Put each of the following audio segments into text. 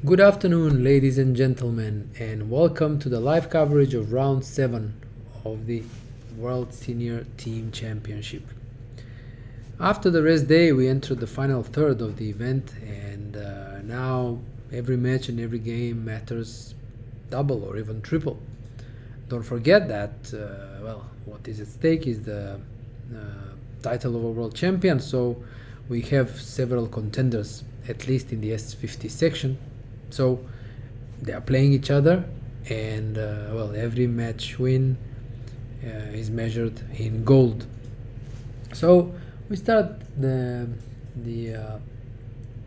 Good afternoon, ladies and gentlemen, and welcome to the live coverage of round 7 of the World Senior Team Championship. After the rest day, we entered the final third of the event, and now every match and every game matters double or even triple. Don't forget that, what is at stake is the title of a world champion, so we have several contenders, at least in the S50 section. So they are playing each other, and every match win is measured in gold. So we start the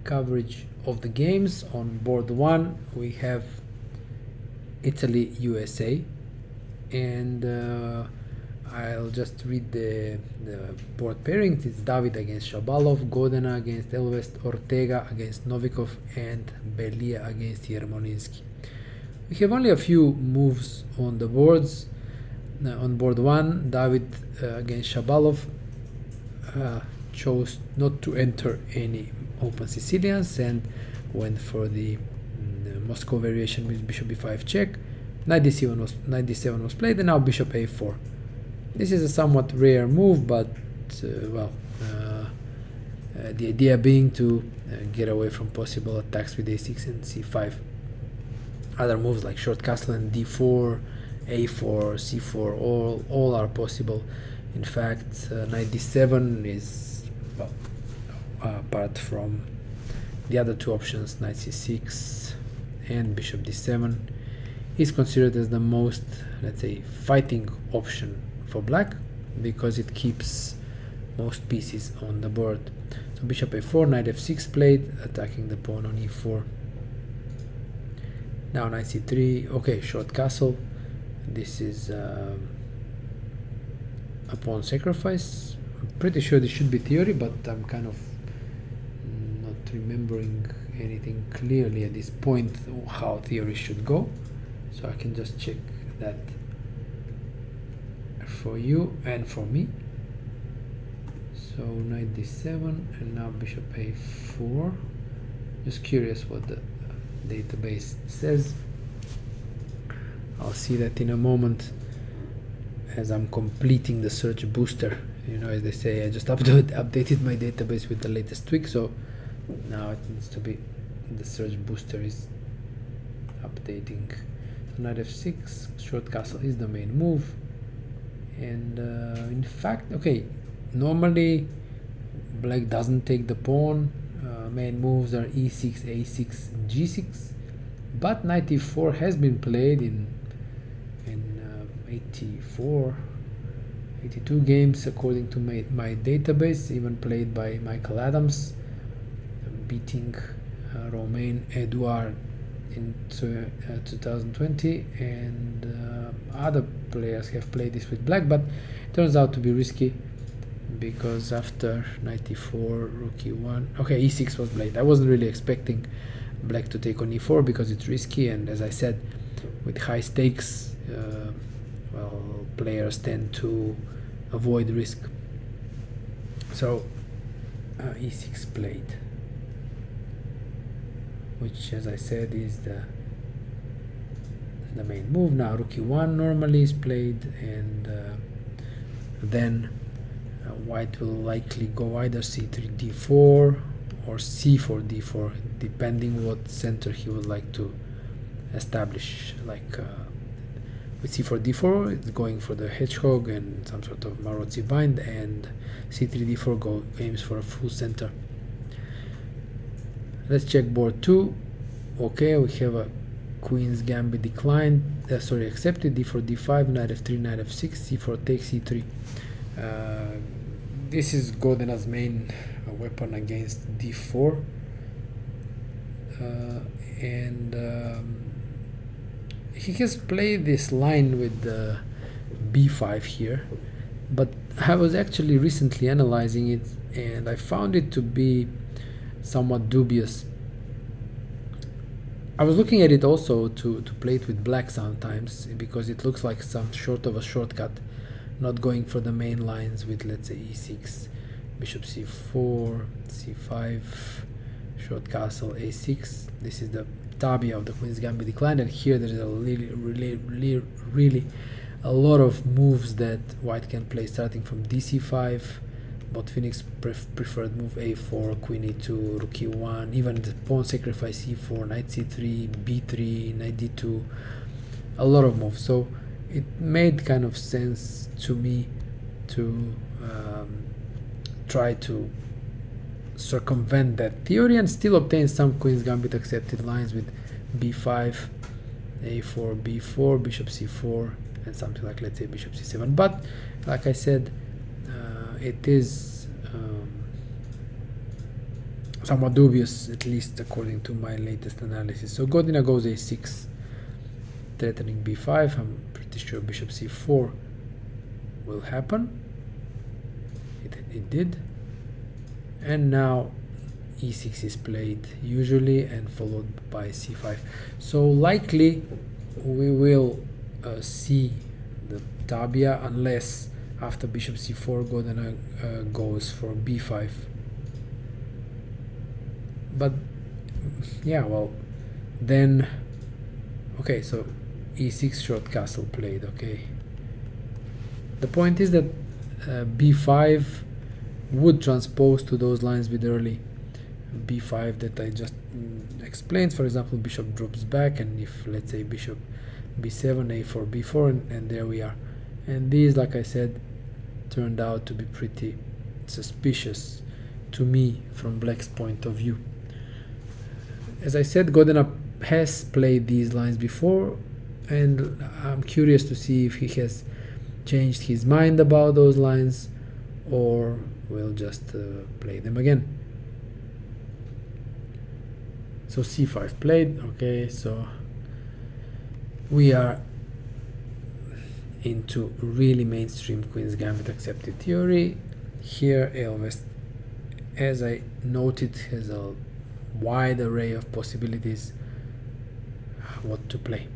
coverage of the games. On board 1 we have Italy USA, and I'll just read the board pairings. It's David against Shabalov, Godena against Elvest, Ortega against Novikov, and Belia against Yermolinsky. We have only a few moves on the boards. On board 1, David against Shabalov chose not to enter any open Sicilians and went for the Moscow variation with bishop b5 check. Knight d7 was played, and now bishop a4. This is a somewhat rare move, but the idea being to get away from possible attacks with a6 and c5. Other moves like short castle and d4, a4, c4, all are possible. In fact, knight d7 is, apart from the other two options, knight c6 and bishop d7, is considered as the most, let's say, fighting option for black, because it keeps most pieces on the board. So bishop a4, knight f6 played, attacking the pawn on e4. Now knight c3, okay, short castle. This is a pawn sacrifice. I'm pretty sure this should be theory, but I'm kind of not remembering anything clearly at this point how theory should go, so I can just check that for you and for me. So knight d7 and now bishop a4. Just curious what the database says. I'll see that in a moment as I'm completing the search booster. You know, as they say, I just updated my database with the latest tweak, so now it needs to be, the search booster is updating. So knight f6, short castle is the main move. And in fact, okay, normally black doesn't take the pawn. Main moves are e6, a6, g6, but knight e4 has been played in 82 games according to my database, even played by Michael Adams, beating Romain Edouard in 2020, and other players have played this with black, but it turns out to be risky, because after knight e4, rook e1, okay, e6 was played. I wasn't really expecting black to take on e4 because it's risky, and as I said, with high stakes, players tend to avoid risk. So e6 played, which, as I said, is the main move. Now rook e1 normally is played, and then white will likely go either c3 d4 or c4 d4, depending what center he would like to establish. Like with c4 d4, it's going for the hedgehog and some sort of Maroczy bind, and c3 d4 aims for a full center. Let's check board 2. Okay, we have a queen's gambit declined, accepted, d4 d5, knight f3, knight f6, c4 takes, c3. This is Godena's main weapon against d4, and he has played this line with the b5 here, but I was actually recently analyzing it, and I found it to be somewhat dubious. I was looking at it also to play it with black sometimes, because it looks like some sort of a shortcut, not going for the main lines with, let's say, e6, bishop c4, c5, short castle a6. This is the tabia of the Queen's Gambit decline, and here there is a really a lot of moves that white can play, starting from dc5, but Phoenix preferred move a4, queen e2, rook e1, even the pawn sacrifice e4, knight c3, b3, knight d2, a lot of moves. So it made kind of sense to me to try to circumvent that theory and still obtain some Queen's Gambit accepted lines with b5, a4, b4, bishop c4, and something like, let's say, bishop c7. But like I said, it is somewhat dubious, at least according to my latest analysis. So Godina goes a6, threatening b5. I'm pretty sure bishop c4 will happen. It did. And now e6 is played usually, and followed by c5. So likely we will see the tabia, unless after bishop c4 Godina goes for b5. But yeah, well, then okay, so e6 short castle played. Okay, the point is that b5 would transpose to those lines with early b5 that I just explained. For example, bishop drops back, and if, let's say, bishop b7, a4, b4, and there we are. And these, like I said, turned out to be pretty suspicious to me from black's point of view. As I said, Godina has played these lines before, and I'm curious to see if he has changed his mind about those lines, or will just play them again. So c5 played. Okay, so we are into really mainstream Queen's Gambit accepted theory. Here Elvest, as I noted, has a wide array of possibilities what to play.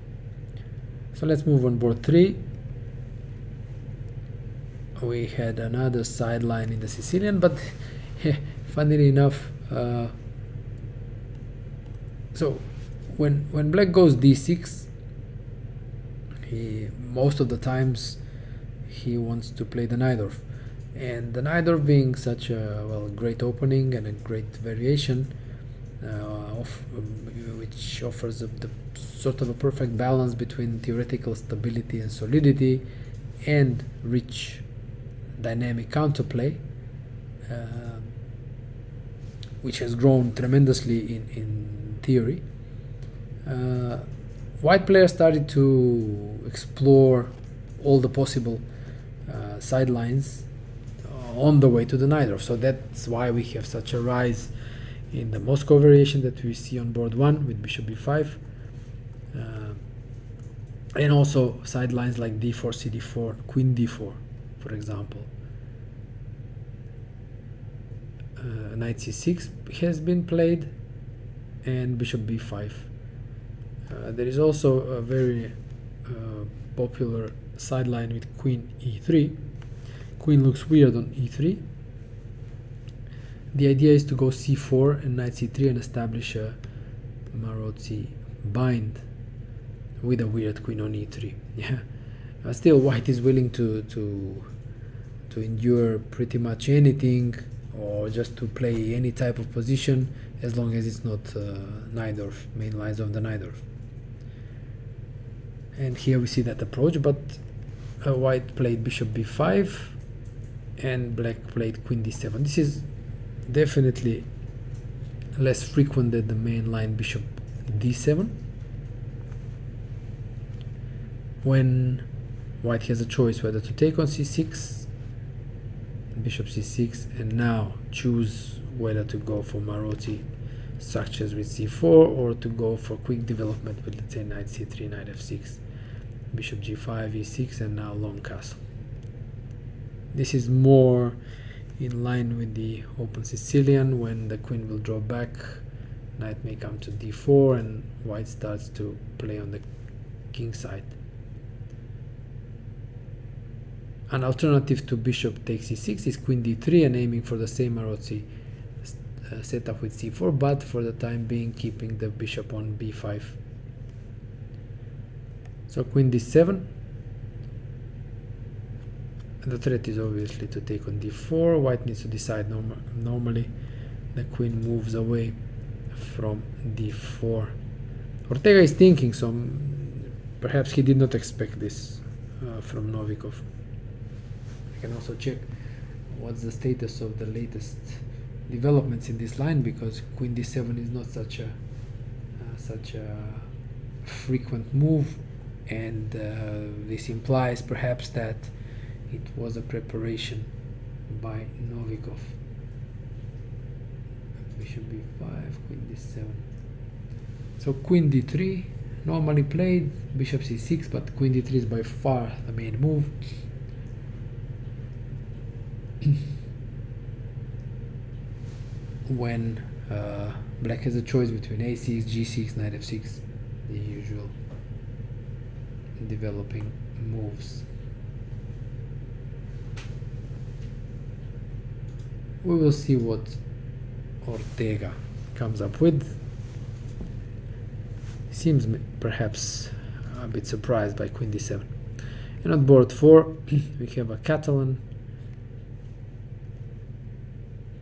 So let's move on board 3. We had another sideline in the Sicilian, but funnily enough, so when black goes d6, most of the times he wants to play the Najdorf, and the Najdorf being such a great opening and a great variation, which offers the sort of a perfect balance between theoretical stability and solidity and rich dynamic counterplay, which has grown tremendously in theory. White players started to explore all the possible sidelines on the way to the Najdorf. So that's why we have such a rise in the Moscow variation that we see on board 1 with bishop b5, and also sidelines like d4, cd4, queen d4, for example. Knight c6 has been played, and bishop b5. There is also a very popular sideline with queen e3. Queen looks weird on e3. The idea is to go c4 and knight c3 and establish a Maroczy bind with a weird queen on e3. Yeah, still white is willing to endure pretty much anything, or just to play any type of position, as long as it's not Najdorf, main lines of the Najdorf. And here we see that approach, but white played bishop b5 and black played queen d7. This is definitely less frequent than the main line bishop d7, when white has a choice whether to take on c6, bishop c6, and now choose whether to go for Maroczy structures with c4 or to go for quick development with, let's say, knight c3, knight f6, bishop g5, e6, and now long castle. This is more in line with the open Sicilian, when the queen will draw back, knight may come to d4, and white starts to play on the king side. An alternative to bishop takes e6 is queen d3, and aiming for the same Maroczy setup with c4, but for the time being keeping the bishop on b5. So queen d7. The threat is obviously to take on d4. White needs to decide. Normally the queen moves away from d4. Ortega is thinking, so perhaps he did not expect this from Novikov. I can also check what's the status of the latest developments in this line, because queen d7 is not such a frequent move, and this implies perhaps that it was a preparation by Novikov. Bishop b5, queen d7. So queen d3 normally played, bishop c6, but queen d3 is by far the main move. When black has a choice between a6, g6, knight f6, the usual developing moves. We will see what Ortega comes up with. Seems perhaps a bit surprised by queen d7. And on board 4 we have a Catalan,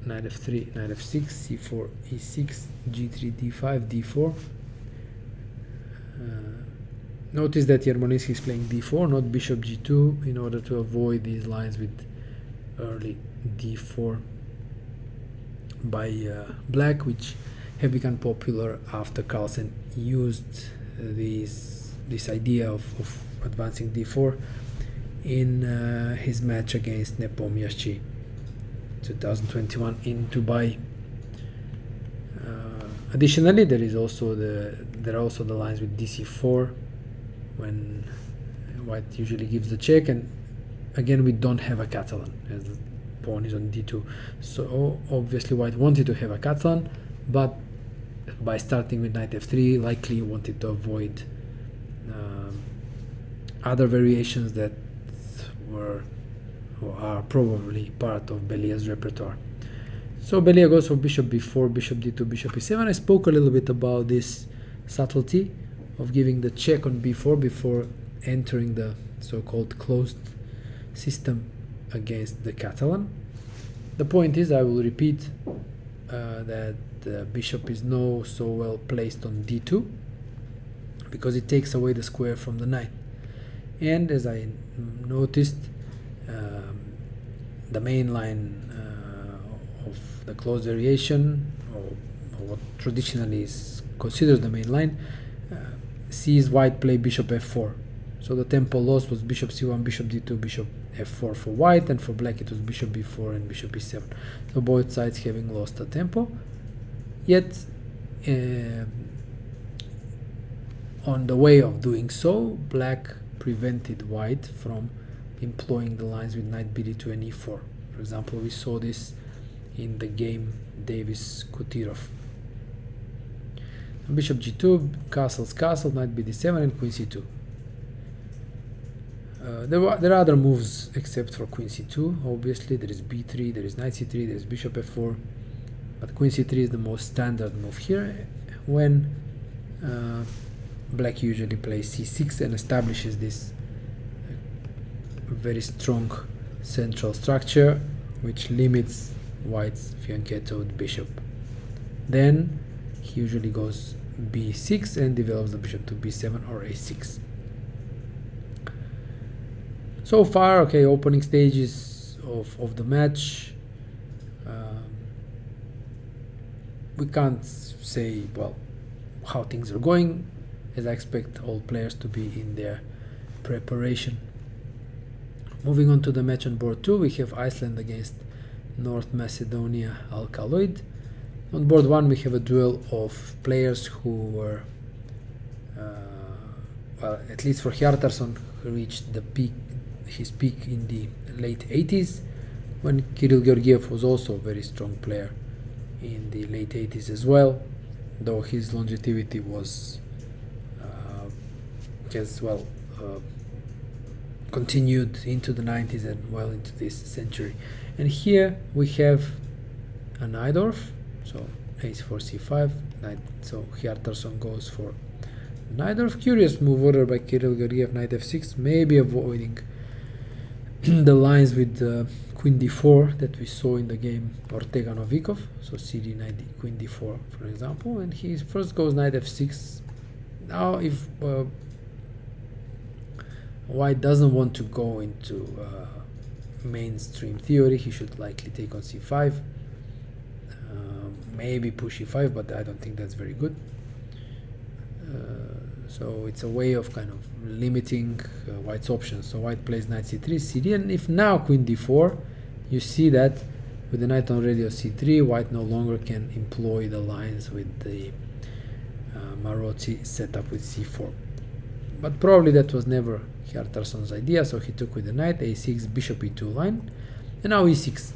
knight f3, knight f6, c4, e6, g3, d5, d4. Notice that Yarmolenski is playing d4, not bishop g2, in order to avoid these lines with early d4 by black, which have become popular after Carlsen used this idea of advancing d4 in his match against Nepomniachtchi 2021 in Dubai. Additionally, there are also the lines with dc4, when white usually gives the check, and again we don't have a Catalan as the pawn is on d2. So obviously white wanted to have a Catalan, but by starting with knight f3 likely wanted to avoid other variations that were or are probably part of Belia's repertoire. So Belia goes for bishop b4, bishop d2, bishop e7. I spoke a little bit about this subtlety of giving the check on b4 before entering the so-called closed system against the Catalan. The point is, I will repeat that the bishop is not so well placed on d2 because it takes away the square from the knight. And as I noticed, the main line of the closed variation, or what traditionally is considered the main line, sees white play bishop f4. So the tempo loss was bishop c1, bishop d2, bishop f4 for white, and for black it was bishop b4 and bishop e7. So both sides having lost the tempo. Yet on the way of doing so, black prevented white from employing the lines with knight bd2 and e4. For example, we saw this in the game Davis-Kutirov. Bishop g2, castles, castle, knight bd7, and queen c2. There are other moves except for queen c2. Obviously, there is b3, there is knight c3, there is bishop f4, but queen c3 is the most standard move here, when black usually plays c6 and establishes this very strong central structure which limits white's fianchettoed bishop. Then he usually goes b6 and develops the bishop to b7 or a6. So far, okay, opening stages of the match. We can't say, well, how things are going, as I expect all players to be in their preparation. Moving on to the match on board 2, we have Iceland against North Macedonia Alkaloid. On board 1, we have a duel of players who were, well, at least for Hjartarson, who reached his peak in the late 80s, when Kirill Georgiev was also a very strong player in the late 80s as well, though his longevity was continued into the 90s and well into this century. And here we have a Najdorf, So Ace4 C5, knight. So Hjartarson goes for Najdorf. Curious move order by Kirill Georgiev. Knight F6, maybe avoiding the lines with Queen D4 that we saw in the game Ortega-Novikov. So CD knight Queen D4, for example, and he first goes Knight F6. Now, if White doesn't want to go into mainstream theory, he should likely take on C5. Maybe push E5, but I don't think that's very good. So it's a way of kind of limiting White's options. So White plays Knight C3, CD, and if now Queen D4, you see that with the knight already on C3, White no longer can employ the lines with the Maroczy setup with C4. But probably that was never Hjartarson's idea, so he took with the knight, A6, Bishop E2 line, and now E6.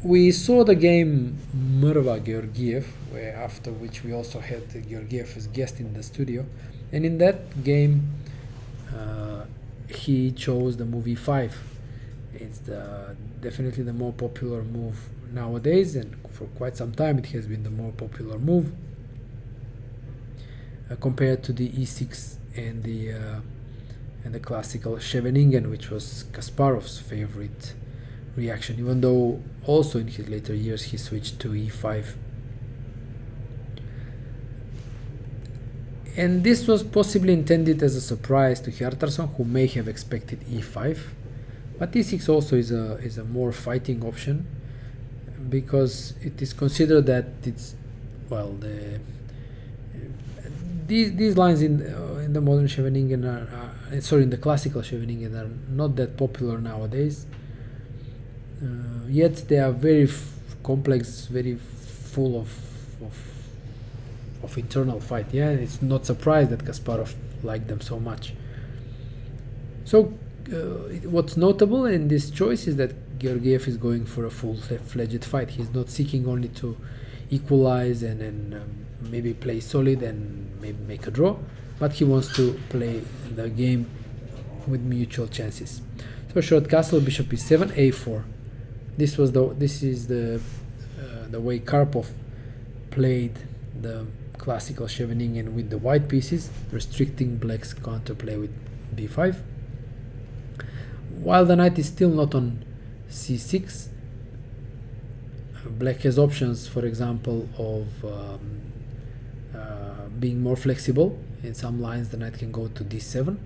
We saw the game Mrva Georgiev, where after which we also had Georgiev as guest in the studio, and in that game he chose the move E5. It's definitely the more popular move nowadays, and for quite some time it has been the more popular move compared to the E6 and the classical Scheveningen, which was Kasparov's favorite reaction, even though also in his later years he switched to E5. And this was possibly intended as a surprise to Hjartarson, who may have expected E5. But E6 also is a more fighting option, because it is considered that it's, well, these lines in the modern Scheveningen in the classical Scheveningen are not that popular nowadays. Yet they are very complex, very full of internal fight. Yeah, it's not surprised that Kasparov liked them so much. So what's notable in this choice is that Georgiev is going for a full-fledged fight. He's not seeking only to equalize and maybe play solid and maybe make a draw, but he wants to play the game with mutual chances. So short castle, Bishop E7, A4. This is the way Karpov played the classical Scheveningen with the white pieces, restricting black's counterplay with B5. While the knight is still not on C6, black has options, for example, of being more flexible. In some lines the knight can go to D7.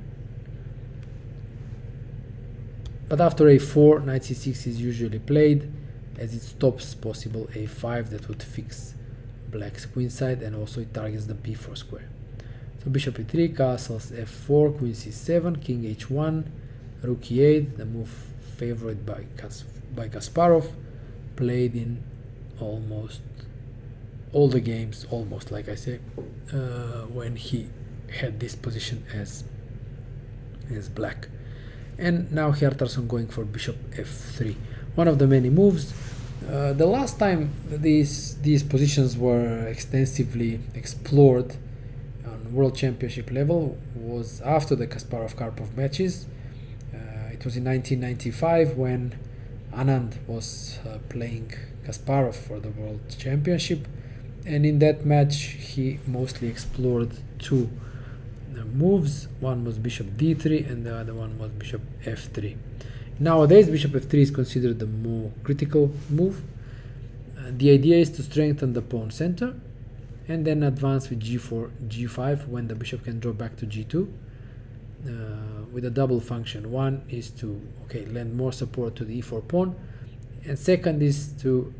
But after A4, knight C6 is usually played, as it stops possible A5 that would fix black's queenside, and also it targets the B4 square. So bishop E3, castles F4, queen C7, king H1, rook E8, the move favored by Kasparov, played in almost all the games, almost, like I say, when he had this position as black. And now Hjartarson going for bishop F3, one of the many moves. The last time these positions were extensively explored on World Championship level was after the Kasparov-Karpov matches. It was in 1995 when Anand was playing Kasparov for the World Championship, and in that match he mostly explored two moves. One was bishop D3 and the other one was bishop F3. Nowadays bishop F3 is considered the more critical move. The idea is to strengthen the pawn center and then advance with G4, G5 when the bishop can draw back to G2 with a double function. One is to lend more support to the E4 pawn, and second is to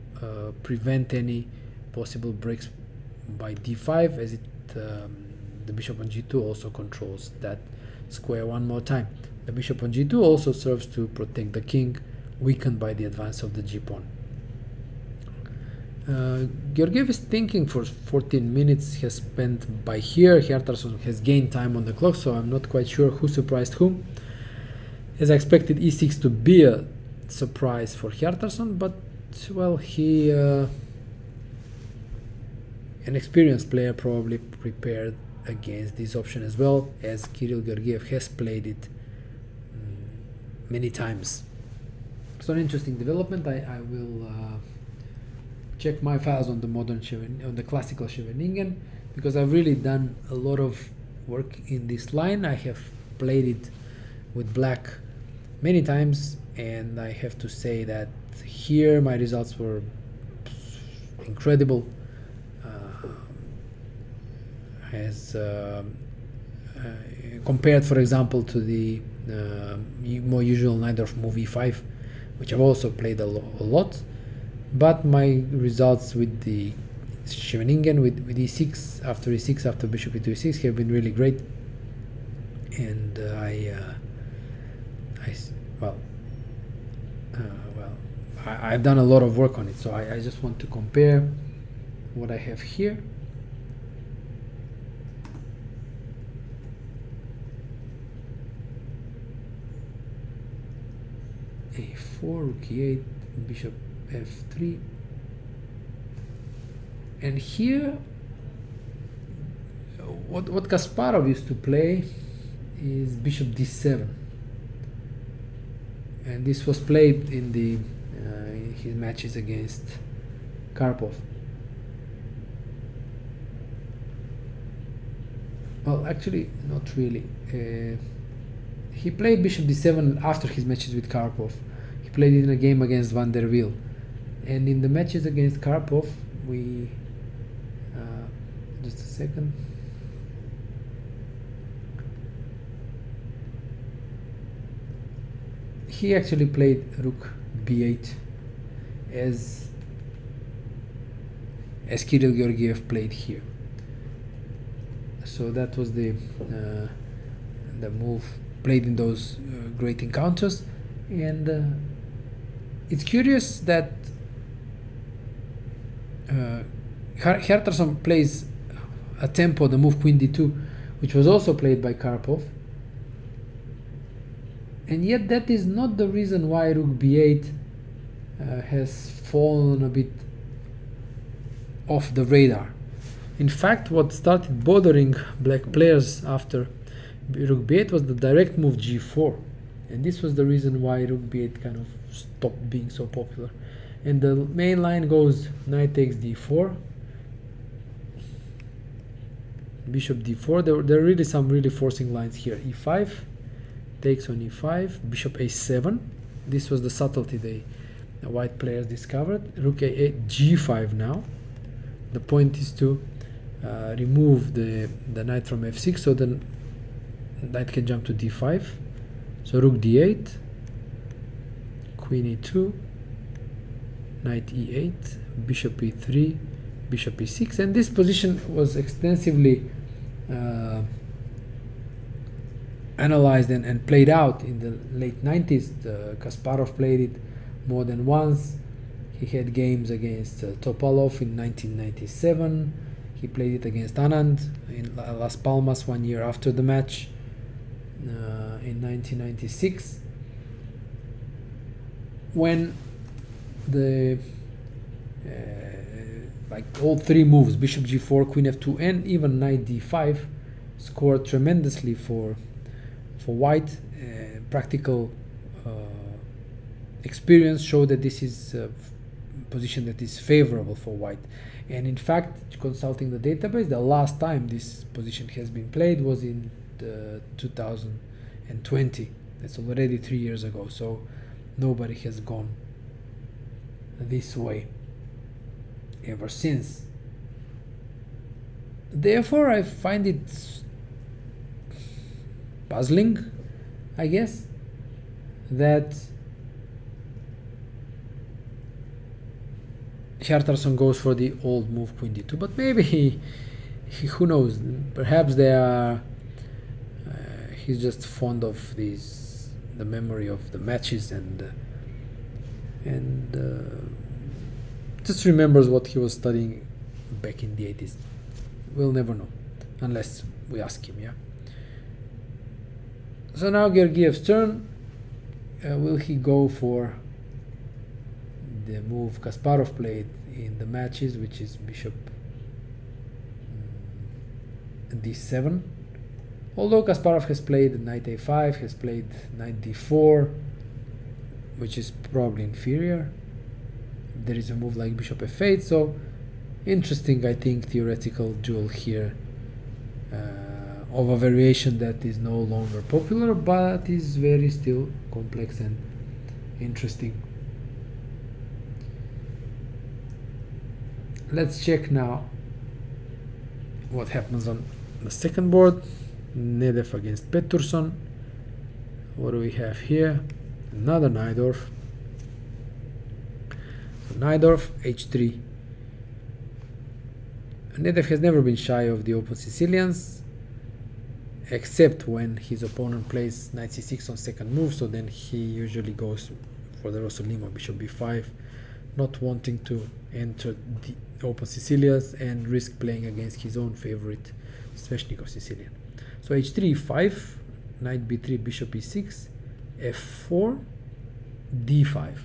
prevent any possible breaks by D5, as the bishop on G2 also controls that square one more time. The bishop on G2 also serves to protect the king, weakened by the advance of the G pawn. Georgiev is thinking for 14 minutes, has spent by here. Hjartarson has gained time on the clock, so I'm not quite sure who surprised whom. As I expected E6 to be a surprise for Hjartarson, but well, he an experienced player probably prepared against this option as well, as Kirill Georgiev has played it many times. So an interesting development. I will check my files on the modern on the classical Scheveningen, because I've really done a lot of work in this line. I have played it with black many times, and I have to say that here my results were incredible. As compared, for example, to the more usual Najdorf move e5, which I've also played a lot. But my results with the Scheveningen with e6 after e6 after bishop e2 e6 have been really great, and I've done a lot of work on it, so I just want to compare what I have here. A4, rook e8, bishop f3, and here what Kasparov used to play is bishop d7, and this was played in the his matches against Karpov. Well, actually, not really. He played bishop d7 after his matches with Karpov. He played it in a game against Van der Wiel. And in the matches against Karpov, we... just a second. He actually played rook b8 as Kirill Georgiev played here. So that was the move played in those great encounters, and it's curious that Hjartarson plays a tempo, the move queen d2, which was also played by Karpov, and yet that is not the reason why rook b8 has fallen a bit off the radar. In fact, what started bothering black players after rook b8 was the direct move g4, and this was the reason why rook b8 kind of stopped being so popular. And the main line goes knight takes d4, bishop d4. There are really some really forcing lines here. e5 takes on e5, bishop a7. This was the subtlety the white players discovered. Rook a8, g5 now. The point is to remove the knight from f6, so the knight can jump to d5. So rook d8, queen e2, knight e8, bishop e3, bishop e6, and this position was extensively analyzed and played out in the late 90s. Kasparov played it more than once. He had games against Topalov in 1997. He played it against Anand in Las Palmas 1 year after the match in 1996, when the like all three moves, bishop g4, queen f2, and even knight d5, scored tremendously for white. Practical experience showed that this is a position that is favorable for white. And in fact, consulting the database, the last time this position has been played was in 2020. That's already 3 years ago, so nobody has gone this way ever since. Therefore, I find it puzzling, I guess, that Hjartarson goes for the old move queen d2, but maybe he who knows, perhaps they are he's just fond of the memory of the matches, and just remembers what he was studying back in the 80s. We'll never know unless we ask him. Yeah. So now Georgiev's turn. Will he go for the move Kasparov played in the matches, which is bishop d7? Although Kasparov has played knight a5, has played knight d4, which is probably inferior. there is a move like bishop f8. So interesting, I think, theoretical duel here of a variation that is no longer popular, but is very still complex and interesting. Let's check now what happens on the second board. Nedev against Pettersson. What do we have here? Another Najdorf. So Najdorf, h3. Nedev has never been shy of the open Sicilians, except when his opponent plays knight c6 on second move, so then he usually goes for the Rossolimo, bishop b5, not wanting to enter the open Sicilians and risk playing against his own favorite Sveshnikov Sicilian. So h3, e5, knight b3, bishop e6, f4, d5.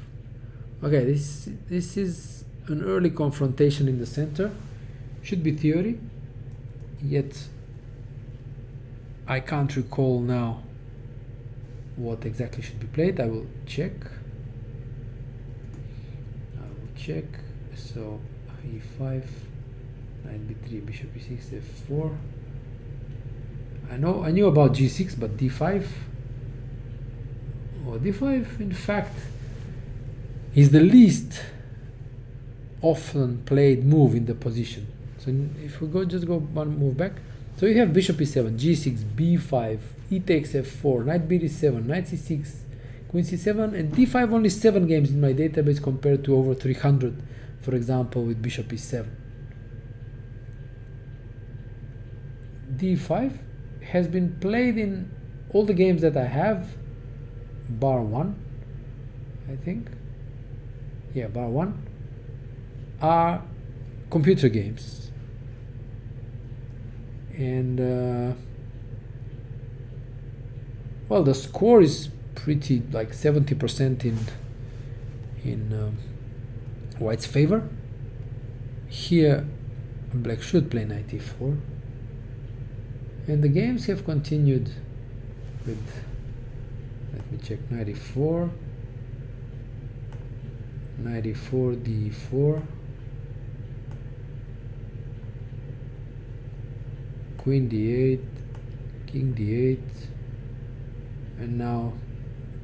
Okay, this is an early confrontation in the center. Should be theory, yet I can't recall now what exactly should be played. I will check. So e5, knight b3, bishop e6, f4. I knew about g6, but d5. Oh, d5 in fact is the least often played move in the position. So if we just go one move back, so you have bishop e7, g6, b5, e takes f4, knight b7, knight c6, queen c7, and d5 only 7 games in my database compared to over 300, for example, with bishop e7. d5 has been played in all the games that I have, bar one, I think. Yeah, bar one, are computer games. And well, the score is pretty like 70% in white's favor. Here black should play knight e4, and the games have continued with, let me check, knight e4, knight e4, d4, queen d8, king d8, and now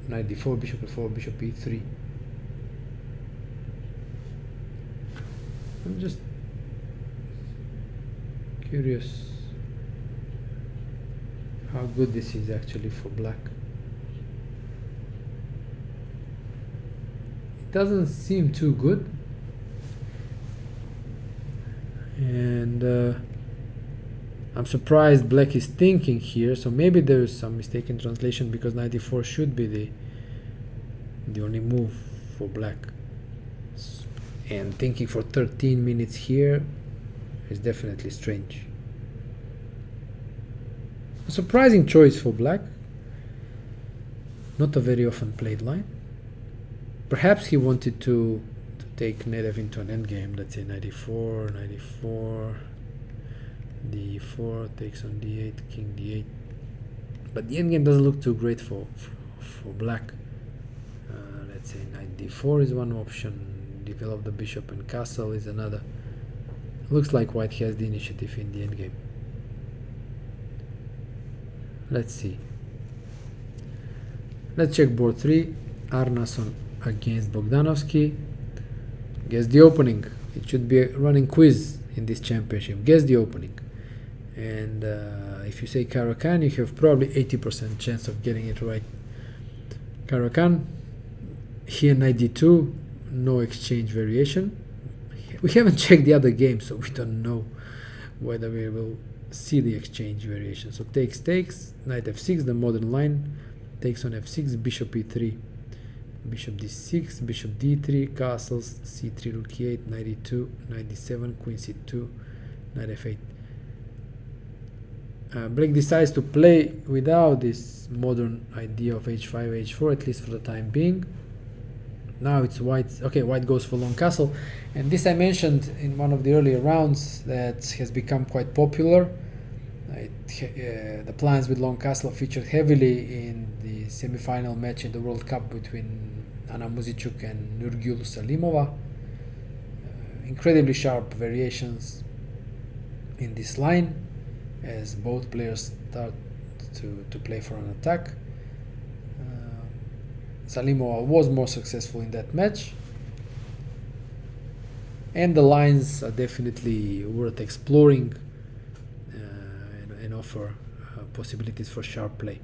knight d4, bishop e4, bishop e3. I'm just curious how good this is actually for black. It doesn't seem too good, and I'm surprised black is thinking here, so maybe there is some mistake in translation, because knight e4 should be the only move for black. And thinking for 13 minutes here is definitely strange. A surprising choice for black. Not a very often played line. Perhaps he wanted to take Nedev into an endgame, let's say knight e4, knight e4, d4, takes on d8, king d8. But the endgame doesn't look too great for black. Let's say knight d4 is one option, develop the bishop and castle is another. Looks like white has the initiative in the endgame. Let's see. Let's check board 3. Arnason against Bogdanovsky. Guess the opening. It should be a running quiz in this championship. Guess the opening. And if you say Caro-Kann, you have probably 80% chance of getting it right. Caro-Kann, here knight d2, no exchange variation. We haven't checked the other game, so we don't know whether we will see the exchange variation. So takes, knight f6, the modern line, takes on f6, bishop e3, bishop d6, bishop d3, castles, c3, rook e8, knight e2, knight d7, queen c2, knight f8. Black decides to play without this modern idea of h5, h4, at least for the time being. Now it's white. Okay, white goes for long castle, and this I mentioned in one of the earlier rounds that has become quite popular. The plans with long castle featured heavily in the semi-final match in the World Cup between Anna Muzichuk and Nurgül Salimova. incredibly sharp variations in this line as both players start to play for an attack. Salimo was more successful in that match, and the lines are definitely worth exploring and offer possibilities for sharp play.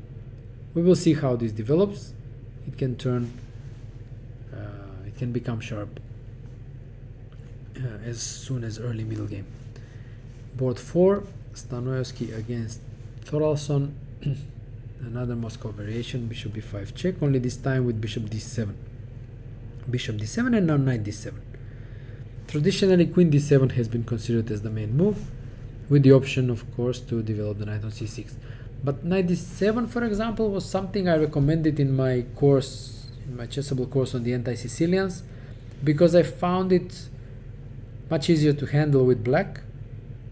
We will see how this develops. It can turn, it can become sharp as soon as early middle game. Board 4, Stanojevski against Thoralson. Another Moscow variation, bishop b5 check, only this time with bishop d7. Bishop d7 and now knight d7. Traditionally, queen d7 has been considered as the main move, with the option, of course, to develop the knight on c6. But knight d7, for example, was something I recommended in my course, in my chessable course on the anti-Sicilians, because I found it much easier to handle with black,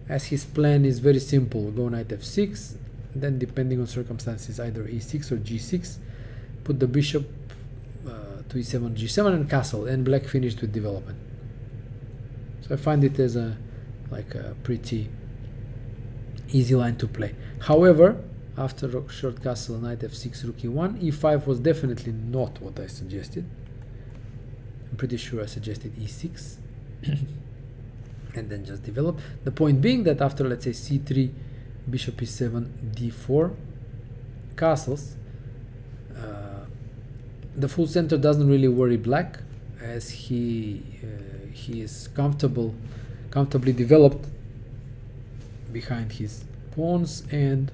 as his plan is very simple. Go knight f6, then depending on circumstances either e6 or g6, put the bishop to e7, g7 and castle, and black finished with development. So I find it as a pretty easy line to play. However, after short castle, knight f6, rook e1, e5 was definitely not what I suggested. I'm pretty sure I suggested e6 and then just develop. The point being that after, let's say, c3, bishop e7, d4, castles, the full center doesn't really worry black, as he is comfortably developed behind his pawns, and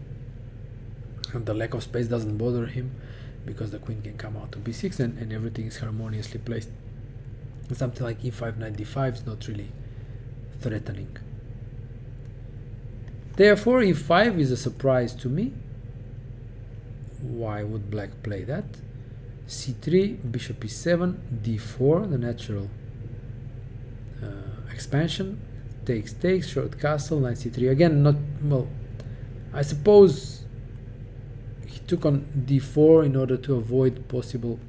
the lack of space doesn't bother him because the queen can come out to b6 and everything is harmoniously placed. And something like e5, knight d5 is not really threatening. Therefore, e5 is a surprise to me. Why would black play that? c3, bishop e7, d4, the natural expansion, takes, short castle, knight c3. Again, not, well, I suppose he took on d4 in order to avoid possible,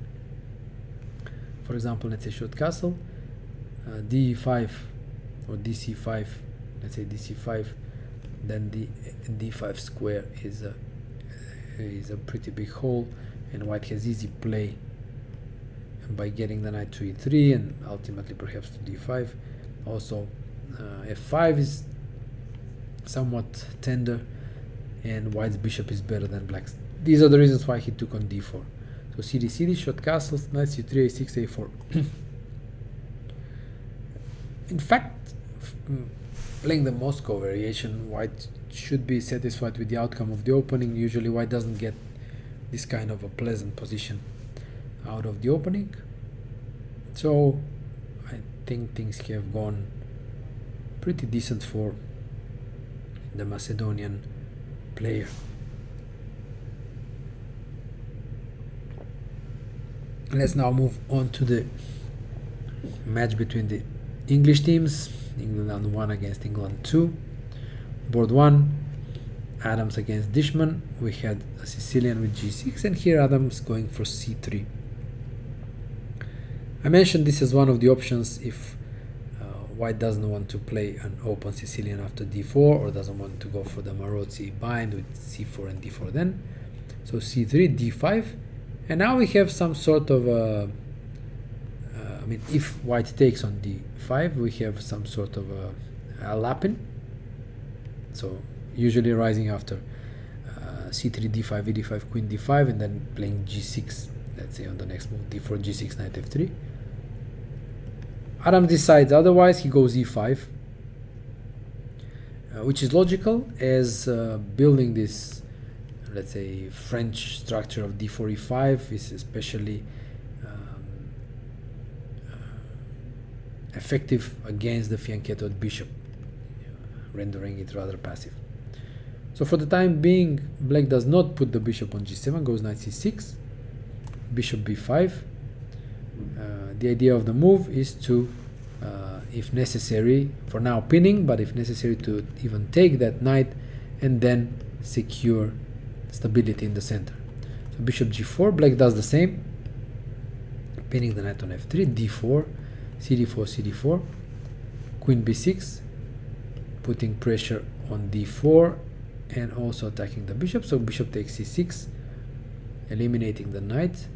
for example, let's say short castle, d5 or dc5, let's say dc5, then the d5 square is a pretty big hole, and white has easy play by getting the knight to e3 and ultimately perhaps to d5. Also, f5 is somewhat tender, and white's bishop is better than black's. These are the reasons why he took on d4. So cd, short castles, knight c3, a6, a4. In fact, playing the Moscow variation, white should be satisfied with the outcome of the opening. Usually white doesn't get this kind of a pleasant position out of the opening. So I think things have gone pretty decent for the Macedonian player. Let's now move on to the match between the English teams. England 1 against England 2. Board 1, Adams against Dishman. We had a Sicilian with g6, and here Adams going for c3. I mentioned this as one of the options if white doesn't want to play an open Sicilian after d4, or doesn't want to go for the Marozzi bind with c4 and d4 then. So c3, d5, and now we have some sort of I mean, if white takes on d5, we have some sort of a lapping. So usually rising after c3, d5, e5, queen d5, and then playing g6, let's say on the next move, d4, g6, knight f3. Adams decides otherwise. He goes e5, which is logical, as building this, let's say, French structure of d4, e5 is especially effective against the fianchettoed bishop, rendering it rather passive. So for the time being, black does not put the bishop on g7, goes knight c6, bishop b5. The idea of the move is to, if necessary, for now pinning, but if necessary to even take that knight and then secure stability in the center. So bishop g4, black does the same, pinning the knight on f3, d4, cd4, cd4, queen b6, putting pressure on d4 and also attacking the bishop. So bishop takes c6, eliminating the knight.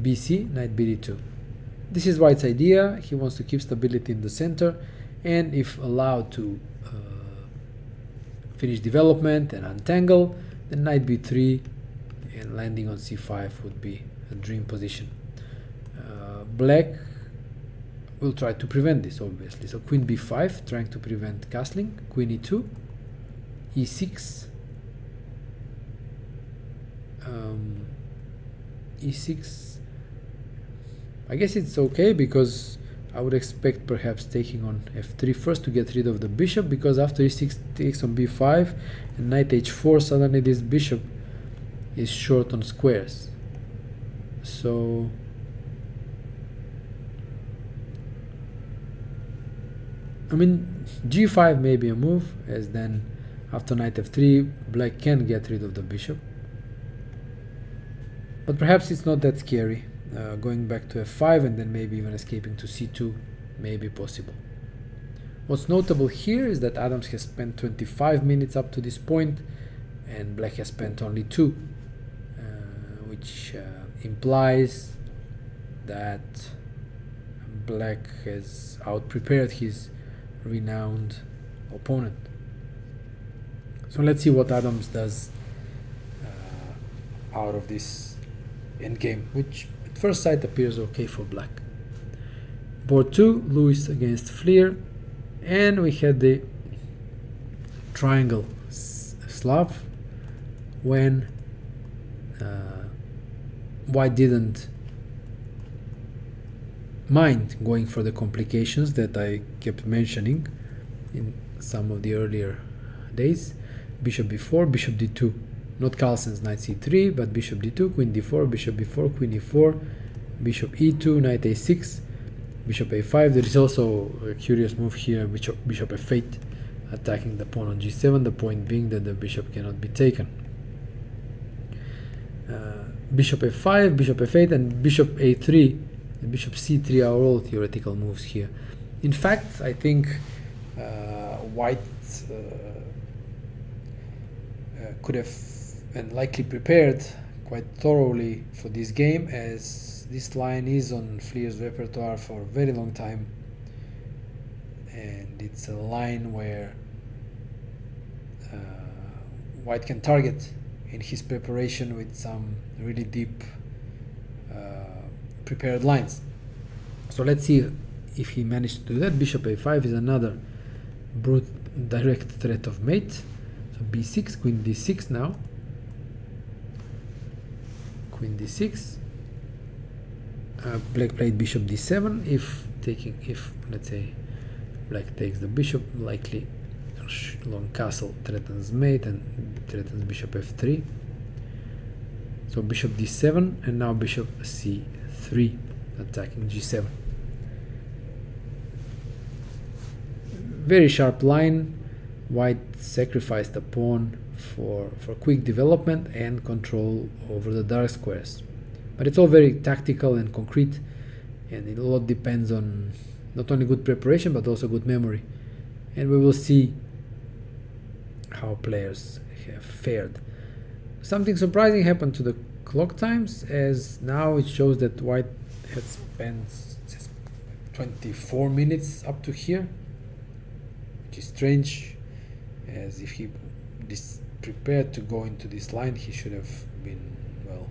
bc, knight bd2. This is White's idea. He wants to keep stability in the center, and if allowed to finish development and untangle, then knight b3 and landing on c5 would be a dream position. Black will try to prevent this, obviously. So queen b5, trying to prevent castling. Queen e2, e6, e6. I guess it's okay, because I would expect perhaps taking on f3 first to get rid of the bishop, because after e6 takes on b5 and knight h4, suddenly this bishop is short on squares. So I mean, g5 may be a move, as then after knight f3 black can get rid of the bishop, but perhaps it's not that scary. Going back to f5 and then maybe even escaping to c2 may be possible. What's notable here is that Adams has spent 25 minutes up to this point and black has spent only 2, which implies that black has out-prepared his renowned opponent. So let's see what Adams does out of this endgame, which at first sight appears okay for black. Board 2, Lewis against Fleer, and we had the triangle Slav when White didn't mind going for the complications that I kept mentioning in some of the earlier days. Bishop b4, bishop d2, not Carlsen's knight c3, but bishop d2, queen d4, bishop b4, queen e4, bishop e2, knight a6, bishop a5. There is also a curious move here, bishop f8, attacking the pawn on g7, the point being that the bishop cannot be taken. Bishop f5, bishop f8, and bishop a3 and bishop c3 are all theoretical moves here. In fact, I think White could have and likely prepared quite thoroughly for this game, as this line is on Fleer's repertoire for a very long time, and it's a line where White can target in his preparation with some really deep prepared lines. So let's see if he managed to do that. Bishop a5 is another brute direct threat of mate. So b6, queen d6 now. Queen d6. Black played bishop d7. If let's say black takes the bishop, likely long castle threatens mate and threatens bishop f3. So bishop d7 and now bishop c3, attacking g7. Very sharp line. White sacrificed a pawn for quick development and control over the dark squares. But it's all very tactical and concrete, and a lot depends on not only good preparation but also good memory. And we will see how players have fared. Something surprising happened to the clock times, as now it shows that White had spent just 24 minutes up to here, which is strange, as if he is prepared to go into this line, he should have been, well,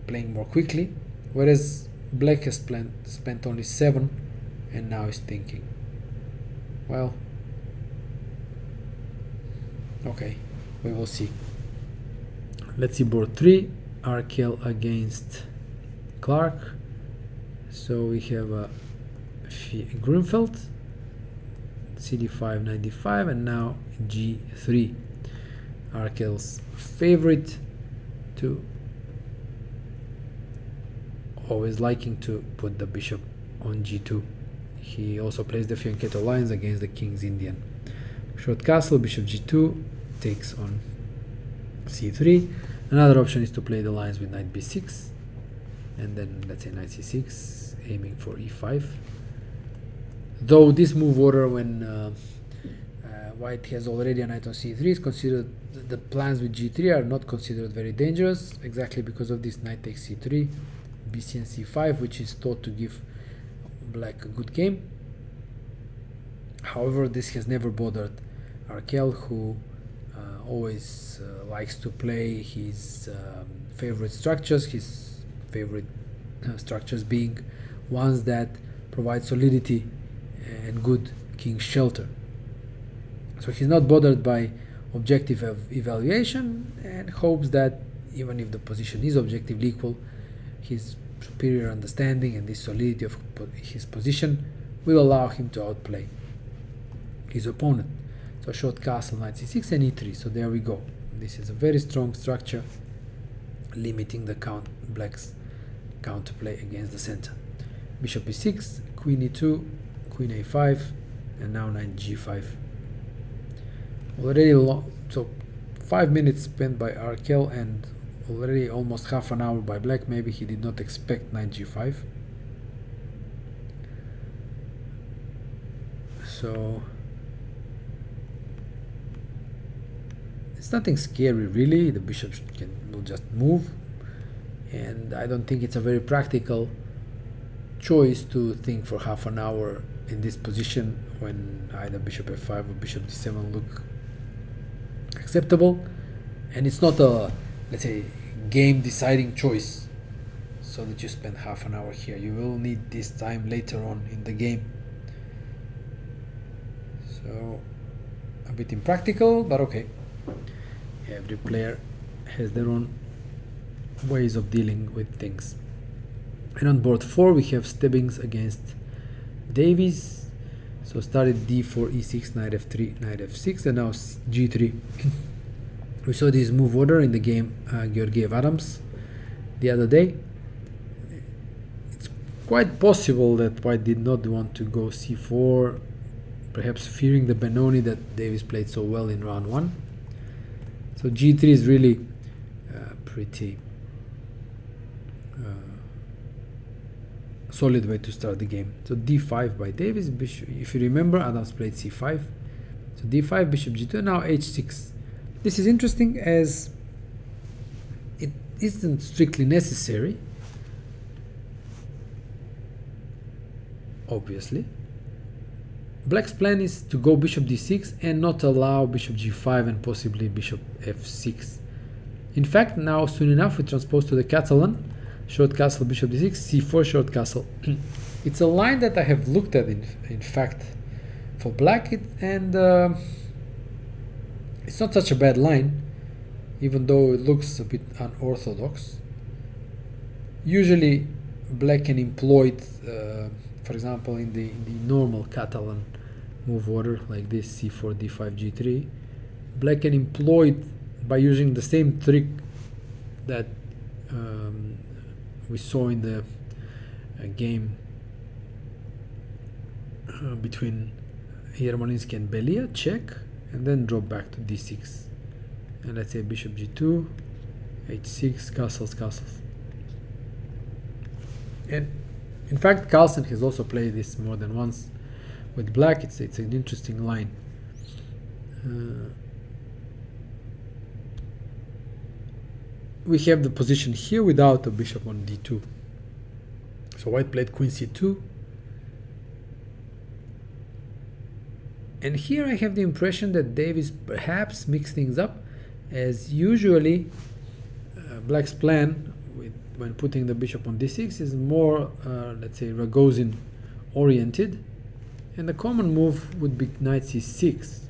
playing more quickly, whereas Black has spent only 7 and now is thinking, well, okay, we will see. Let's see board 3, Arkell against Clark. So we have a Grunfeld, cd5, knight d5, and now g3. Arkell's favorite, to always liking to put the bishop on g2. He also plays the fianchetto lines against the King's Indian. Short castle, bishop g2 takes on c3. Another option is to play the lines with knight b6 and then let's say knight c6, aiming for e5. though this move order, when white has already a knight on c3, is considered, the plans with g3 are not considered very dangerous, exactly because of this knight takes c3, bc and c5, which is thought to give black a good game. However, this has never bothered Arkel, who always likes to play his favorite structures, his favorite structures being ones that provide solidity and good king shelter. So he's not bothered by objective evaluation and hopes that even if the position is objectively equal, his superior understanding and the solidity of his position will allow him to outplay his opponent. So short castle, knight c6 and e3. So there we go. This is a very strong structure, limiting the black's counterplay against the center. Bishop e6, queen e2, queen a5, and now knight g5. Already so 5 minutes spent by Arkel and already almost half an hour by black. Maybe he did not expect knight g5. So it's nothing scary really. The bishop will just move, and I don't think it's a very practical choice to think for half an hour in this position when either bishop f5 or bishop d7 look acceptable, and it's not a, let's say, game deciding choice so that you spend half an hour here. You will need this time later on in the game. So a bit impractical, but okay. Every player has their own ways of dealing with things. And on board 4 we have Stebbings against Davies. So started d4, e6, knight f3, knight f6, and now g3. We saw this move order in the game Georgiev Adams the other day. It's quite possible that white did not want to go c4, perhaps fearing the Benoni that Davies played so well in round 1. So g3 is really pretty solid way to start the game. So d5 by Davies. Bishop, if you remember, Adams played c5. So d5, bishop g2, now h6. This is interesting as it isn't strictly necessary, obviously. Black's plan is to go bishop d6 and not allow bishop g5 and possibly bishop f6. In fact, now soon enough we transpose to the Catalan. Short castle, bishop d6, c4, short castle. It's a line that I have looked at in fact for black, and it's not such a bad line, even though it looks a bit unorthodox. Usually black can employ it, for example, in the normal Catalan move order like this, c4, d5, g3. Black can employ it by using the same trick that we saw in the game between Yermolinsky and Belia, check, and then drop back to d6. And let's say bishop g2, h6, castles, castles. And in fact, Carlsen has also played this more than once with black. It's an interesting line. We have the position here without a bishop on d2. So white played queen c2. And here I have the impression that Davies perhaps mixed things up, as usually black's plan when putting the bishop on d6 is more, let's say, Ragozin oriented, and the common move would be knight c6.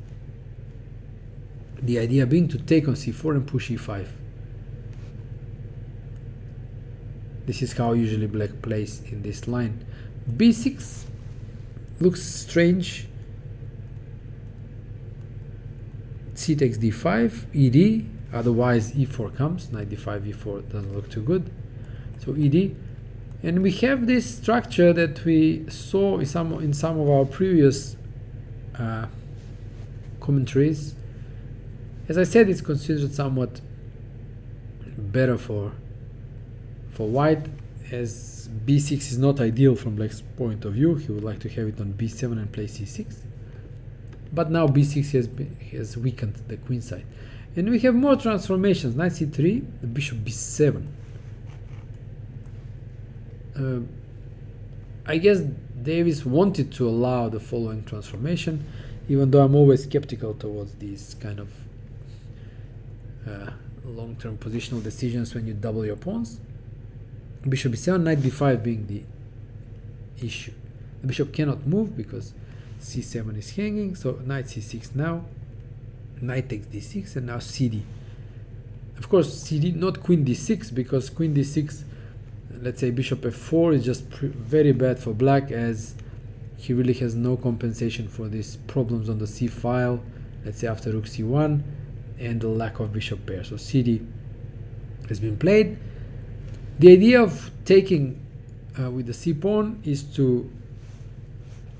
The idea being to take on c4 and push e5. This is how usually black plays in this line. b6 looks strange. C takes d5, ed, otherwise e4 comes. Knight d5, e4 doesn't look too good. So ed. And we have this structure that we saw in some of our previous commentaries. As I said, it's considered somewhat better for white, as b6 is not ideal from black's point of view. He would like to have it on b7 and play c6. But now b6 has weakened the queen side. And we have more transformations. Knight c3, the bishop b7. I guess Davis wanted to allow the following transformation, even though I'm always skeptical towards these kind of long-term positional decisions when you double your pawns. Bishop b7, knight b5 being the issue. The bishop cannot move because c7 is hanging, so knight c6 now. Knight takes d6 and now cd. Of course, cd, not queen d6, because queen d6, let's say bishop f4 is just very bad for black, as he really has no compensation for these problems on the c file, let's say after rook c1, and the lack of bishop pair. So cd has been played. The idea of taking with the c pawn is to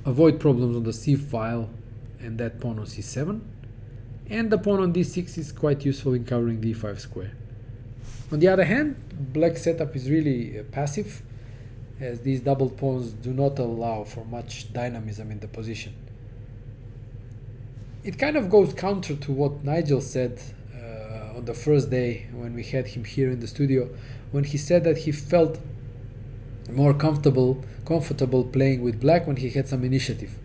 avoid problems on the c file and that pawn on c7, and the pawn on d6 is quite useful in covering d5 square. On the other hand, black's setup is really passive, as these double pawns do not allow for much dynamism in the position. It kind of goes counter to what Nigel said on the first day when we had him here in the studio, when he said that he felt more comfortable playing with black when he had some initiative,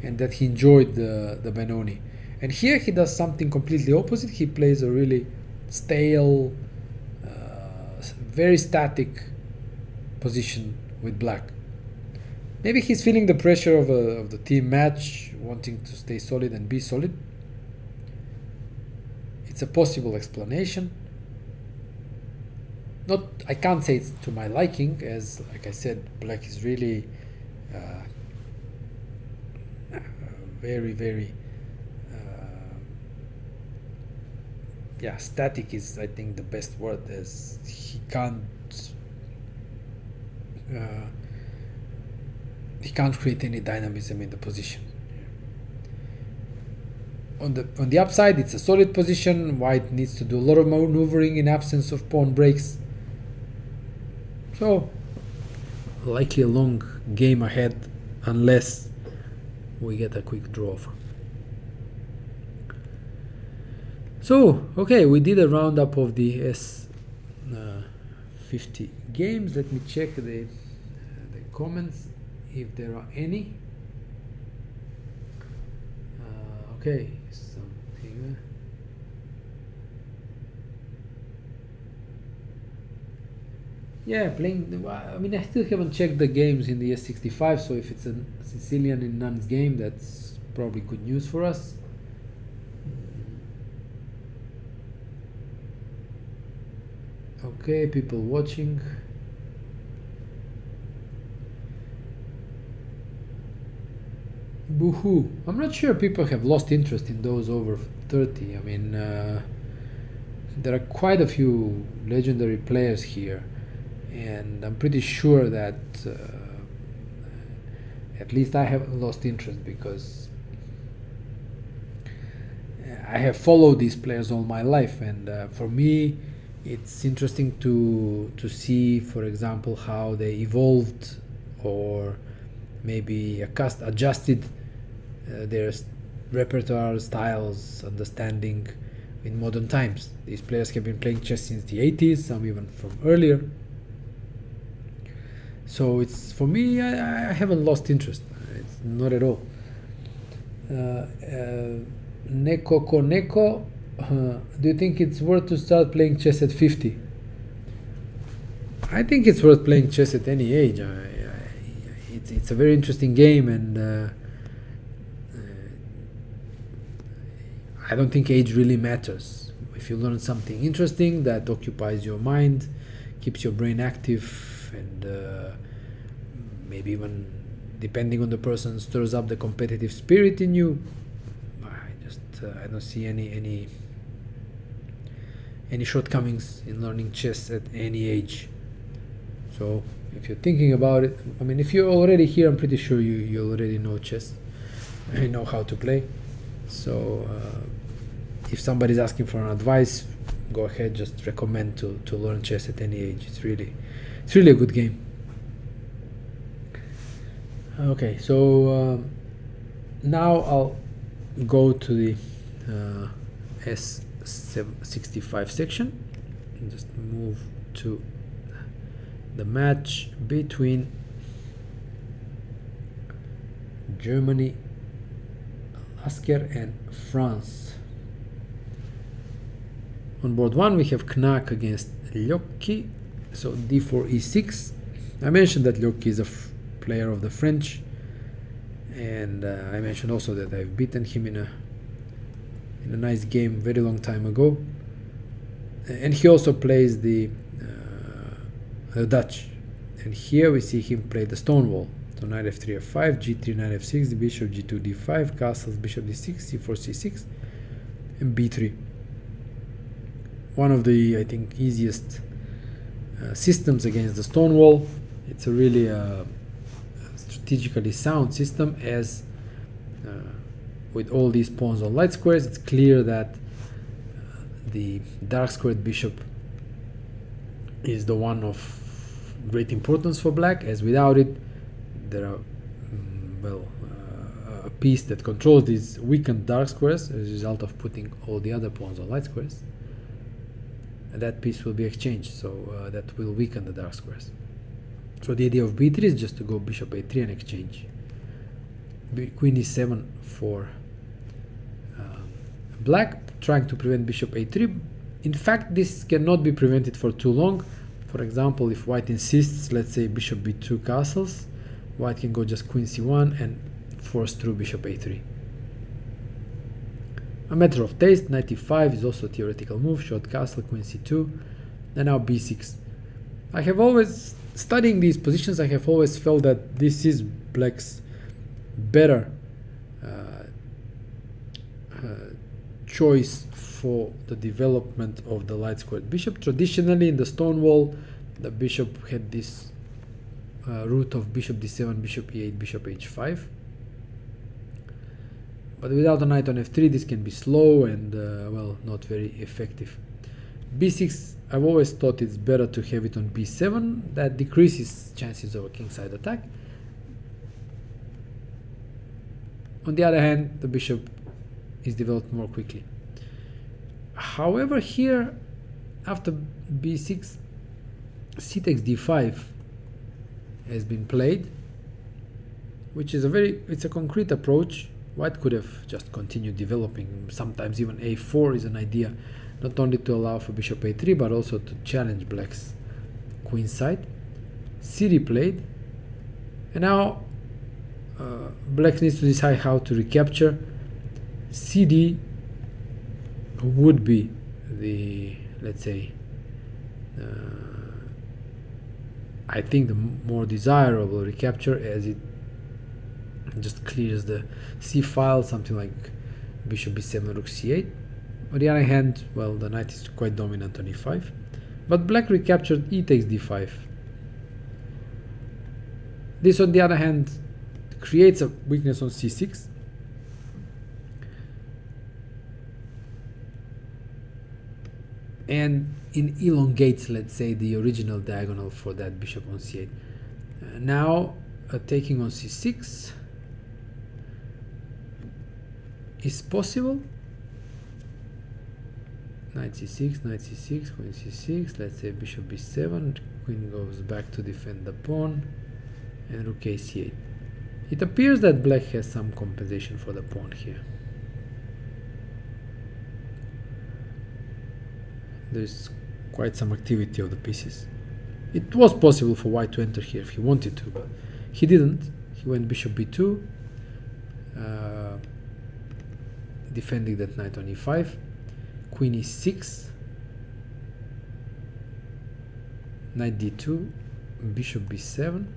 and that he enjoyed the Benoni. And here he does something completely opposite. He plays a really stale, very static position with black. Maybe he's feeling the pressure of the team match, wanting to stay solid and be solid. It's a possible explanation. I can't say it's to my liking, as like I said, black is really very static is, I think, the best word, as he can't create any dynamism in the position. On the upside, it's a solid position. White needs to do a lot of maneuvering in absence of pawn breaks. So, likely a long game ahead, unless we get a quick draw. So, okay, we did a roundup of the S50 games. Let me check the comments, if there are any. Okay, something. Yeah, playing. I mean, I still haven't checked the games in the S65, so if it's a Sicilian in Nun's game, that's probably good news for us. Okay, people watching. Boohoo. I'm not sure people have lost interest in those over 30. I mean, there are quite a few legendary players here, and I'm pretty sure that at least I haven't lost interest, because I have followed these players all my life, and for me it's interesting to see, for example, how they evolved or maybe adjusted their repertoire, styles, understanding in modern times. These players have been playing chess since the 80s, some even from earlier. So it's, for me, I haven't lost interest. It's not at all. Neko Koneko, do you think it's worth to start playing chess at 50? I think it's worth playing chess at any age. It's a very interesting game, and I don't think age really matters. If you learn something interesting that occupies your mind, keeps your brain active, and maybe even, depending on the person, stirs up the competitive spirit in you, I don't see any shortcomings in learning chess at any age. So if you're thinking about it, I mean, if you're already here, I'm pretty sure you already know chess. You know how to play. So if somebody's asking for an advice, go ahead, just recommend to learn chess at any age. It's really a good game. Okay, so now I'll go to the S65 section and just move to the match between Germany, Asker, and France. On board 1 we have Knack against Ljocki, so d4 e6. I mentioned that Ljocki is a player of the French, and I mentioned also that I've beaten him in a nice game very long time ago, and he also plays the Dutch, and here we see him play the Stonewall. So knight f3 f5, g3 knight f6, the bishop g2 d5, castles bishop d6, c4 c6, and b3. One of the, I think, easiest systems against the Stonewall. It's a really strategically sound system, as with all these pawns on light squares, it's clear that the dark squared bishop is the one of great importance for black, as without it there are a piece that controls these weakened dark squares as a result of putting all the other pawns on light squares, and that piece will be exchanged, so that will weaken the dark squares. So the idea of b3 is just to go bishop a3 and exchange. Queen e7 for black, trying to prevent bishop a3. In fact, this cannot be prevented for too long. For example, if white insists, let's say bishop b2 castles, white can go just queen c1 and force through bishop a3. A matter of taste, knight e5 is also a theoretical move, short castle, queen c2, and now b6. I have always, studying these positions, I have always felt that this is black's better choice for the development of the light squared bishop. Traditionally in the Stonewall, the bishop had this route of bishop d7, bishop e8, bishop h5. But without a knight on f3, this can be slow and, well, not very effective. b6, I've always thought it's better to have it on b7. That decreases chances of a kingside attack. On the other hand, the bishop is developed more quickly. However, here, after b6, c takes d5 has been played, which is it's a concrete approach. White could have just continued developing. Sometimes even a4 is an idea, not only to allow for bishop a3, but also to challenge black's queen side. c replayed, and now black needs to decide how to recapture. cd would be the, let's say, I think the more desirable recapture, as it just clears the c file, something like bishop b7, rook c8. On the other hand, well, the knight is quite dominant on e5, but black recaptured e takes d5. This, on the other hand, creates a weakness on c6. And it elongates, let's say, the original diagonal for that bishop on c8. Now, taking on c6 is possible. Knight c6, knight c6, queen c6, let's say bishop b7, queen goes back to defend the pawn, and rook a c8. It appears that black has some compensation for the pawn here. There's quite some activity of the pieces. It was possible for white to enter here if he wanted to, but he didn't. He went bishop b2, defending that knight on e5, queen e6, knight d2, bishop b7,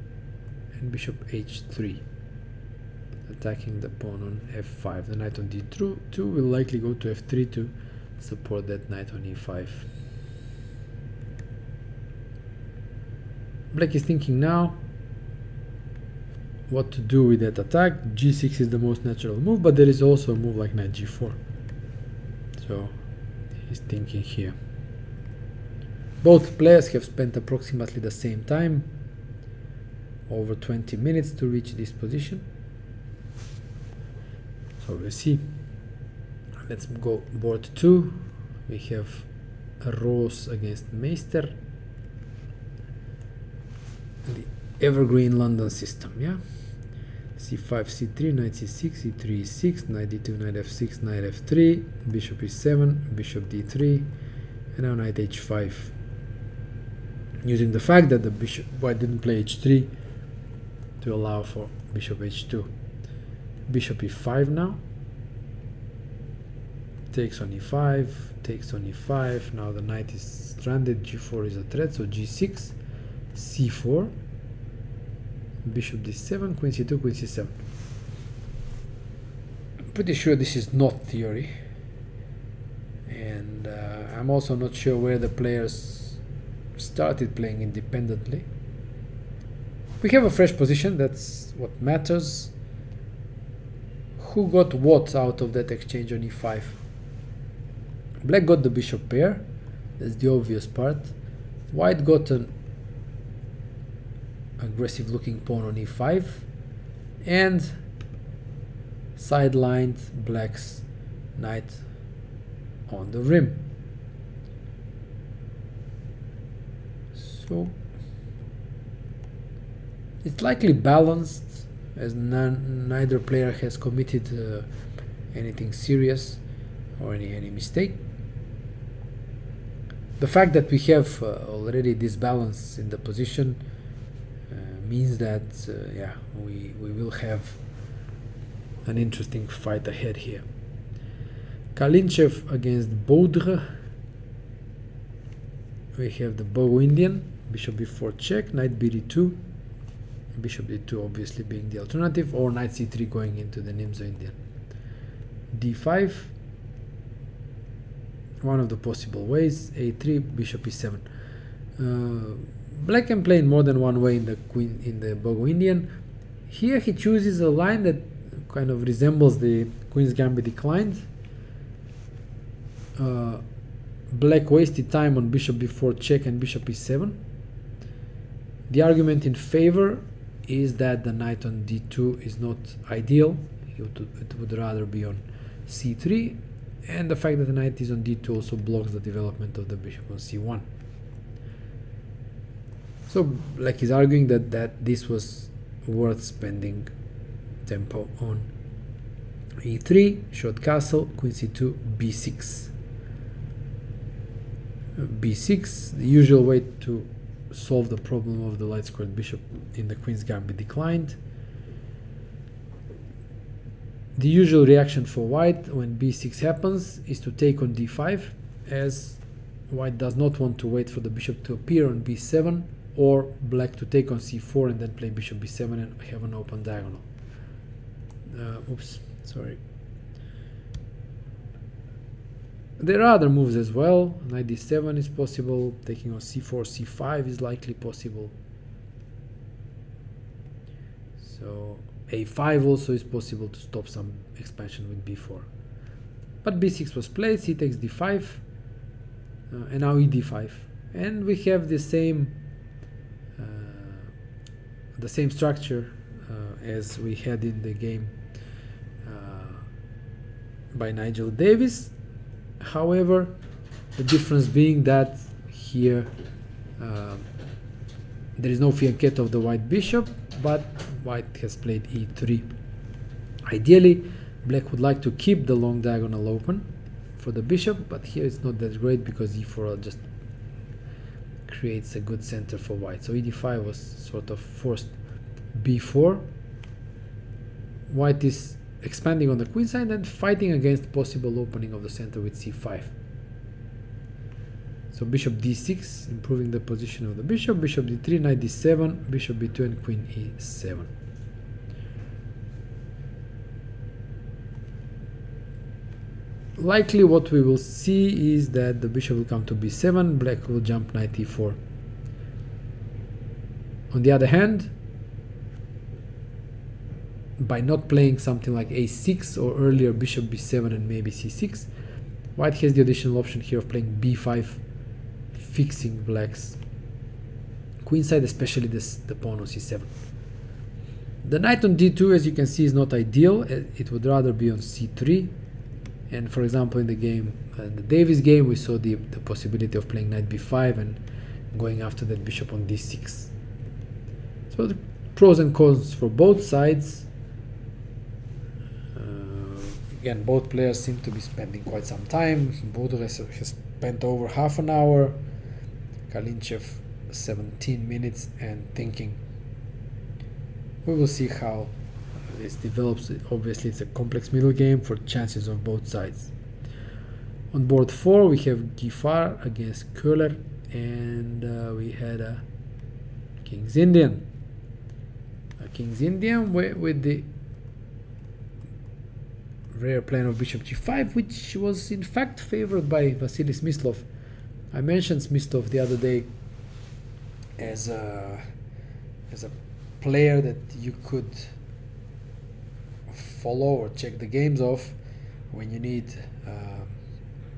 and bishop h3, attacking the pawn on f5. The knight on d2 will likely go to f3 to support that knight on e5. Black is thinking now what to do with that attack. g6 is the most natural move, but there is also a move like knight g4. So he's thinking here. Both players have spent approximately the same time, over 20 minutes, to reach this position. So we'll see. Let's go board 2. We have a Rose against Meister. The evergreen London system, yeah? c5, c3, knight c6, e3, e6, knight d2, knight f6, knight f3, bishop e7, bishop d3, and now knight h5. Using the fact that the bishop white didn't play h3 to allow for bishop h2. Bishop e5 now. Takes on e5, takes on e5. Now the knight is stranded, g4 is a threat, so g6, c4, bishop d7, queen c2, queen c7. Pretty sure this is not theory, and I'm also not sure where the players started playing independently. We have a fresh position, that's what matters. Who got what out of that exchange on e5? Black got the bishop pair, that's the obvious part. White got an aggressive looking pawn on e5 and sidelined black's knight on the rim. So it's likely balanced, as neither player has committed anything serious or any mistake. The fact that we have already this balance in the position means that yeah, we will have an interesting fight ahead here. Kalinchev against Baudre. We have the Bogo-Indian, bishop b4 check, knight bd2, bishop d2 obviously being the alternative, or knight c3 going into the Nimzo-Indian. d5, one of the possible ways, a3, bishop e7. Black can play in more than one way in the Bogo-Indian. Here he chooses a line that kind of resembles the Queen's Gambit declined. Black wasted time on bishop b4 check and bishop e7. The argument in favor is that the knight on d2 is not ideal. It would rather be on c3, and the fact that the knight is on d2 also blocks the development of the bishop on c1. So Black is arguing that this was worth spending tempo on. e3, short castle, queen c2, b6. b6, the usual way to solve the problem of the light squared bishop in the Queen's Gambit declined. The usual reaction for white when b6 happens is to take on d5, as white does not want to wait for the bishop to appear on b7, or black to take on c4 and then play bishop b7 and have an open diagonal. Oops, sorry. There are other moves as well. Knight d7 is possible, taking on c4, c5 is likely possible. So a5 also is possible to stop some expansion with b4. But b6 was played, c takes d5, and now e d5. And we have the same structure as we had in the game by Nigel Davis. However, the difference being that here there is no fianchetto of the white bishop, but white has played e3. Ideally, black would like to keep the long diagonal open for the bishop, but here it's not that great because e4 just creates a good center for white. So e d5 was sort of forced b4. White is expanding on the queen side and fighting against possible opening of the center with c5. So bishop d6, improving the position of the bishop, bishop d3, knight d7, bishop b2 and queen e7. Likely what we will see is that the bishop will come to b7, black will jump knight e4. On the other hand, by not playing something like a6 or earlier bishop b7 and maybe c6, white has the additional option here of playing b5 fixing black's queenside, especially the pawn on c7. The knight on d2, as you can see, is not ideal. It would rather be on c3. And for example, in the game, the Davis game, we saw the possibility of playing knight b5 and going after that bishop on d6. So the pros and cons for both sides. Again, both players seem to be spending quite some time. Bodo has spent over half an hour. Kalinchev 17 minutes and thinking. We will see how this develops. Obviously, it's a complex middle game for chances of both sides. On board 4, we have Gifar against Köhler, and we had a King's Indian. A King's Indian with the rare plan of bishop g5, which was in fact favored by Vasily Smyslov. I mentioned Smyslov the other day as a player that you could follow or check the games of when you need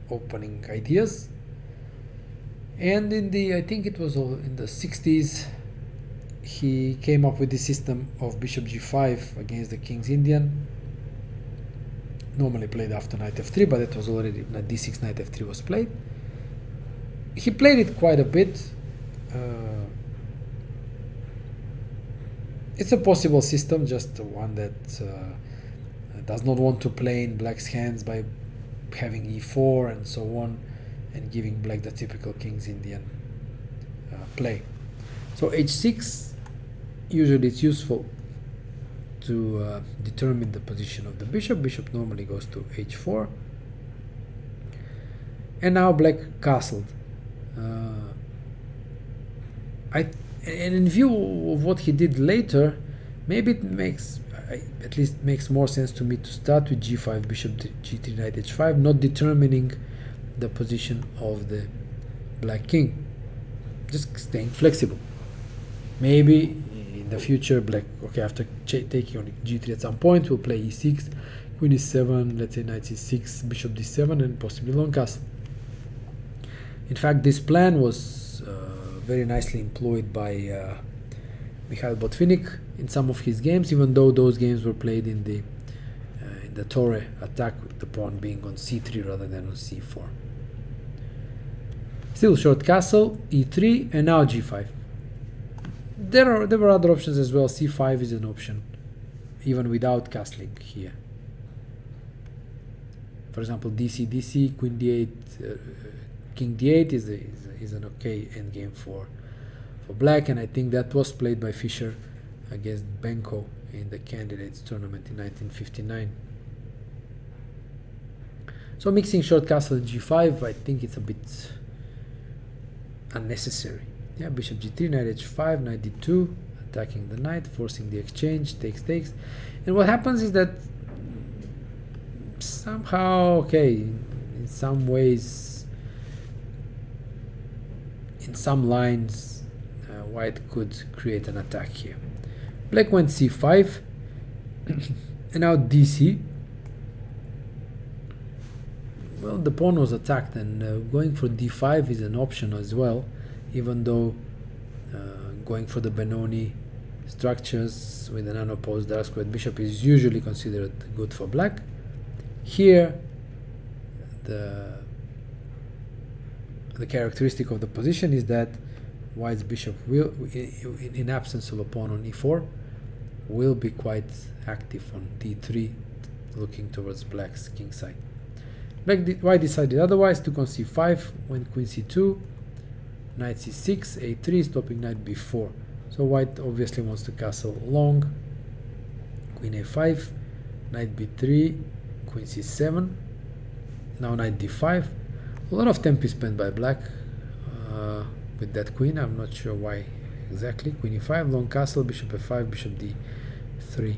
opening ideas. And in the, I think it was in the 60s, he came up with the system of bishop g5 against the King's Indian. Normally played after knight f3, but it was already knight d6, knight f3 was played. He played it quite a bit. It's a possible system, just one that does not want to play in black's hands by having e4 and so on, and giving black the typical King's Indian play. So h6, usually it's useful to determine the position of the bishop. Bishop normally goes to h4. And now black castled. And in view of what he did later, maybe it makes, at least makes more sense to me to start with g5, bishop g3, knight h5, not determining the position of the black king. Just staying flexible. Maybe in the future, black, okay, after taking on g3 at some point, we'll play e6, queen e7, let's say knight c6, bishop d7, and possibly long castle. In fact, this plan was very nicely employed by Mikhail Botvinnik in some of his games, even though those games were played in the Torre attack, with the pawn being on c3 rather than on c4. Still short castle, e3, and now g5. There were other options as well. c5 is an option, even without castling here. For example, dc, queen d8, king d8 is an okay endgame for black, and I think that was played by Fischer against Benko in the candidates tournament in 1959. So mixing short castle and g5, I think it's a bit unnecessary. Yeah, bishop g3, knight h5, knight d2, attacking the knight, forcing the exchange, takes. And what happens is that somehow, okay, in some ways, in some lines, white could create an attack here. Black went c5, and now dc. Well, the pawn was attacked, and going for d5 is an option as well, even though going for the Benoni structures with an unopposed dark squared bishop is usually considered good for black. Here, the characteristic of the position is that white's bishop will, in absence of a pawn on e4, will be quite active on d3, looking towards black's king side. White decided otherwise, took on c5, went queen c2, knight c6, a3, stopping knight b4. So white obviously wants to castle long, queen a5, knight b3, queen c7, now knight d5. A lot of tempo is spent by black with that queen. I'm not sure why exactly. Queen e5, long castle, bishop f5, bishop d3.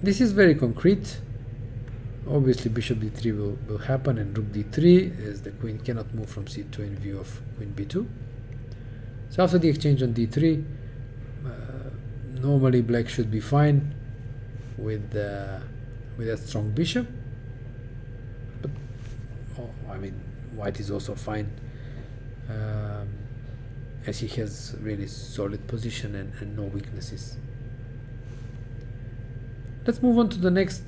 This is very concrete. Obviously bishop d3 will happen, and rook d3, as the queen cannot move from c2 in view of queen b2. So after the exchange on d3, normally black should be fine with that strong bishop. But I mean, white is also fine, as he has really solid position and no weaknesses. Let's move on to the next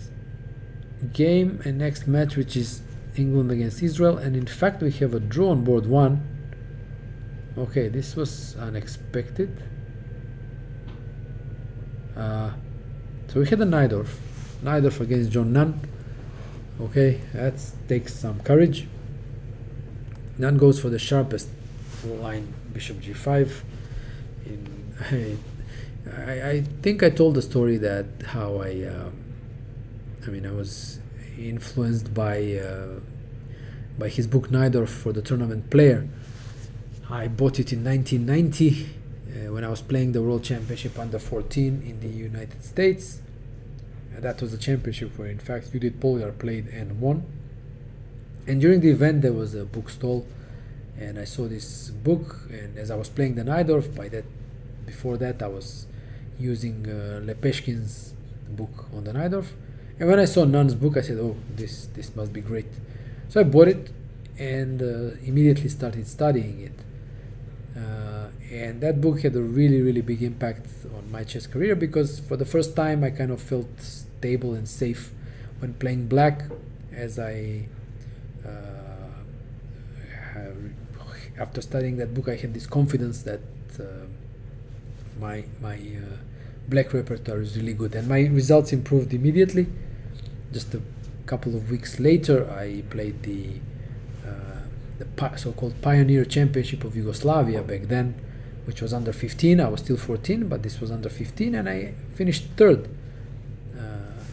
game and next match, which is England against Israel, and in fact we have a draw on board 1. Okay, this was unexpected. So we had a Najdorf against John Nunn. Okay, that takes some courage. Nunn goes for the sharpest line, bishop g5. I think I told the story that how I was influenced by his book Najdorf for the Tournament Player. I bought it in 1990 when I was playing the World Championship under 14 in the United States. That was the championship where in fact Judith Polgar played and won. And during the event there was a book stall, and I saw this book, and as I was playing the Najdorf, before that I was using Lepeshkin's book on the Najdorf, and when I saw Nunn's book I said, oh, this must be great. So I bought it and immediately started studying it, and that book had a really big impact on my chess career, because for the first time I kind of felt stable and safe when playing black, as I after studying that book I had this confidence that my black repertoire is really good, and my results improved immediately. Just a couple of weeks later I played the so-called Pioneer Championship of Yugoslavia back then, which was under 15. I was still 14, but this was under 15, and I finished third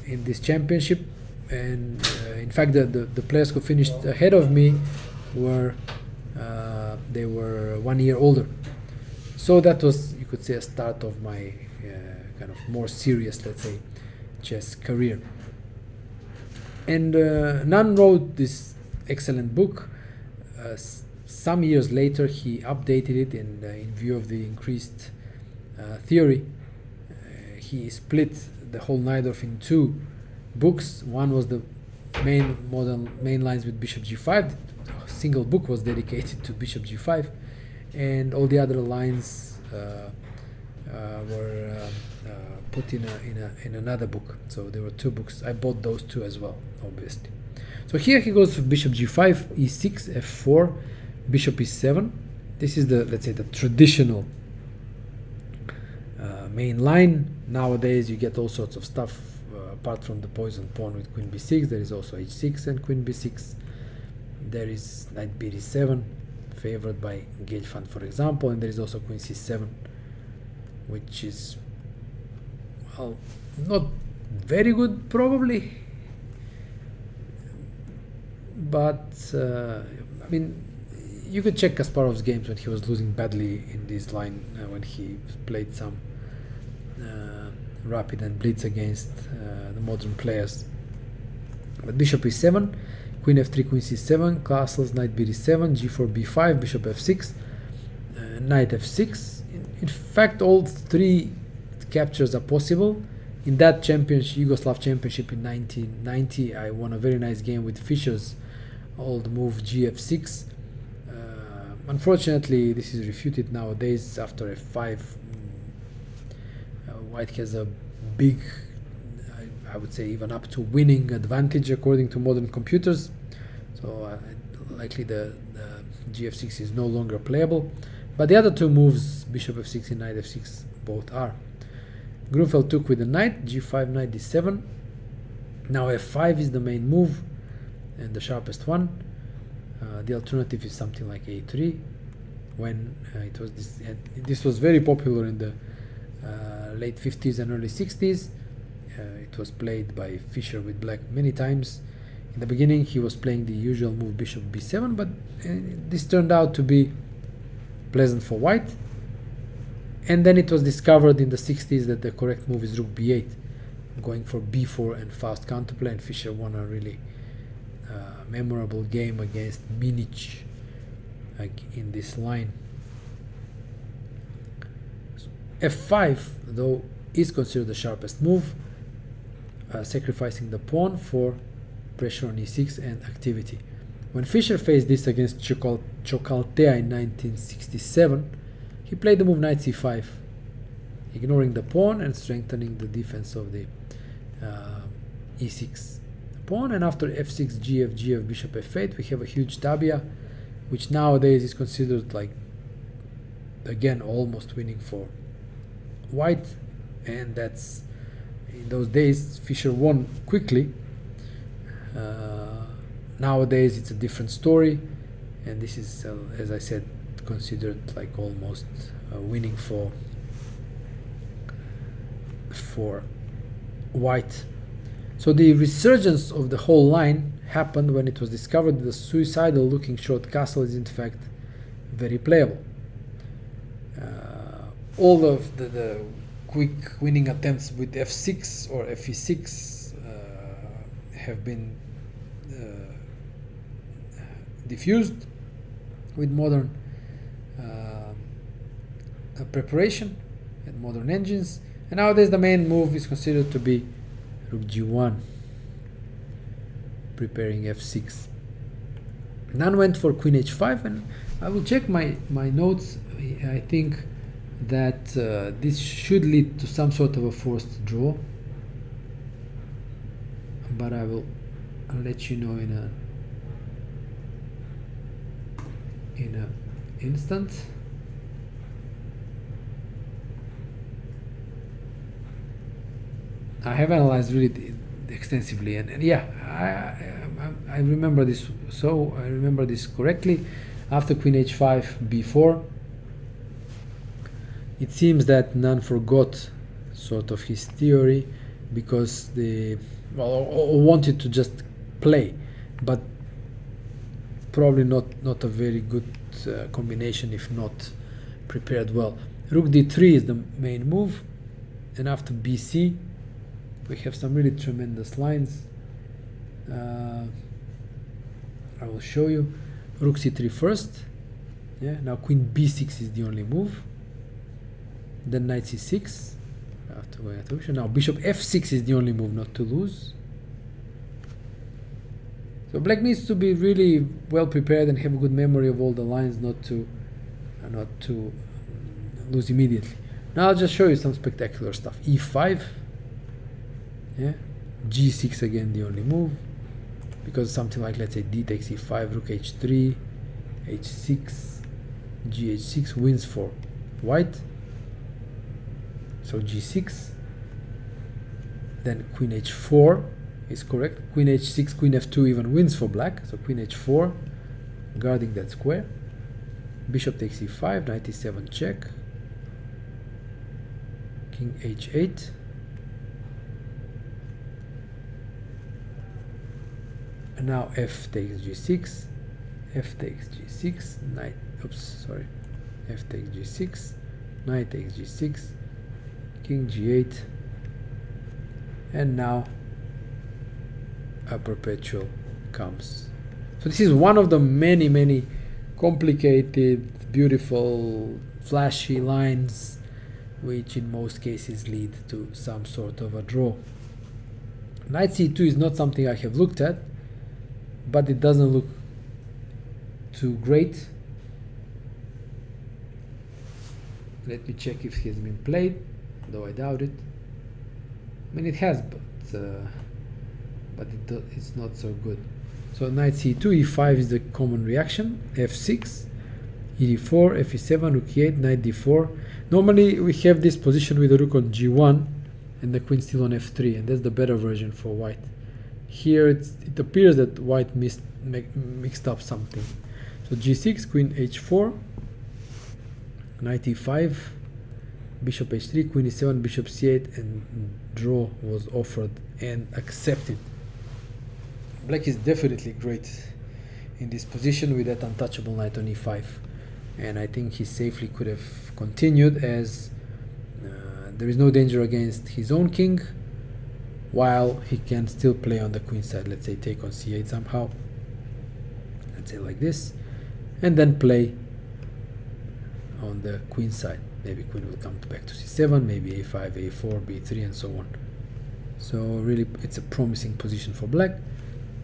in this championship. And in fact the players who finished ahead of me were they were 1 year older. So that was, you could say, a start of my kind of more serious, let's say, chess career. And Nunn wrote this excellent book. Some years later he updated it in view of the increased theory. He split the whole Najdorf in 2 books. One was the main lines with bishop g5. A single book was dedicated to bishop g5, and all the other lines were put in another book. So there were 2 books. I bought those 2 as well, obviously. So here he goes for bishop g5, e6, f4, bishop e7. This is the, let's say, the traditional main line. Nowadays you get all sorts of stuff apart from the poison pawn with queen b6. There is also h6 and queen b6. There is knight b7, favored by Gelfand, for example, and there is also queen c7, which is, well, not very good probably, but I mean, you could check Kasparov's games when he was losing badly in this line, when he played some rapid and blitz against the modern players. But bishop e7, queen f3, queen c7, castles, knight b7, g4, b5, bishop f6, knight f6. In fact, all 3 captures are possible. In that championship, Yugoslav championship in 1990, I won a very nice game with Fischer's old move gf6. Unfortunately, this is refuted nowadays after f5. White has a big, I would say even up to winning advantage according to modern computers. So likely the gf6 is no longer playable. But the other 2 moves, bishop f6 and knight f6, both are. Grunfeld took with the knight, g5, knight d7. Now f5 is the main move and the sharpest one. The alternative is something like a3. When it was this was very popular in the late 50s and early 60s. It was played by Fischer with black many times. In the beginning he was playing the usual move bishop b7, but this turned out to be pleasant for white. And then it was discovered in the 60s that the correct move is rook b8, going for b4 and fast counterplay, and Fischer won a really memorable game against Minich in this line. So f5, though, is considered the sharpest move, sacrificing the pawn for pressure on e6 and activity. When Fischer faced this against Chokaltea in 1967, he played the move knight c5, ignoring the pawn and strengthening the defense of the e6 pawn. And after f6, gf, bishop f8, we have a huge tabia, which nowadays is considered like, again, almost winning for white. And that's, in those days, Fischer won quickly. Nowadays it's a different story, and this is, as I said, considered like almost winning for white. So the resurgence of the whole line happened when it was discovered that the suicidal looking short castle is in fact very playable. All of the quick winning attempts with f6 or fe6 have been diffused with modern preparation and modern engines. And nowadays the main move is considered to be rook g1, preparing f6. None went for queen h5, and I will check my notes. I think that this should lead to some sort of a forced draw, but I'll let you know in an instant. I have analyzed really extensively, and yeah, I remember this. So I remember this correctly. After queen h5, b4, it seems that Nunn forgot sort of his theory, because wanted to just play, but probably not a very good combination if not prepared well. Rook d3 is the main move, and after bc we have some really tremendous lines. I will show you. Rook c3 first. Yeah, now queen b6 is the only move. Then knight c6. Now bishop f6 is the only move not to lose. So black needs to be really well prepared and have a good memory of all the lines, not to lose immediately. Now I'll just show you some spectacular stuff. e5. Yeah, g6 again the only move, because something like, let's say, d takes e5, rook h3, h6, gh6 wins for white. So g6, then queen h4 is correct. Queen h6, queen f2 even wins for black. So queen h4, guarding that square. Bishop takes e5, knight e7 check. King h8. And now f takes g6, f takes g6, knight, f takes g6, knight takes g6, king g8, and now a perpetual comes. So this is one of the many complicated, beautiful, flashy lines which in most cases lead to some sort of a draw. Knight c2 is not something I have looked at, but it doesn't look too great. Let me check if he has been played, though I doubt it. I mean, it has, but it's not so good. So knight c2, e5 is the common reaction. f6, e4, fe7, rook e8, knight d4. Normally we have this position with the rook on g1 and the queen still on f3, and that's the better version for white. Here it appears that white mixed up something. So g6, queen h4, knight e5, bishop h3, queen e7, bishop c8, and draw was offered and accepted. Black is definitely great in this position with that untouchable knight on e5, and I think he safely could have continued, as there is no danger against his own king, while he can still play on the queen side. Let's say take on c8 somehow, let's say like this, and then play on the queen side. Maybe queen will come back to c7, maybe a5, a4, b3, and so on. So really it's a promising position for black,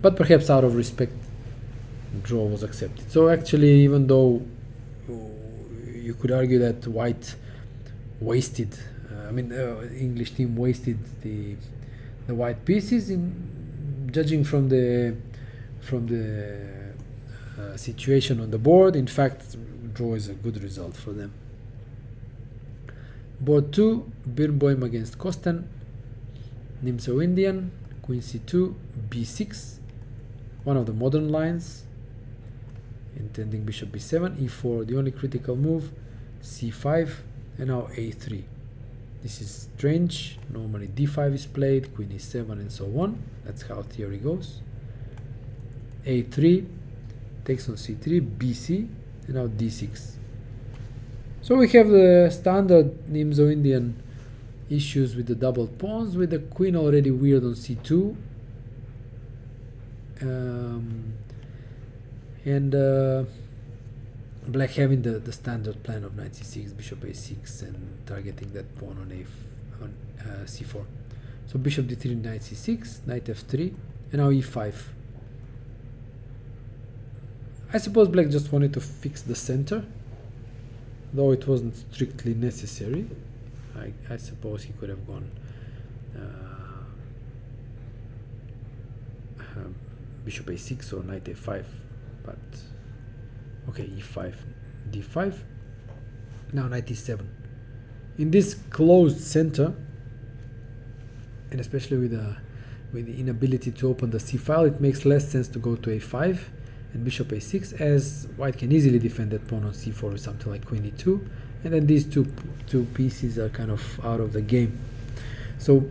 but perhaps out of respect draw was accepted. So actually, even though you could argue that white wasted, English team wasted the white pieces, in judging from the situation on the board, in fact, draw is a good result for them. Board 2, Birnbaum against Kosten, Nimzo-Indian, Queen C2, B6, one of the modern lines, intending bishop B7, E4, the only critical move, C5, and now A3. This is strange. Normally D5 is played, Queen E7, and so on. That's how theory goes. A3 takes on C3, BC, and now D6. So we have the standard Nimzo-Indian issues with the double pawns, with the queen already weird on C2. Black having the standard plan of knight C6, bishop A6, and targeting that pawn on C4. So bishop D3, knight C6, knight F3, and now E5. I suppose black just wanted to fix the center, though it wasn't strictly necessary. I suppose he could have gone bishop A6 or knight A5, but okay, E5, D5, now knight E7. In this closed center, and especially with the inability to open the C file, it makes less sense to go to A5 and bishop A6, as white can easily defend that pawn on C4 with something like queen E2, and then these two pieces are kind of out of the game. So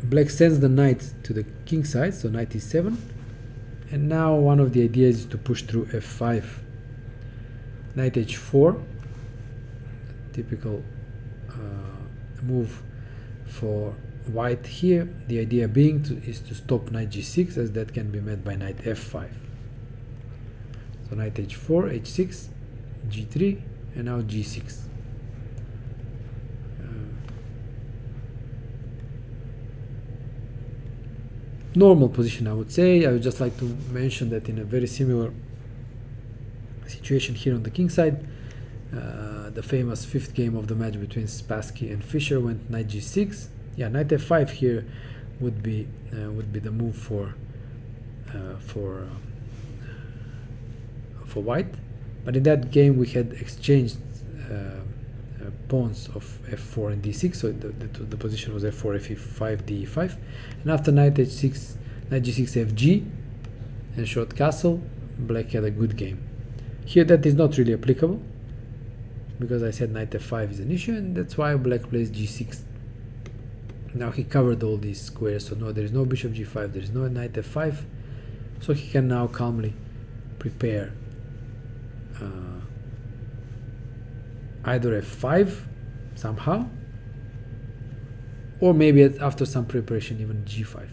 black sends the knight to the king side, so knight E7, and now one of the ideas is to push through F5. Knight H4, typical move for white here. The idea being is to stop knight G6, as that can be met by knight F5. So knight H4, H6, G3, and now G6. Normal position, I would say. I would just like to mention that in a very similar situation here on the king side, the famous fifth game of the match between Spassky and Fischer went knight G6. Yeah, knight F5 here would be the move for white. But in that game we had exchanged pawns of F4 and D6, so the position was F4, F5, D5, and after knight H6, knight G6, Fg, and short castle, black had a good game. Here that is not really applicable, because I said knight F5 is an issue, and that's why black plays G6. Now he covered all these squares, so no, there is no bishop G5, there is no knight F5, so he can now calmly prepare either F5 somehow, or maybe after some preparation even G5.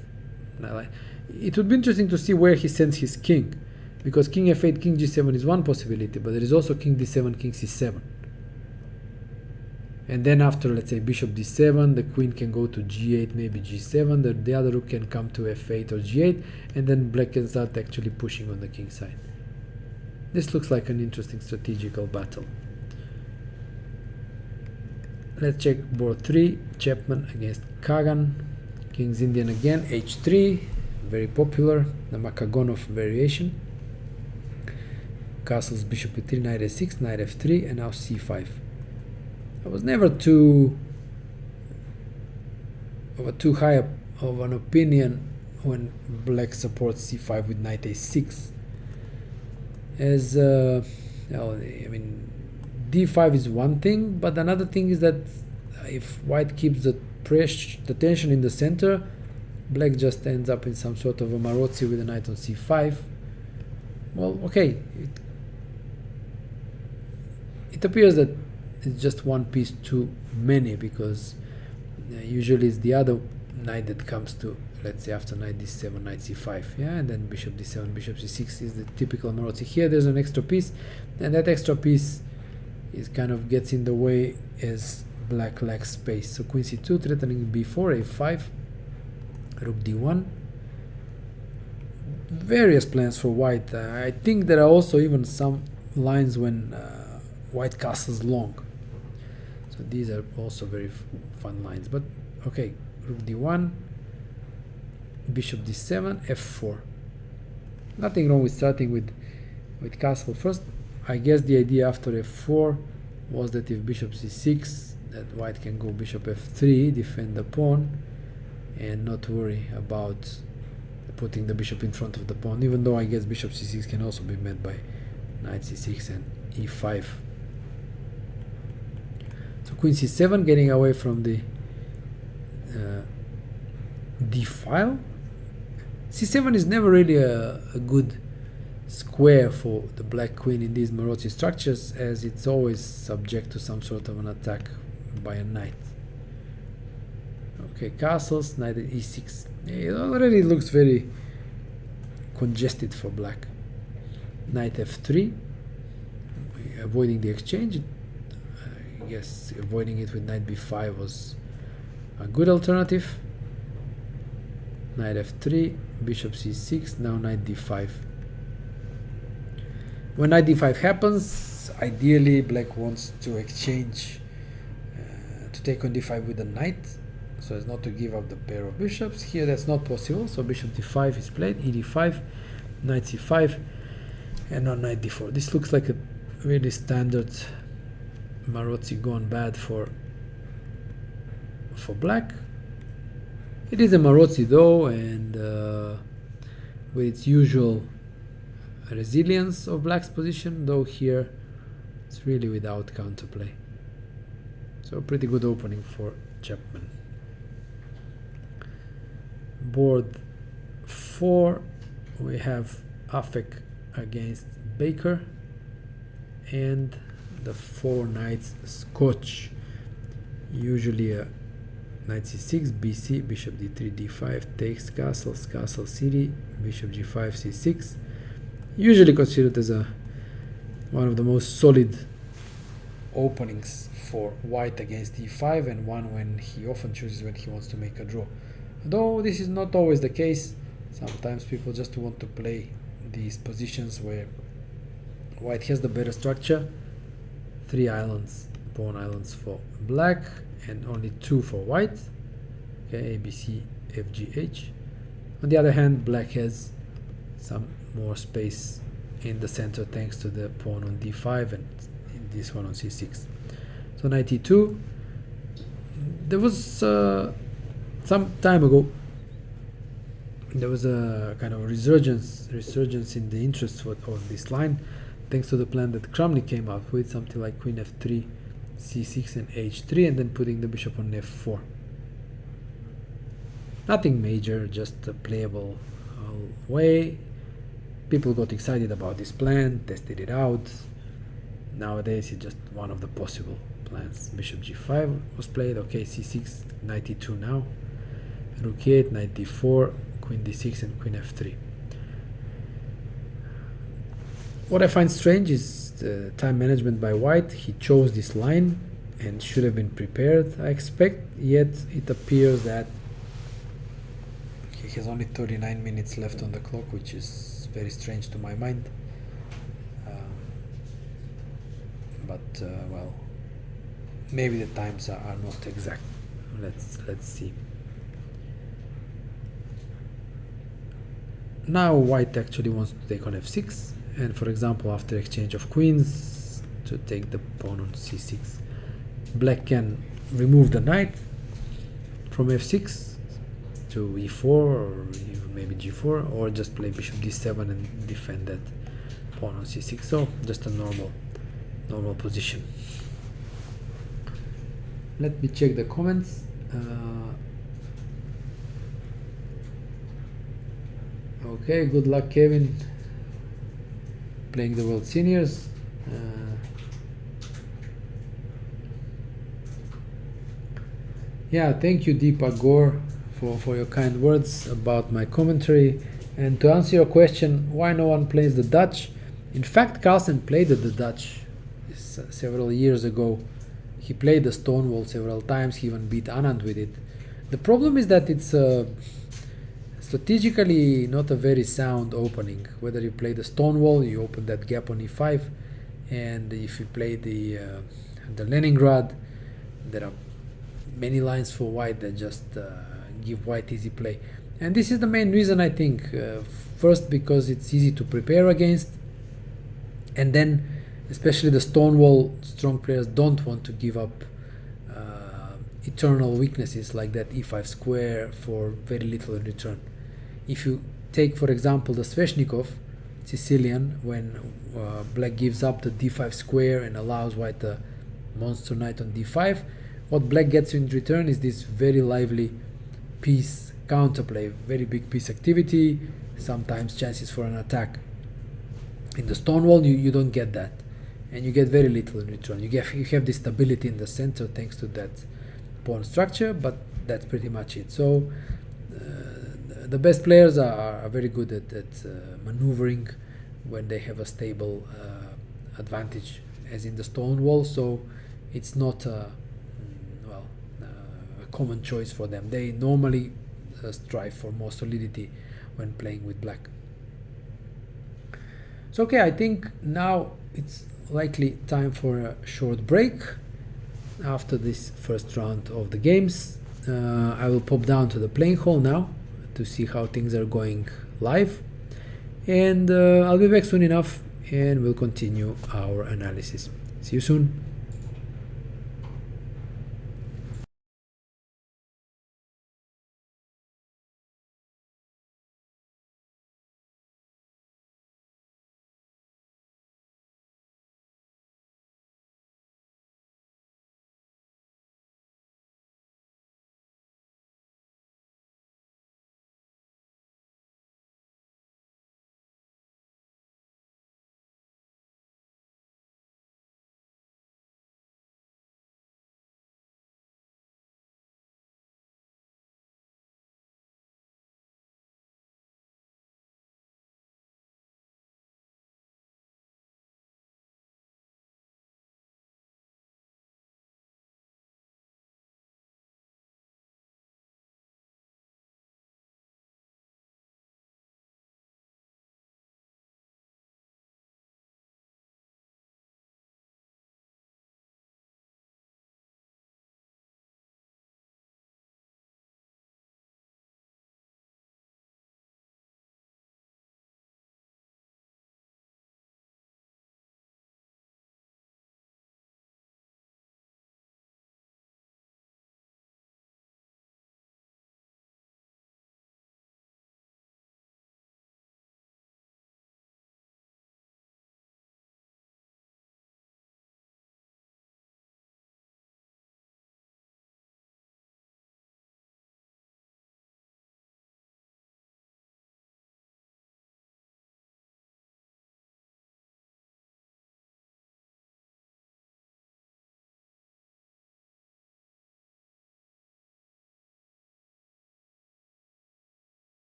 Now, it would be interesting to see where he sends his king, because king F8, king G7 is one possibility, but there is also king D7, king C7. And then after, let's say, bishop D7, the queen can go to G8, maybe G7, the other rook can come to F8 or G8, and then black can start actually pushing on the king side. This looks like an interesting strategical battle. Let's check board 3, Chapman against Kagan, King's Indian again, H3, very popular, the Makagonov variation. Castles, bishop E3, knight A6, knight F3, and now C5. I was never too high of an opinion when black supports C5 with knight A6, as D5 is one thing, but another thing is that if white keeps the tension in the center, black just ends up in some sort of a Marozzi with a knight on C5. Well, okay, it appears that it's just one piece too many, because usually it's the other knight that comes to, let's say, after knight D7, knight C5, yeah, and then bishop D7, bishop C6 is the typical Marozzi. Here there's an extra piece, and that extra piece is kind of gets in the way as black lacks space. So queen C2, threatening B4, A5, rook D1. various plans for white. I think there are also even some lines when white castles long. So these are also very fun lines. But okay, rook d1, bishop d7, f4. Nothing wrong with starting with castle first. I guess the idea after f4 was that if bishop c6, that white can go bishop f3, defend the pawn, and not worry about putting the bishop in front of the pawn, even though I guess bishop c6 can also be met by knight c6 and e5. So queen c7, getting away from the d file. c7 is never really a good square for the black queen in these Maroczy structures, as it's always subject to some sort of an attack by a knight. Okay, castles, knight at e6. It already looks very congested for black. Knight f3, avoiding the exchange. Yes, avoiding it with knight b5 was a good alternative. Knight f3, bishop c6, now knight d5. When knight d5 happens, ideally black wants to exchange, to take on d5 with the knight, so as not to give up the pair of bishops. Here that's not possible, so bishop d5 is played, e d5, knight c5, and now knight d4. This looks like a really standard Maroczy gone bad for black. It is a Maroczy though, and with its usual resilience of black's position, though here it's really without counterplay. So pretty good opening for Chapman. Board 4, we have Afek against Baker and the 4 knights Scotch. Usually a knight c6, bc, bishop d3, d5, takes castles, castle cd, bishop g5, c6. Usually considered as one of the most solid openings for white against e5, and one when he often chooses when he wants to make a draw. Though this is not always the case, sometimes people just want to play these positions where white has the better structure. 3 islands, pawn islands for black, and only 2 for white. Okay, A, B, C, F, G, H. On the other hand, black has some more space in the center thanks to the pawn on d5 and in this one on c6. So knight e2. There was some time ago there was a kind of resurgence in the interest of this line, thanks to the plan that Kramnik came up with, something like queen f3, c6 and h3, and then putting the bishop on f4. Nothing major, just a playable way. People got excited about this plan, tested it out. Nowadays it's just one of the possible plans. Bishop g5 was played, okay, c6, knight e2 now, rook e8, knight d4, queen d6 and queen f3. What I find strange is the time management by white. He chose this line and should have been prepared, I expect, yet it appears that he has only 39 minutes left on the clock, which is very strange to my mind. Well, maybe the times are not exact. Let's see. Now white actually wants to take on f6, and for example after exchange of queens to take the pawn on c6. Black can remove the knight from f6 to e4 or even maybe g4, or just play bishop d7 and defend that pawn on c6. So just a normal position. Let me check the comments. Okay, good luck Kevin playing the World Seniors. Yeah, thank you Deepak Gore for your kind words about my commentary. And to answer your question, why no one plays the Dutch? In fact, Carlsen played the Dutch several years ago. He played the Stonewall several times. He even beat Anand with it. The problem is that it's strategically not a very sound opening. Whether you play the Stonewall, you open that gap on e5, and if you play the Leningrad, there are many lines for white that just give white easy play. And this is the main reason, I think. First, because it's easy to prepare against, and then especially the Stonewall, strong players don't want to give up eternal weaknesses like that e5 square for very little in return. If you take, for example, the Sveshnikov, Sicilian, when black gives up the d5 square and allows white a monster knight on d5, what black gets in return is this very lively piece counterplay, very big piece activity, sometimes chances for an attack. In the Stonewall, you don't get that, and you get very little in return. You have this stability in the center thanks to that pawn structure, but that's pretty much it. So the best players are very good at maneuvering when they have a stable advantage, as in the Stonewall. So it's not a common choice for them. They normally strive for more solidity when playing with black. So okay, I think now it's likely time for a short break after this first round of the games. I will pop down to the playing hall now to see how things are going live, and I'll be back soon enough and we'll continue our analysis. See you soon.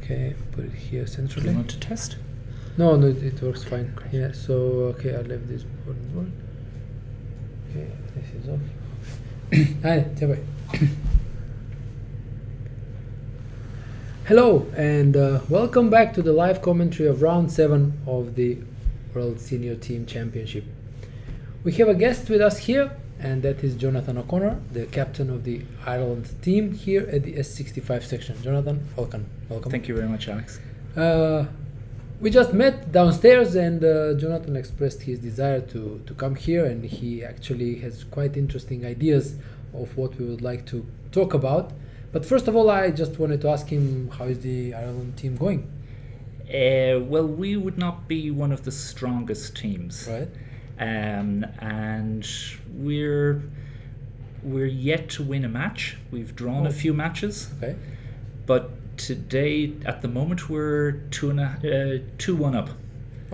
Okay, put it here Do centrally. you want to test? No, it works fine. Yeah, so okay, I left this board as well. Okay, this is off. Hi, bye. Hello, and welcome back to the live commentary of round 7 of the World Senior Team Championship. We have a guest with us here, and that is Jonathan O'Connor, the captain of the Ireland team here at the S65 section. Jonathan, welcome. Thank you very much, Alex. We just met downstairs, and Jonathan expressed his desire to come here, and he actually has quite interesting ideas of what we would like to talk about. But first of all, I just wanted to ask him, how is the Ireland team going? Well, we would not be one of the strongest teams, Right. and we're yet to win a match. We've drawn a few matches, Okay. but today, at the moment, we're 2-1 up.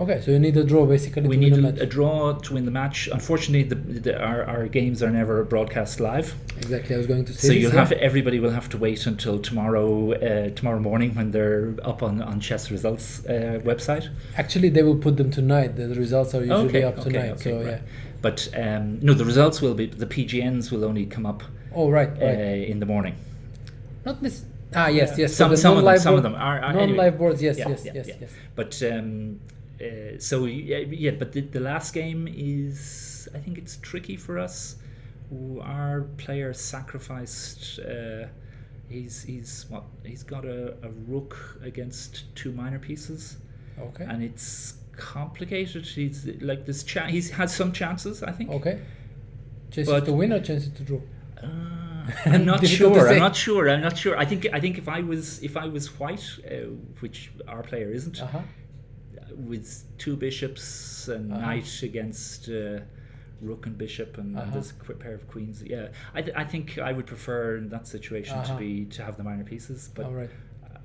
Okay, so you need a draw basically. We to need win a draw to win the match. Unfortunately, our games are never broadcast live. Exactly, I was going to say. So this, everybody will have to wait until tomorrow morning when they're up on Chess Results website. Actually, they will put them tonight. The results are usually up tonight. So right. yeah. But no, the results will be, the PGNs will only come up Oh right. in the morning. Not this. Yes. Some of them are non-live anyway. boards. Yes. But but the last game is, I think it's tricky for us. Our player sacrificed. He's got a rook against 2 minor pieces. Okay. And it's complicated. He's like this. He's had some chances, I think. Okay. Chances to win or chances to draw? I'm not Difficult to sure. say. I'm not sure. I think if I was white, which our player isn't, with 2 bishops and knight against rook and bishop, and there's a pair of queens. Yeah, I think I would prefer in that situation to have the minor pieces, but All right.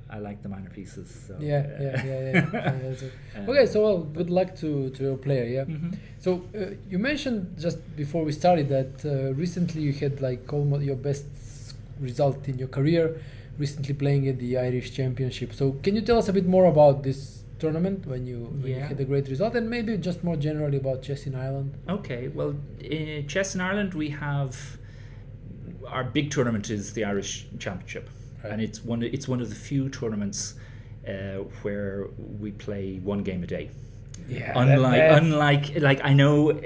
I like the minor pieces. So, Okay, so good luck to your player. Yeah. Mm-hmm. So you mentioned just before we started that recently you had like almost your best result in your career, recently playing at the Irish Championship. So can you tell us a bit more about this tournament when you had a great result, and maybe just more generally about chess in Ireland? Okay, well, in chess in Ireland we have our big tournament is the Irish Championship. Right. And it's one of the few tournaments where we play 1 game a day. Yeah. Unlike I know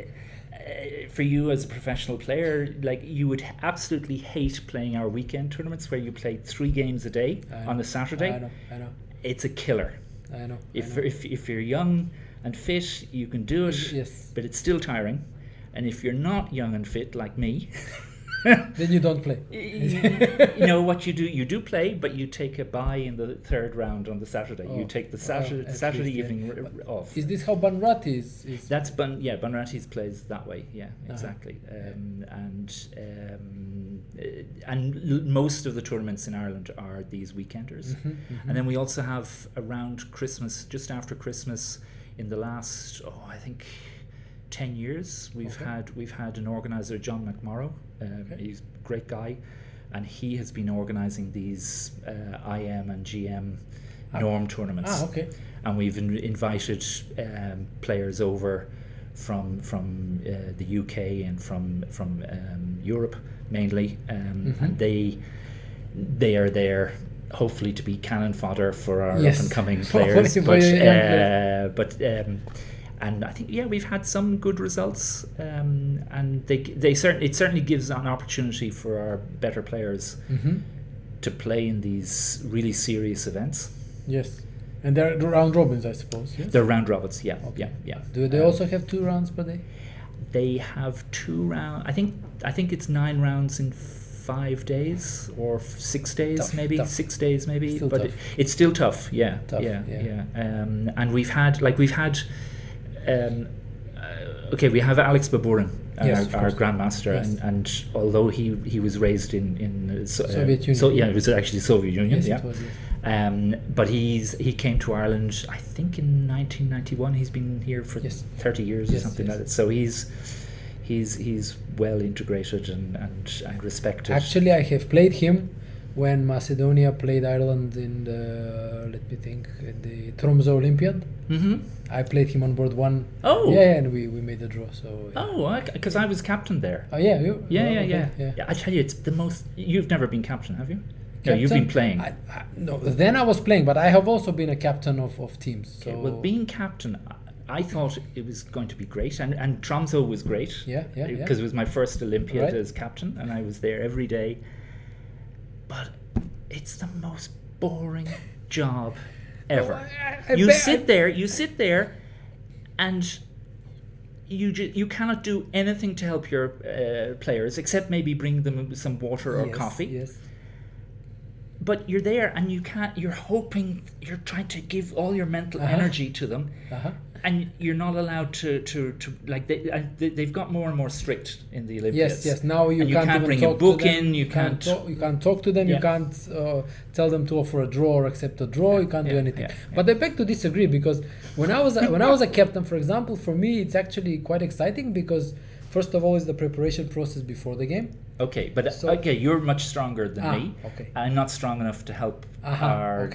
for you as a professional player, like you would absolutely hate playing our weekend tournaments where you play 3 games a day on a Saturday. I know. It's a killer. I know. If you're young and fit, you can do it. Yes. But it's still tiring. And if you're not young and fit like me, then you don't play. You know what you do? You do play, but you take a bye in the 3rd round on the Saturday. You take the Saturday evening off. Is this how Banrati is? That's Banrati's plays that way. Yeah, exactly. And most of the tournaments in Ireland are these weekenders. And then we also have around Christmas, just after Christmas, in the last I think 10 years, we've had an organizer, John McMorrow. He's a great guy, and he has been organising these IM and GM norm tournaments. And we've invited players over from the UK and from Europe mainly, and they are there hopefully to be cannon fodder for our up and coming players. And I think we've had some good results, and it certainly gives an opportunity for our better players to play in these really serious events. Yes, and they're round robins, I suppose. Yes? They're round robins. Yeah. Do they also have 2 rounds per day? They have 2 rounds. I think it's 9 rounds in 5 days or 6 days, maybe 6 days, maybe. Still but tough. It's still tough. Yeah. And we've had. We have Alex Baburin, our grandmaster, and although he was raised in Soviet Union, it was actually Soviet Union, yes, it was, yes. But he came to Ireland, I think, in 1991. He's been here for 30 years or something like that. So he's well integrated and respected. Actually, I have played him when Macedonia played Ireland in the, let me think, in the Tromsø Olympiad. Mm-hmm. I played him on board 1. Oh. Yeah, and we made a draw. So. Yeah. Oh, because I was captain there. Oh yeah, you. Yeah, oh, yeah, okay, yeah. I tell you, it's the most. You've never been captain, have you? No, Captain? you've been playing. No, then I was playing, but I have also been a captain of teams. So. Okay, well, being captain, I thought it was going to be great, and Tromsø was great. Yeah. Because it was my first Olympiad Right. as captain, and I was there every day. But it's the most boring job ever. I You bet- sit there, and you cannot do anything to help your players except maybe bring them some water or Yes, coffee. Yes. But you're there, and you can't. You're hoping. You're trying to give all your mental energy to them, and you're not allowed to like they've got more and more strict in the Olympiads. Yes. Now you And you can't can't even bring talk a book to them. in. You can't. You can't talk to them. Yeah. You can't tell them to offer a draw or accept a draw. You can't do anything. But I beg to disagree, because when I was a captain, for example, for me it's actually quite exciting, because first of all is the preparation process before the game. Okay, but So- okay, you're much stronger than me. Okay. I'm not strong enough to help our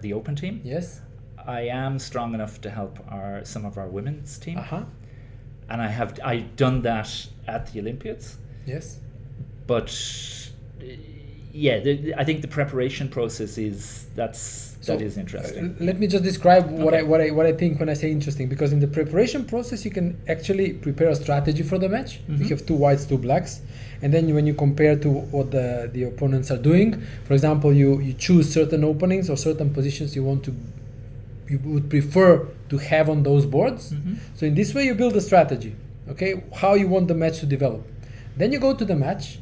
the open team. Yes. I am strong enough to help some of our women's team, and I've done that at the Olympiads. Yes. But I think the preparation process is that is interesting. Let me just describe what Okay. I think when I say interesting, because in the preparation process you can actually prepare a strategy for the match. You have 2 whites, 2 blacks, and then when you compare to what the opponents are doing, for example, you choose certain openings or certain positions you would prefer to have on those boards. So in this way you build a strategy, okay, how you want the match to develop. Then you go to the match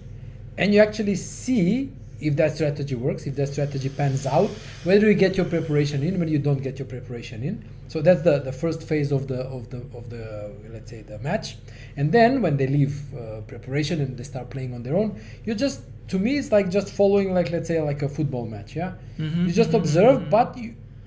and you actually see if that strategy works, if that strategy pans out, whether you get your preparation in, whether you don't get your preparation in. So that's the first phase of the let's say the match. And then when they leave preparation and they start playing on their own, you just, to me it's like just following, like, let's say, like a football match. You just observe, but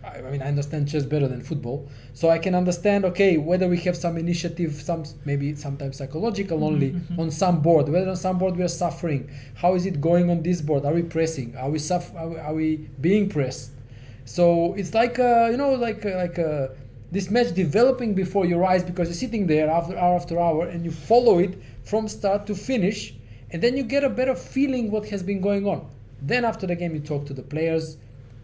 I understand chess better than football, so I can understand, okay, whether we have some initiative, maybe sometimes psychological only on some board, whether on some board we are suffering, how is it going on this board, are we pressing, are we being pressed? So it's like this match developing before your eyes, because you're sitting there after hour and you follow it from start to finish, and then you get a better feeling what has been going on. Then after the game you talk to the players,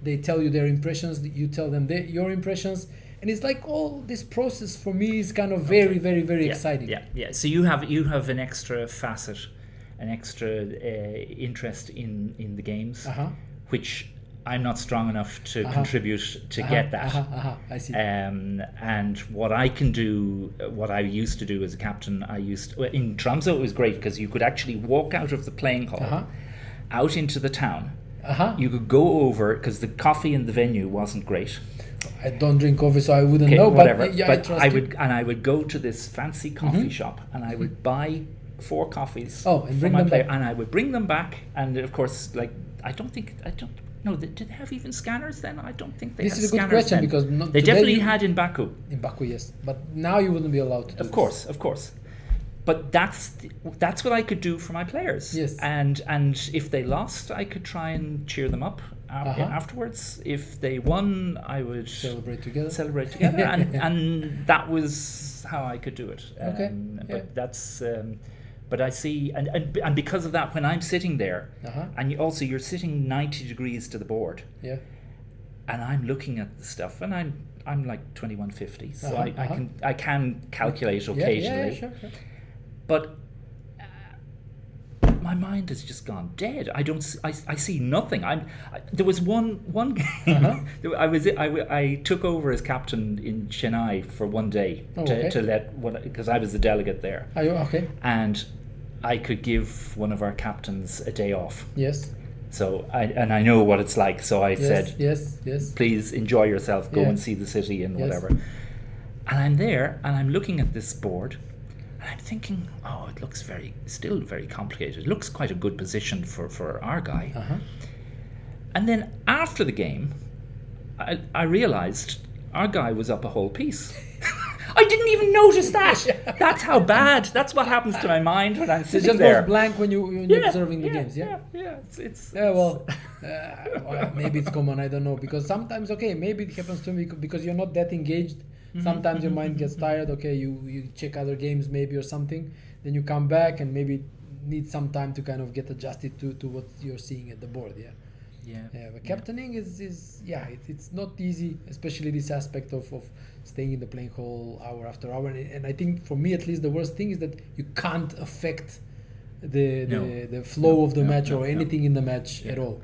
they tell you their impressions, you tell them your impressions, and it's like all this process for me is kind of very, very, very exciting. Yeah. So you have an extra facet, an extra interest in the games, which I'm not strong enough to contribute to get that. I see. And what I can do, what I used to do as a captain, in Tromsø it was great because you could actually walk out of the playing hall, out into the town. You could go over, because the coffee in the venue wasn't great. I don't drink coffee, so I wouldn't know. Whatever. But, but I would go to this fancy coffee shop, and I would buy 4 coffees. And bring them back. And I would bring them back, and of course, like I don't know. Did they have even scanners then? I don't think they. This had is a good scanners question, then. because they definitely had in Baku. In Baku, yes, but now you wouldn't be allowed to do this. Of course. But that's what I could do for my players. Yes. And if they lost, I could try and cheer them up afterwards. If they won, I would celebrate together. and that was how I could do it. But that's. But I see, and because of that, when I'm sitting there, and you're sitting 90 degrees to the board. Yeah. And I'm looking at the stuff, and I'm like 2150, so I can calculate occasionally. Sure. But my mind has just gone dead. I see nothing. There was one game. I took over as captain in Chennai for one day because I was the delegate there. Are you okay? And I could give one of our captains a day off. Yes. So I know what it's like. So I said, yes. Please enjoy yourself. Go and see the city and whatever. And I'm there and I'm looking at this board. And I'm thinking, it looks still very complicated. It looks quite a good position for our guy. And then after the game, I realized our guy was up a whole piece. I didn't even notice that. That's how bad. That's what happens to my mind when I'm It sitting just there. goes blank when you're observing the games. Yeah. Well, maybe it's common. I don't know, because sometimes maybe it happens to me because you're not that engaged. Sometimes your mind gets tired. Okay, you check other games maybe or something. Then you come back and maybe need some time to kind of get adjusted to what you're seeing at the board. But captaining is it's not easy, especially this aspect of staying in the playing hall hour after hour. And I think for me at least the worst thing is that you can't affect the flow of the match or anything in the match at all.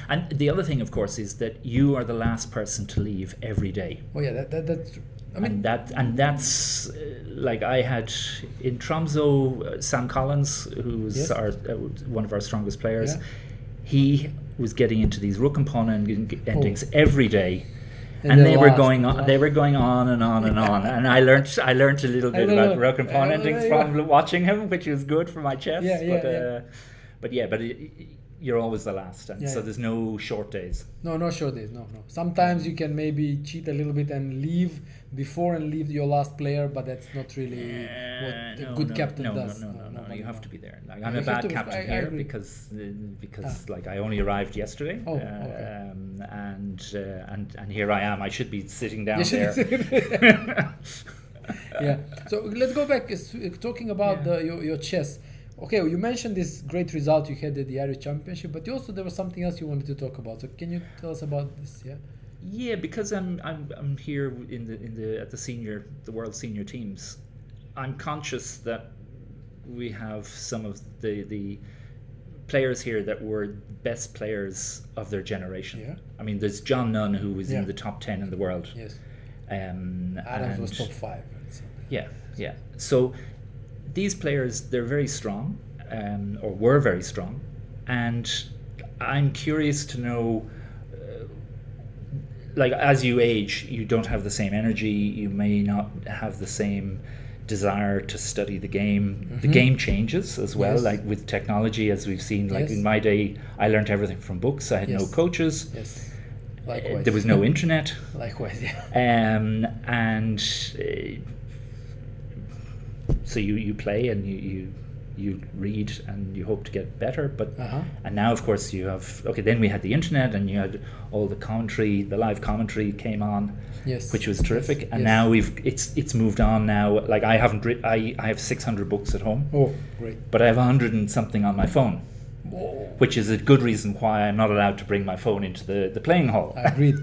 And the other thing, of course, is that you are the last person to leave every day. Oh yeah, that's true. I mean, that's like I had in Tromsø, Sam Collins, who's our one of our strongest players. He was getting into these rook and pawn endings every day, and they were going on. They were going on and on and on. And I learnt a little bit about rook and pawn endings from watching him, which was good for my chess. But you're always the last, and so there's no short days. No short days. No. Sometimes you can maybe cheat a little bit and leave before and leave your last player, but that's not really what a good captain does. No. You have to be there. Like, I'm a bad captain here because like I only arrived yesterday, and here I am. I should be sitting down there. So let's go back talking about your chess. Okay, well, you mentioned this great result you had at the Irish Championship, but also there was something else you wanted to talk about. So can you tell us about this? Yeah, because I'm here at the world senior teams. I'm conscious that we have some of the players here that were best players of their generation. Yeah. I mean, there's John Nunn, who was in the top 10 in the world. Yes. Adams was top 5. Yeah. So these players, they're very strong, or were very strong, and I'm curious to know, like, as you age, you don't have the same energy, you may not have the same desire to study the game. The game changes as well, like with technology, as we've seen. Like in my day, I learned everything from books. I had no coaches. Likewise. There was no internet. Likewise, and so you play and you read and you hope to get better, but and now of course you have then we had the internet and you had all the commentary, the live commentary came on, which was terrific, and now it's moved on now. Like I have 600 books at home. Oh, great! But I have 100 and something on my phone. Whoa. Which is a good reason why I'm not allowed to bring my phone into the playing hall. Agreed.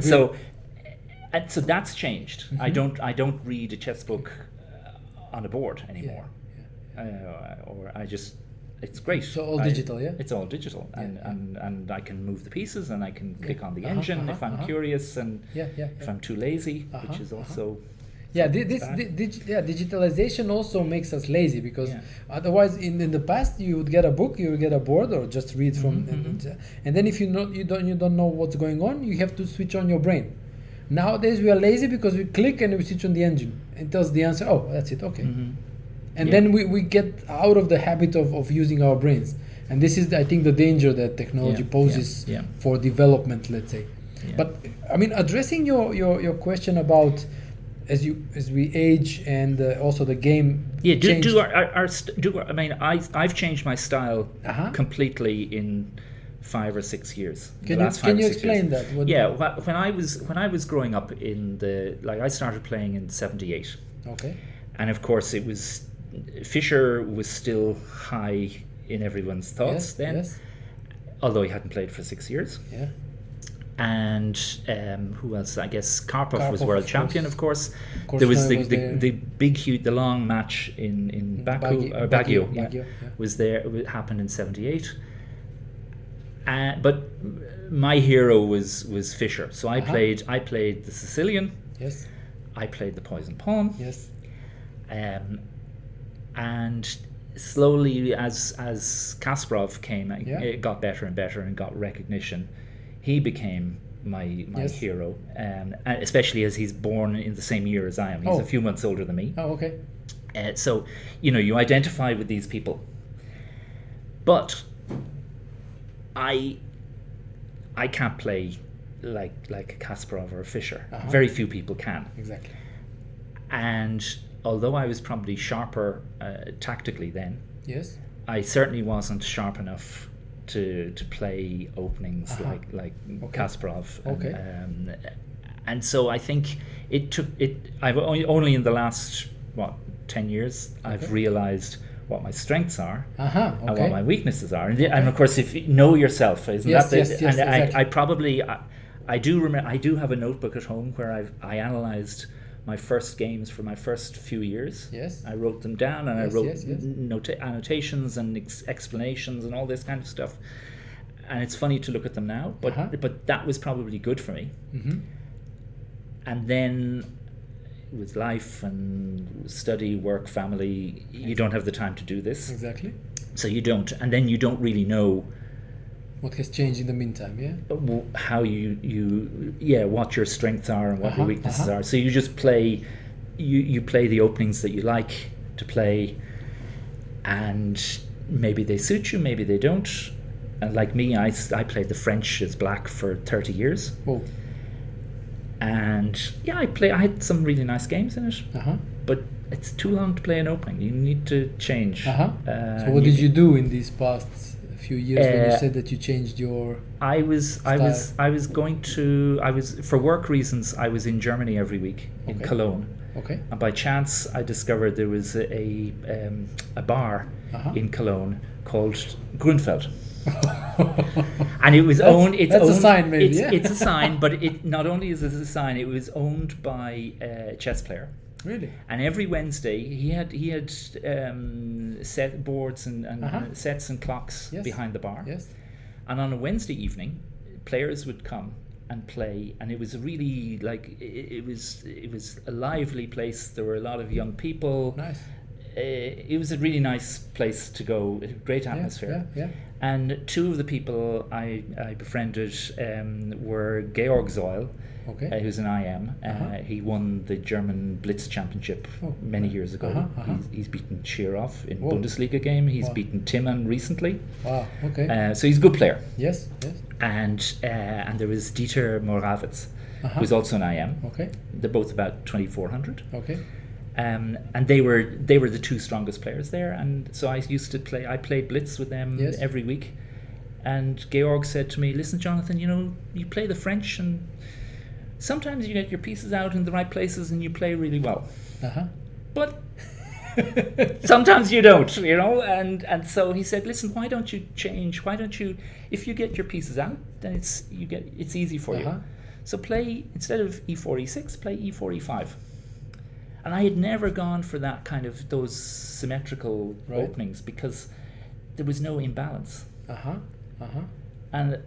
So that's changed. I don't read a chess book on a board anymore. Or I just, it's great. So all digital, It's all digital, and I can move the pieces and I can click on the engine if I'm curious, and if I'm too lazy, which is also. Digitalization also makes us lazy, because otherwise in the past you would get a book, you would get a board, or just read from and then if you don't know what's going on, you have to switch on your brain. Nowadays we are lazy because we click and we switch on the engine. It tells the answer. Oh, that's it. Okay. And then we get out of the habit of using our brains. And this is, I think, the danger that technology poses for development, let's say. But I mean, addressing your question about as we age and also the game. I've changed my style completely in 5 or 6 years. Can you explain that? When I was growing up I started playing in '78. Okay. And of course it was Fischer was still high in everyone's thoughts then. Although he hadn't played for 6 years. Yeah. And who else? I guess Karpov was world champion, of course. There was the big, huge, the long match in Baguio. Was there. It happened in '78. But my hero was Fischer. So I played the Sicilian. Yes. I played the poison pawn. Yes. And slowly, as Kasparov came, it got better and better and got recognition. He became my hero, especially as he's born in the same year as I am. He's a few months older than me. Oh, okay. So, you identify with these people. But I can't play like a Kasparov or a Fischer. Very few people can. Exactly. And although I was probably sharper tactically then, Yes. I certainly wasn't sharp enough to play openings like Okay. Kasparov. Okay. And so I think it took it. I've only in the last 10 years I've realized what my strengths are and what my weaknesses are, and of course, if you know yourself, isn't Yes, that? yes, yes, and exactly. I probably I do remember. I do have a notebook at home where I analyzed my first games for my first few years. Yes. I wrote them down, and Yes, I wrote yes, yes. annotations and explanations and all this kind of stuff. And it's funny to look at them now, but that was probably good for me. Mm-hmm. And then with life and study, work, family, you don't have the time to do this. Exactly. So you don't, and then you don't really know What has changed in the meantime? Yeah. how what your strengths are and what your weaknesses are. So you just play, you play the openings that you like to play, and maybe they suit you, maybe they don't. And like me, I played the French as black for 30 years. Oh. And I had some really nice games in it, but it's too long to play an opening. You need to change. So what did you do in these past few years when you said that you changed your I was for work reasons, I was in Germany every week in Cologne. Okay. And by chance I discovered there was a bar in Cologne called Grunfeld. And it was owned. That's a sign, maybe. It's a sign, but it not only is it a sign. It was owned by a chess player. Really? And every Wednesday he had set boards and sets and clocks behind the bar. Yes. And on a Wednesday evening, players would come and play, and it was a really it was a lively place. There were a lot of young people. Nice. It was a really nice place to go. A great atmosphere. Yeah. And two of the people I befriended were Georg Zoll, who's an IM. He won the German Blitz Championship many years ago. He's beaten Shirov in Bundesliga game. He's beaten Timan recently. Wow. Okay. So he's a good player. Yes. And there was Dieter Morawitz, who's also an IM. Okay. They're both about 2,400. Okay. And they were the two strongest players there, and so I used to play. I played Blitz with them every week. And Georg said to me, "Listen, Jonathan, you play the French, and sometimes you get your pieces out in the right places, and you play really well. But sometimes you don't, And so he said, "Listen, why don't you change? Why don't you? If you get your pieces out, then it's easy for you. So play instead of e4, e6, play e4, e5." And I had never gone for that kind of those symmetrical openings because there was no imbalance. And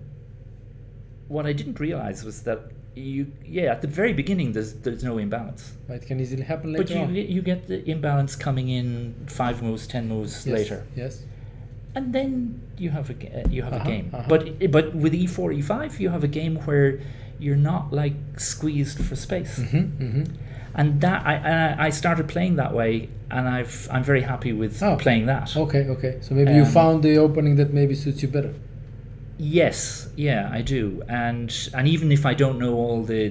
what I didn't realize was that at the very beginning there's no imbalance. It can easily happen later on. But you get the imbalance coming in 5 moves, 10 moves later. Yes. And then you have a game. But with e4, e5, you have a game where you're not squeezed for space. And that I started playing that way, and I'm very happy with playing that. Okay. So maybe you found the opening that maybe suits you better. Yes, I do, and even if I don't know all the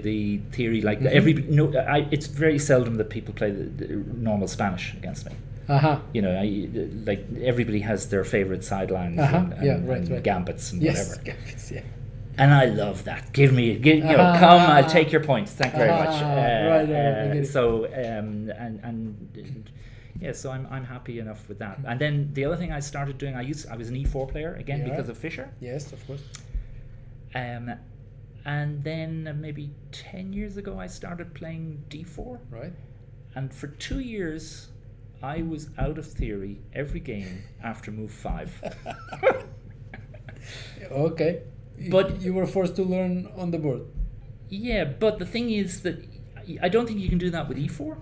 theory, it's very seldom that people play the normal Spanish against me. Everybody has their favorite sidelines and gambits and whatever. Gambits, yeah. And I love that. Come, I'll take your points. Thank you very much. So I'm happy enough with that. And then the other thing I started doing, I was an e4 player again because of Fischer. Yes, of course. And then maybe 10 years ago I started playing d4. Right. And for 2 years I was out of theory every game after move 5. Okay. But you were forced to learn on the board. Yeah, but the thing is that I don't think you can do that with e4.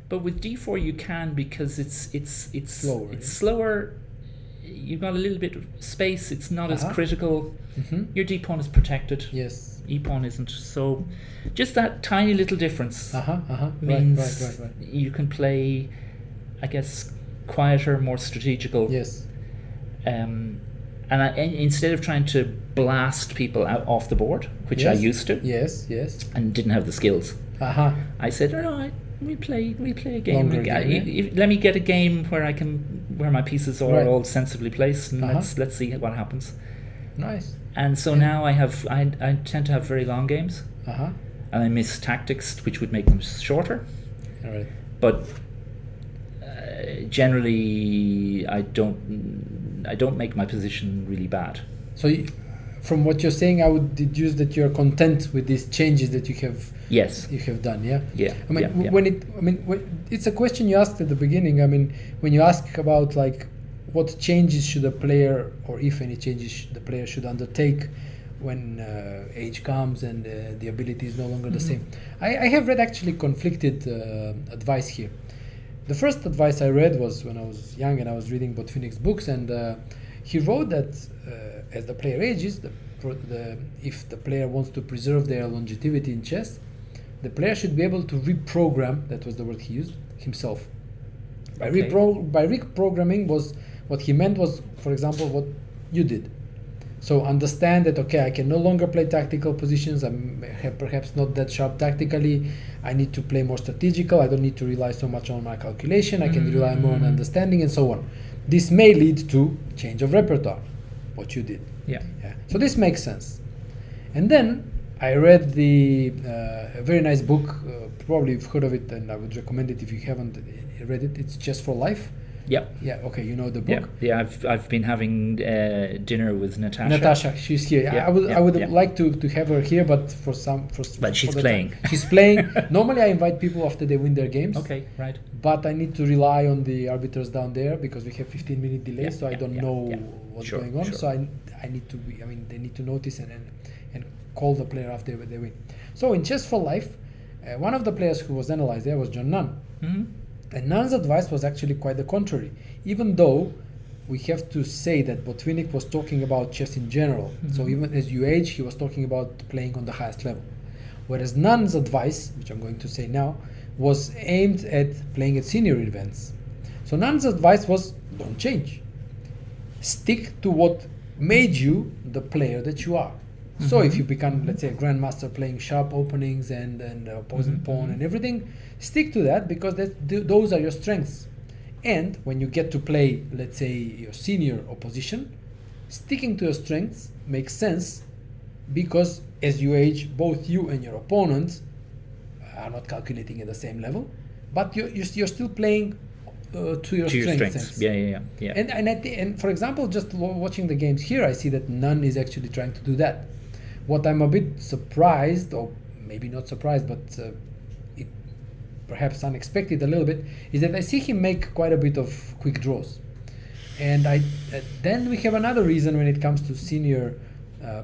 But with d4 you can, because it's slower. It's slower. You've got a little bit of space. It's not as critical. Your d pawn is protected. Yes. E pawn isn't. So just that tiny little difference means you can play, I guess, quieter, more strategical. Yes. And instead of trying to blast people out off the board, which I used to, yes, and didn't have the skills, I said, We play a game. Longer game, Let me get a game where my pieces are Right. all sensibly placed, and Uh-huh. let's see what happens. Nice. And so now I tend to have very long games, Uh-huh. and I miss tactics, which would make them shorter. All right. But generally, I don't make my position really bad. So from what you're saying, I would deduce that you're content with these changes that you have Yes. done, yeah? Yeah. I mean, yeah. it's a question you asked at the beginning. I mean, when you ask about like what changes should a player, or if any changes the player should undertake when age comes and the ability is no longer the same. I have read actually conflicted advice here. The first advice I read was when I was young and I was reading Botvinnik's books, and he wrote that as the player ages, if the player wants to preserve their longevity in chess, the player should be able to reprogram, that was the word he used, himself. By reprogramming was, what he meant was, for example, what you did. So understand that, okay, I can no longer play tactical positions, I'm perhaps not that sharp tactically, I need to play more strategical, I don't need to rely so much on my calculation, I can rely more on understanding and so on. This may lead to change of repertoire, what you did. Yeah. So this makes sense. And then I read a very nice book, probably you've heard of it, and I would recommend it if you haven't read it. It's Chess for Life. Yeah. Yeah, okay, you know the book. Yeah. I've been having dinner with Natasha. Natasha, she's here. Yeah, I would like to have her here, but But she's playing. She's playing. Normally I invite people after they win their games. Okay, right. But I need to rely on the arbiters down there because we have 15-minute delay, Yeah, so I don't know what's Sure, going on. sure. So I need to be. I mean, they need to notice and call the player after they win. So in Chess for Life, one of the players who was analyzed there was John Nunn. Mm-hmm. And Nunn's advice was actually quite the contrary, even though we have to say that Botvinnik was talking about chess in general. So even as you age, he was talking about playing on the highest level. Whereas Nunn's advice, which I'm going to say now, was aimed at playing at senior events. So Nunn's advice was, don't change. Stick to what made you the player that you are. So if you become, let's say, a grandmaster playing sharp openings and opposing pawn and everything, stick to that because those are your strengths. And when you get to play, let's say, your senior opposition, sticking to your strengths makes sense because as you age, both you and your opponent are not calculating at the same level, but you're still playing to your strengths. Yeah. And for example, just watching the games here, I see that Nunn is actually trying to do that. What I'm a bit surprised, or maybe not surprised, but it perhaps unexpected a little bit, is that I see him make quite a bit of quick draws. And then we have another reason when it comes to senior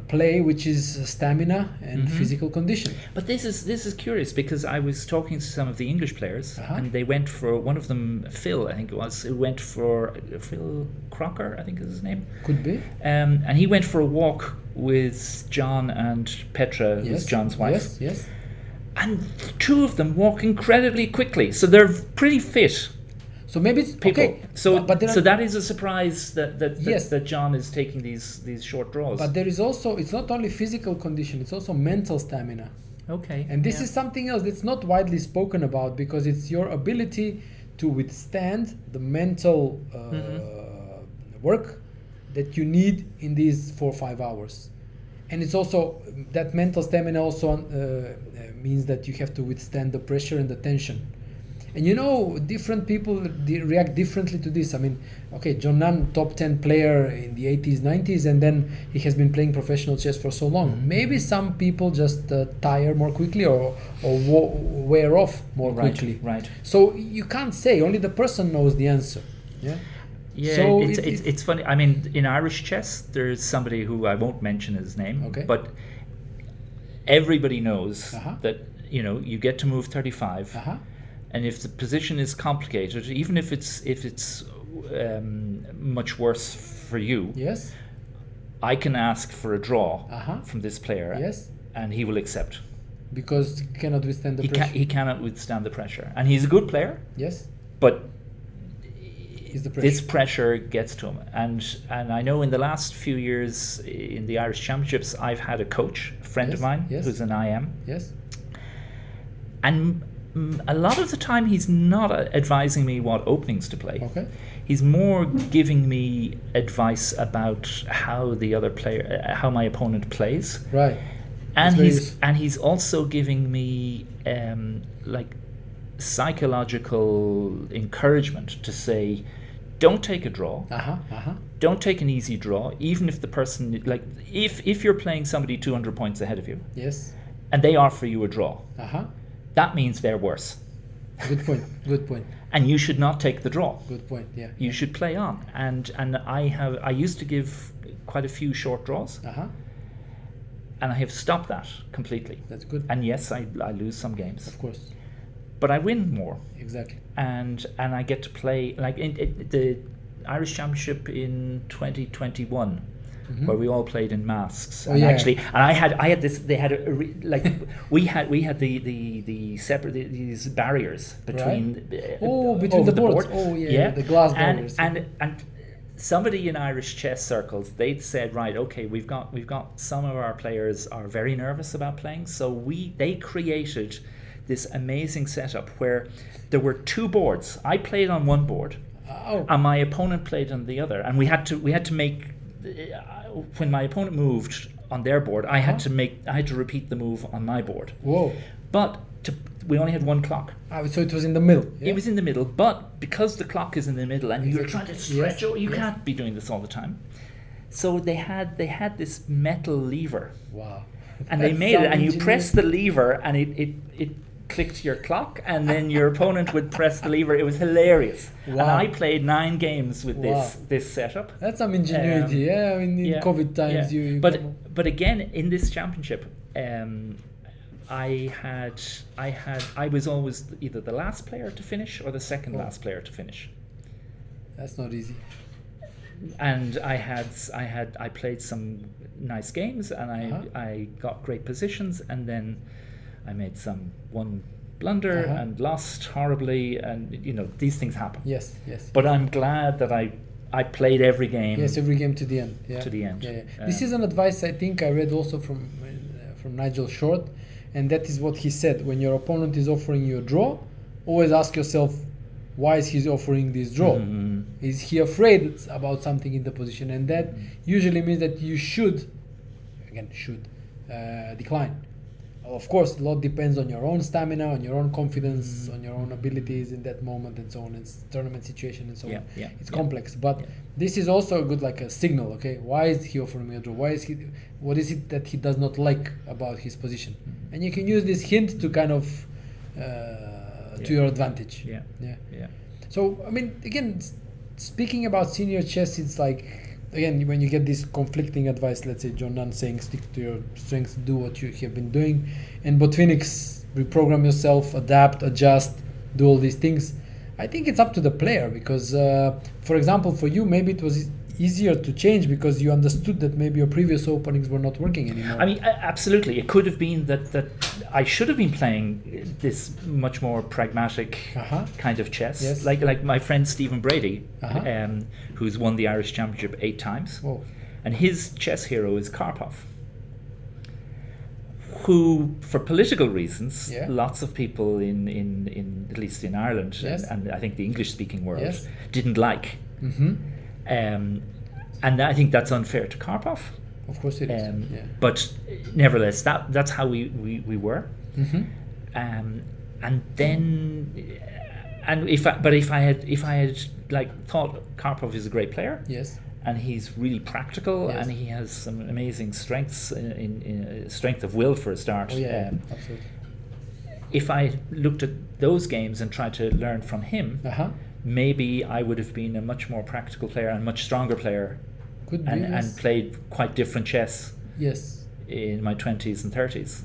play, which is stamina and physical condition. But this is curious because I was talking to some of the English players and they went for, one of them, Phil, I think it was, who went for Phil Crocker, I think is his name. Could be. And he went for a walk with John and Petra, who's John's wife. Yes. And the two of them walk incredibly quickly, so they're pretty fit. So maybe it's people. okay. So that is a surprise that John is taking these short draws. But there is also, it's not only physical condition, it's also mental stamina. Okay. And this is something else that's not widely spoken about because it's your ability to withstand the mental work that you need in these 4 or 5 hours. And it's also, that mental stamina also means that you have to withstand the pressure and the tension. And you know, different people react differently to this. I mean, okay, John Nunn, top 10 player in the 80s, 90s, and then he has been playing professional chess for so long. Maybe some people just tire more quickly or wear off more quickly. Right. So you can't say, only the person knows the answer. Yeah. Yeah, So it's funny. I mean, in Irish chess, there's somebody who I won't mention his name, but everybody knows that, you know, you get to move 35. And if the position is complicated, even if it's much worse for you, I can ask for a draw from this player, and he will accept because he cannot withstand the pressure. He cannot withstand the pressure, and he's a good player. But this pressure gets to him, and I know in the last few years in the Irish Championships, I've had a coach, a friend of mine, who's an IM, and a lot of the time he's not advising me what openings to play. Okay. He's more giving me advice about how the other player, how my opponent plays. Right. And That's he's also giving me like psychological encouragement to say, don't take a draw. Don't take an easy draw, even if the person, like, if you're playing somebody 200 points ahead of you. Yes. And they offer you a draw. That means they're worse. Good point. Good point. And you should not take the draw. Good point. Yeah. You should play on. And I used to give quite a few short draws. And I have stopped that completely. That's good. And yes, I lose some games. Of course. But I win more. Exactly. And I get to play, like in the Irish Championship in 2021, where we all played in masks. And actually, and I had this. They had we had the separate these barriers between between the boards. The glass barriers. And somebody in Irish chess circles, they'd said, right, okay, we've got some of our players are very nervous about playing, so they created this amazing setup where there were two boards. I played on one board, and my opponent played on the other, and we had to make. When my opponent moved on their board, I had to repeat the move on my board. Whoa! But we only had one clock. So it was in the middle. Yeah? It was in the middle, but because the clock is in the middle and you're trying to stretch, you can't be doing this all the time. So they had this metal lever. Wow! And they made it, and you press the lever, and it clicked your clock, and then your opponent would press the lever. It was hilarious. Wow. And I played 9 games with this setup. That's some ingenuity. I mean, in COVID times, you but again, in this championship, I was always either the last player to finish or the second last player to finish. That's not easy. And I played some nice games, and I got great positions, and then I made one blunder and lost horribly, and these things happen. Yes. But I'm glad that I played every game. Yes, every game to the end. Yeah. To the end. Yeah. This is an advice I think I read also from Nigel Short, and that is what he said: when your opponent is offering you a draw, always ask yourself, why is he offering this draw? Is he afraid about something in the position? And that usually means that you should decline. Of course, a lot depends on your own stamina, on your own confidence, on your own abilities in that moment, and so on. It's tournament situation and so on. It's complex, but this is also a good a signal. Okay, why is he offering me a draw? What is it that he does not like about his position? And you can use this hint to kind of to your advantage. So I mean, again, speaking about senior chess, it's like, again, when you get this conflicting advice, let's say John Nunn saying stick to your strengths, do what you have been doing, and Botvinnik's reprogram yourself, adapt, adjust, do all these things. I think it's up to the player, because, for example, for you, maybe it was easier to change because you understood that maybe your previous openings were not working anymore. I mean, absolutely. It could have been that I should have been playing this much more pragmatic kind of chess. Yes. Like my friend Stephen Brady, who's won the Irish Championship 8 times. Whoa. And his chess hero is Karpov, who, for political reasons, lots of people in at least in Ireland, and I think the English-speaking world, didn't like. And I think that's unfair to Karpov. Of course it is. But nevertheless, that's how we were. And then, if I had thought Karpov is a great player, and he's really practical, and he has some amazing strengths in strength of will for a start. Absolutely. If I looked at those games and tried to learn from him, maybe I would have been a much more practical player and much stronger player, and played quite different chess. In my 20s and 30s.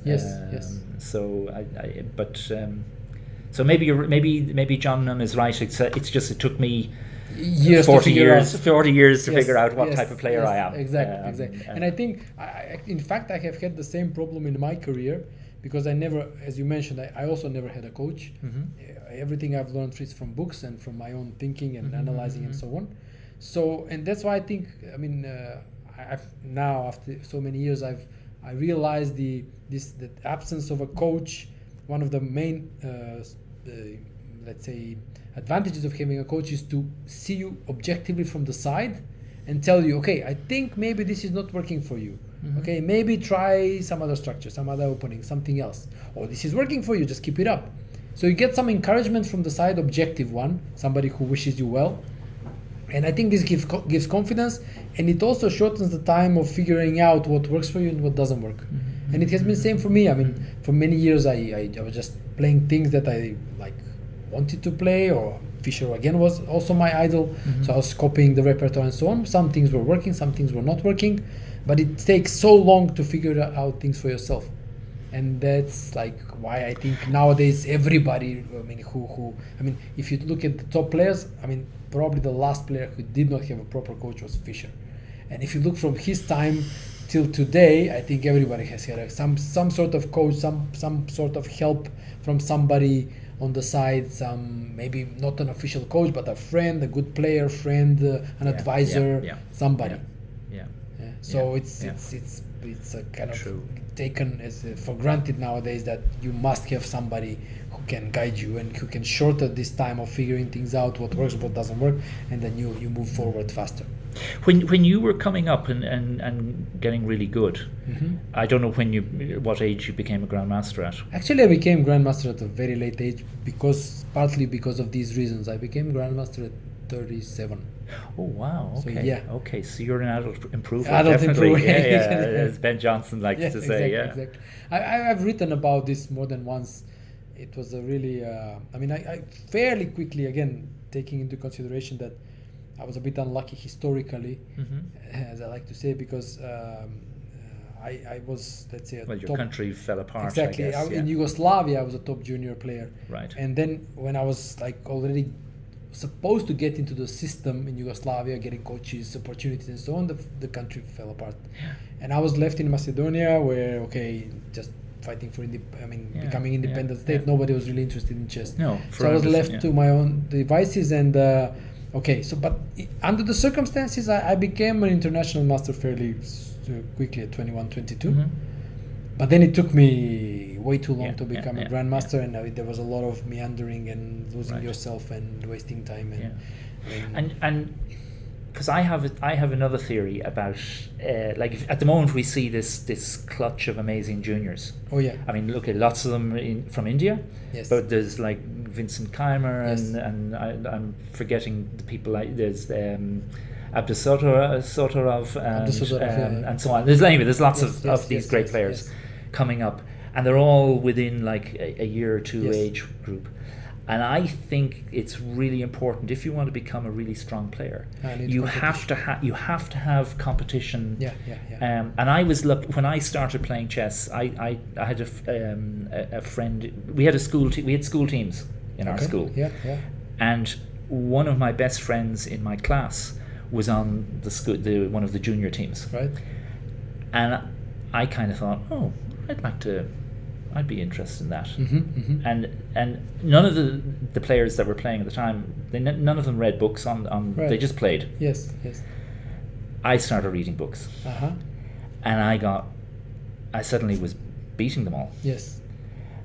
So maybe John Nunn is right. It's just it took me 40 years to figure out what type of player I am. Exactly. And I think, in fact, I have had the same problem in my career, because I never, as you mentioned, I also never had a coach. Everything I've learned is from books and from my own thinking and analyzing and so on. So, and that's why I think, I mean, I've now, after so many years, I realized the absence of a coach one of the main, let's say, advantages of having a coach is to see you objectively from the side and tell you, okay, I think maybe this is not working for you. Okay, maybe try some other structure, some other opening, something else. Or this is working for you, just keep it up. So you get some encouragement from the side, objective one, somebody who wishes you well. And I think this gives confidence, and it also shortens the time of figuring out what works for you and what doesn't work. And it has been the same for me. I mean, for many years I was just playing things that I wanted to play, or Fischer again was also my idol. So I was copying the repertoire and so on. Some things were working, some things were not working, but it takes so long to figure out things for yourself. And that's why I think nowadays everybody, if you look at the top players, probably the last player who did not have a proper coach was Fischer. And if you look from his time till today, I think everybody has had some sort of coach, some sort of help from somebody on the side, some maybe not an official coach, but a friend, a good player friend, an advisor, somebody. So it's a kind of taken as for granted nowadays that you must have somebody who can guide you and who can shorten this time of figuring things out, what works, what doesn't work, and then you move forward faster. When you were coming up and getting really good, I don't know what age you became a grandmaster at. Actually, I became grandmaster at a very late age partly because of these reasons. I became grandmaster at 37. Oh wow! Okay. So, yeah. Okay, so you're an adult improver. Adult definitely. improver. As Ben Johnson likes to say. Exactly. I've written about this more than once. It was a really. I fairly quickly, again, taking into consideration that I was a bit unlucky historically, as I like to say, because I was, let's say, your country fell apart. Exactly. I guess, in Yugoslavia, I was a top junior player. Right. And then when I was already supposed to get into the system in Yugoslavia, getting coaches, opportunities, and so on, the country fell apart. Yeah. And I was left in Macedonia, where just fighting for becoming independent state. Nobody was really interested in chess. No. So I was left to my own devices, and but under the circumstances, I became an international master fairly quickly at 21, 22. But then it took me way too long to become a grandmaster, and there was a lot of meandering and losing yourself and wasting time. And because I have another theory about at the moment we see this clutch of amazing juniors. Oh yeah. I mean, look at lots of them from India. Yes. But there's Vincent Keimer and I'm forgetting the people there's Abdusotorov and so on. There's lots of these great players coming up, and they're all within a year or two age group. And I think it's really important, if you want to become a really strong player, you have to have competition. And I was when I started playing chess, I had a friend. We had school teams in our school. And one of my best friends in my class was on one of the junior teams. Right. And I kind of thought, I'd be interested in that. And none of the players that were playing at the time, none of them read books on right. They just played. Yes. I started reading books. And I suddenly was beating them all. Yes.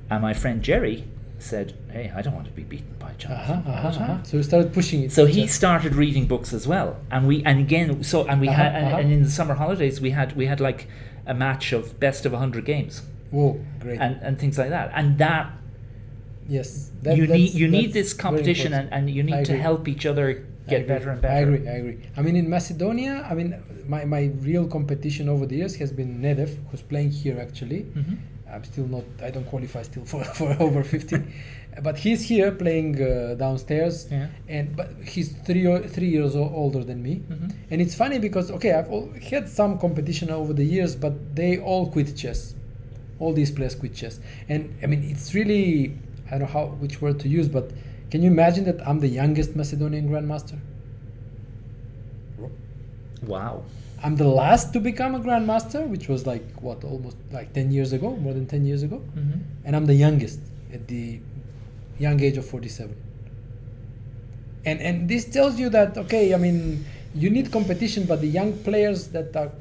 And my friend Jerry said, hey, I don't want to be beaten by Jonathan. So we started pushing it. So he started reading books as well. And in the summer holidays we had a match of best of 100 games. Whoa, great. And things like that. And that you need this competition, and you need to help each other get better and better. I agree. I mean, in Macedonia, my real competition over the years has been Nedev, who's playing here actually. I'm still not, I don't qualify still for over 50. But he's here playing downstairs, but he's three years older than me. And it's funny because, I've had some competition over the years, but they all quit chess. All these players quit chess. And it's really, I don't know which word to use, but can you imagine that I'm the youngest Macedonian grandmaster? Wow. I'm the last to become a grandmaster, which was almost 10 years ago, more than 10 years ago. And I'm the youngest at the young age of 47. And this tells you that, you need competition, but the young players that are,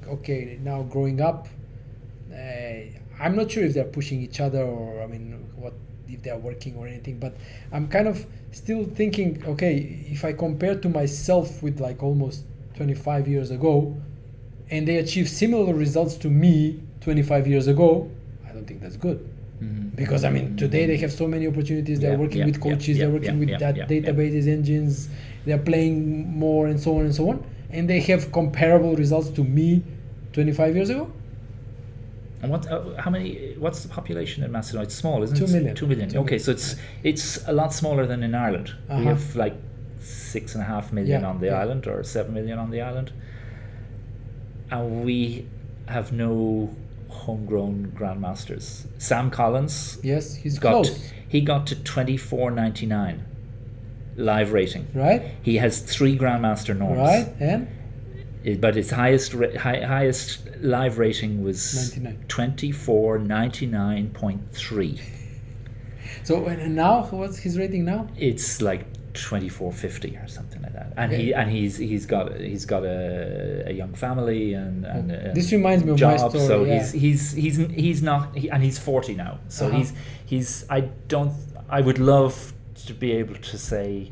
now growing up, I'm not sure if they're pushing each other or, if they are working or anything. But I'm kind of still thinking, okay, if I compare to myself with like almost 25 years ago, and they achieve similar results to me 25 years ago, I don't think that's good. Because I mean, today they have so many opportunities. They're working with coaches. They're working with databases, engines. They're playing more and so on and so on. And they have comparable results to me 25 years ago. And what's the population in Macedonia? It's small, isn't it? 2 million. 2 million. 2 Okay, million. so it's a lot smaller than in Ireland. We have like 6.5 million on the island, or 7 million on the island. And we have no homegrown grandmasters. Sam Collins, yes, he's close. He got to 24.99 live rating. Right. He has 3 grandmaster norms. Right, and but his highest live rating was 24.99.3. So and now what's his rating now? It's like 24.50 or something like that. And he's got a young family and this reminds me of job, my story. So yeah. he's not, and he's 40 now. So I would love to be able to say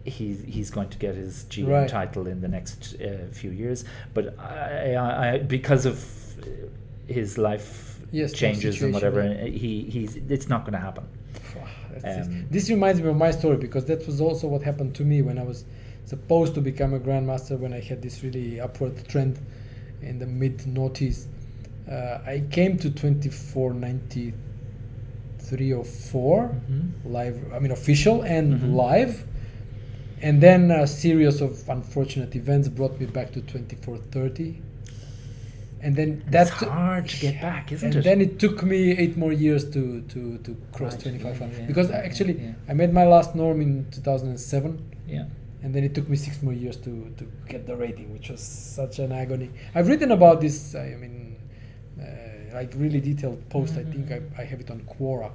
he's going to get his GM title in the next few years, but I because of his life changes and whatever, it's not going to happen. This reminds me of my story, because that was also what happened to me when I was supposed to become a grandmaster, when I had this really upward trend in the mid-noughties. I came to 24.93 or 4 live, I mean official and live, and then a series of unfortunate events brought me back to 24.30. And then that's hard to get back, isn't it? And then it took me 8 more years to cross 25. Because actually I made my last norm in 2007. Yeah. And then it took me 6 more years to get the rating, which was such an agony. I've written about this, I mean, like really detailed post. I think I have it on Quora.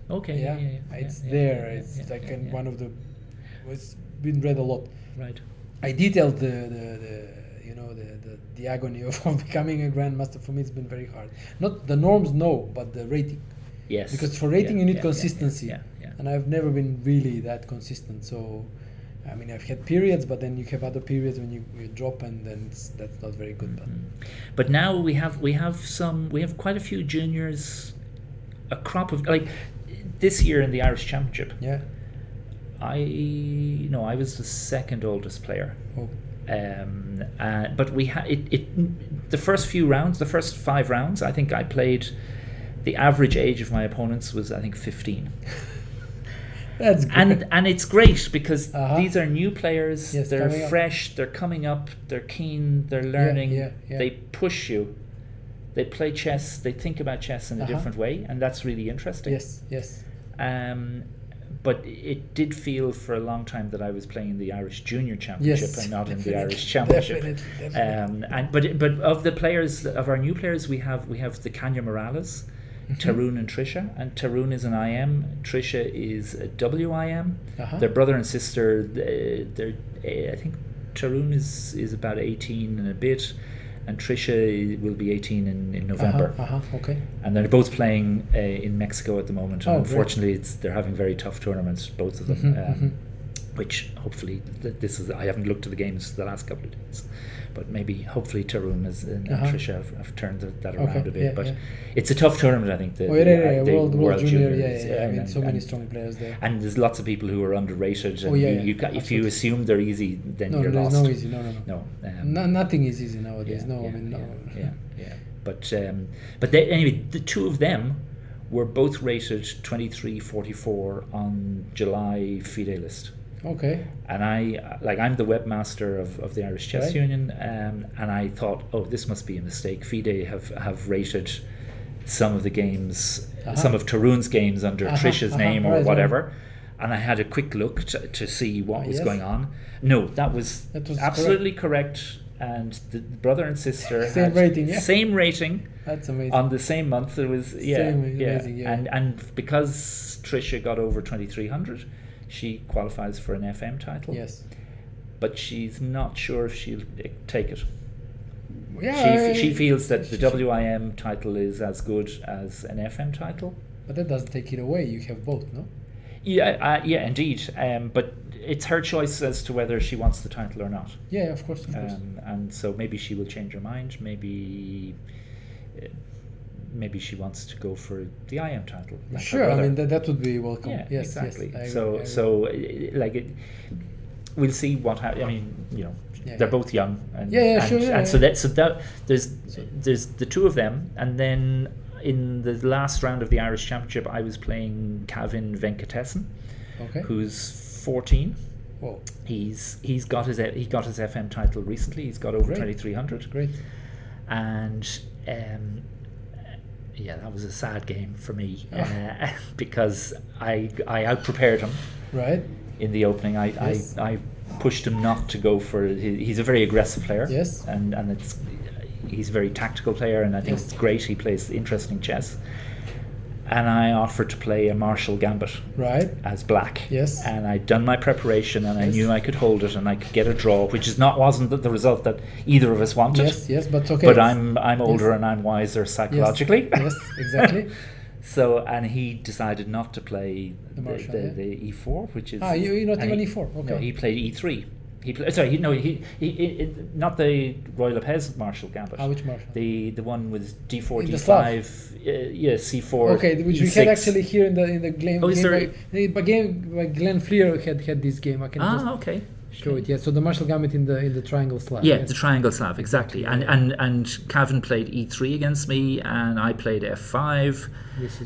Okay. It's there. It's like one of the. It's been read a lot. Right. I detailed the agony of becoming a grandmaster. For me, it's been very hard. Not the norms, no, but the rating. Yes. Because for rating you need consistency, yeah. and I've never been really that consistent. So, I mean, I've had periods, but then you have other periods when you drop, and then that's not very good. But now we have quite a few juniors, a crop of, like this year in the Irish Championship. Yeah. I was the second oldest player. Oh. But we had the first 5 rounds, I think I played, the average age of my opponents was, I think, 15. That's great. And it's great because these are new players. Yes, they're fresh, they're coming up, they're keen, they're learning. They push you, they play chess, they think about chess in a different way, and that's really interesting. Yes. But it did feel for a long time that I was playing the Irish Junior Championship and not in the Irish Championship. Definitely. But of the players, of our new players, we have the Kanya Morales, Tarun and Trisha, and Tarun is an IM, Trisha is a WIM. They're brother and sister. They're I think Tarun is about 18 and a bit, and Trisha will be 18 in November. Okay. And they're both playing in Mexico at the moment. And unfortunately, they're having very tough tournaments, both of them. Which hopefully I haven't looked at the games the last couple of days, but maybe hopefully Tarun and Trisha have turned that around a bit. But it's a tough tournament, I think. The World Junior. I mean, so many strong players there. And there's lots of people who are underrated. And if you assume they're easy, then you're lost. No, easy. No. Nothing is easy nowadays. But anyway, the two of them were both rated 23-44 on July FIDE list. Okay. And I'm the webmaster of the Irish Chess Union, and I thought, this must be a mistake. FIDE have rated some of the games, some of Tarun's games under Trisha's name or whatever. And I had a quick look to see what was going on. No, that was absolutely correct. And the brother and sister same rating. Same rating. That's amazing. On the same month, it was amazing. And because Trisha got over 2300. She qualifies for an FM title. Yes. But she's not sure if she'll take it. Yeah. She feels that the WIM title is as good as an FM title. But that doesn't take it away. You have both, no? Yeah, yeah, indeed. But it's her choice as to whether she wants the title or not. Yeah, of course, of course. And so maybe she will change her mind. Maybe she wants to go for the IM title. Like sure, I mean that would be welcome. Yeah, yes, exactly. Yes, We'll see what happens. I mean, they're both young. And, sure. And so there's the two of them, and then in the last round of the Irish Championship, I was playing Kevin Venkatesan, who's 14. Whoa. He got his FM title recently. He's got over 2,300. Great. And that was a sad game for me because I out-prepared him. Right. In the opening, I pushed him not to go for. He's a very aggressive player. Yes. And he's a very tactical player, and I think it's great. He plays interesting chess. And I offered to play a Marshall Gambit. Right. As black. Yes. And I'd done my preparation, and I knew I could hold it, and I could get a draw, which wasn't the result that either of us wanted. Yes, but okay. But I'm older and I'm wiser psychologically. Yes, exactly. So, and he decided not to play the e4, which is you're not even e4. Okay. No, he played e3. He not the Royal Lopez Marshall Gambit. Which Marshall? The one with d4, in d5, c4. Okay, which e6. we had actually here in the Glen. Oh, sorry. By Glenn Fleer had this game. I can okay. Show it. Yeah. So the Marshall Gambit in the triangle Slav. Yeah, the triangle Slav, exactly. And Cavan played e3 against me, and I played f5,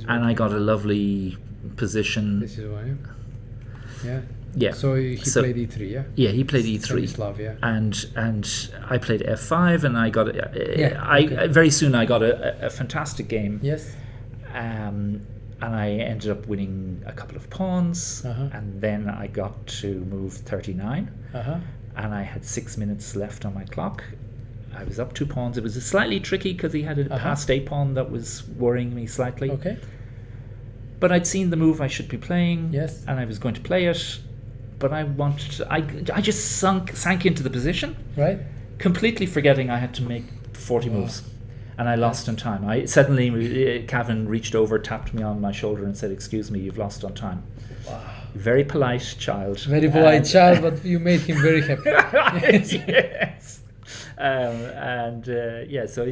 and I got a lovely position. This is why. Yeah. Yeah. So he played e3, yeah. Yeah, he played e3. Slav, yeah. And I played f5, and I got very soon I got a fantastic game. Yes. And I ended up winning a couple of pawns, and then I got to move 39, and I had 6 minutes left on my clock. I was up 2 pawns. It was slightly tricky because he had a passed a pawn that was worrying me slightly. Okay. But I'd seen the move I should be playing, and I was going to play it. But I just sank into the position, right? Completely forgetting I had to make 40 moves, and I lost on time. Suddenly, Cavan reached over, tapped me on my shoulder, and said, "Excuse me, you've lost on time." Wow! Very polite child. Very polite child, but you made him very happy. Yes. So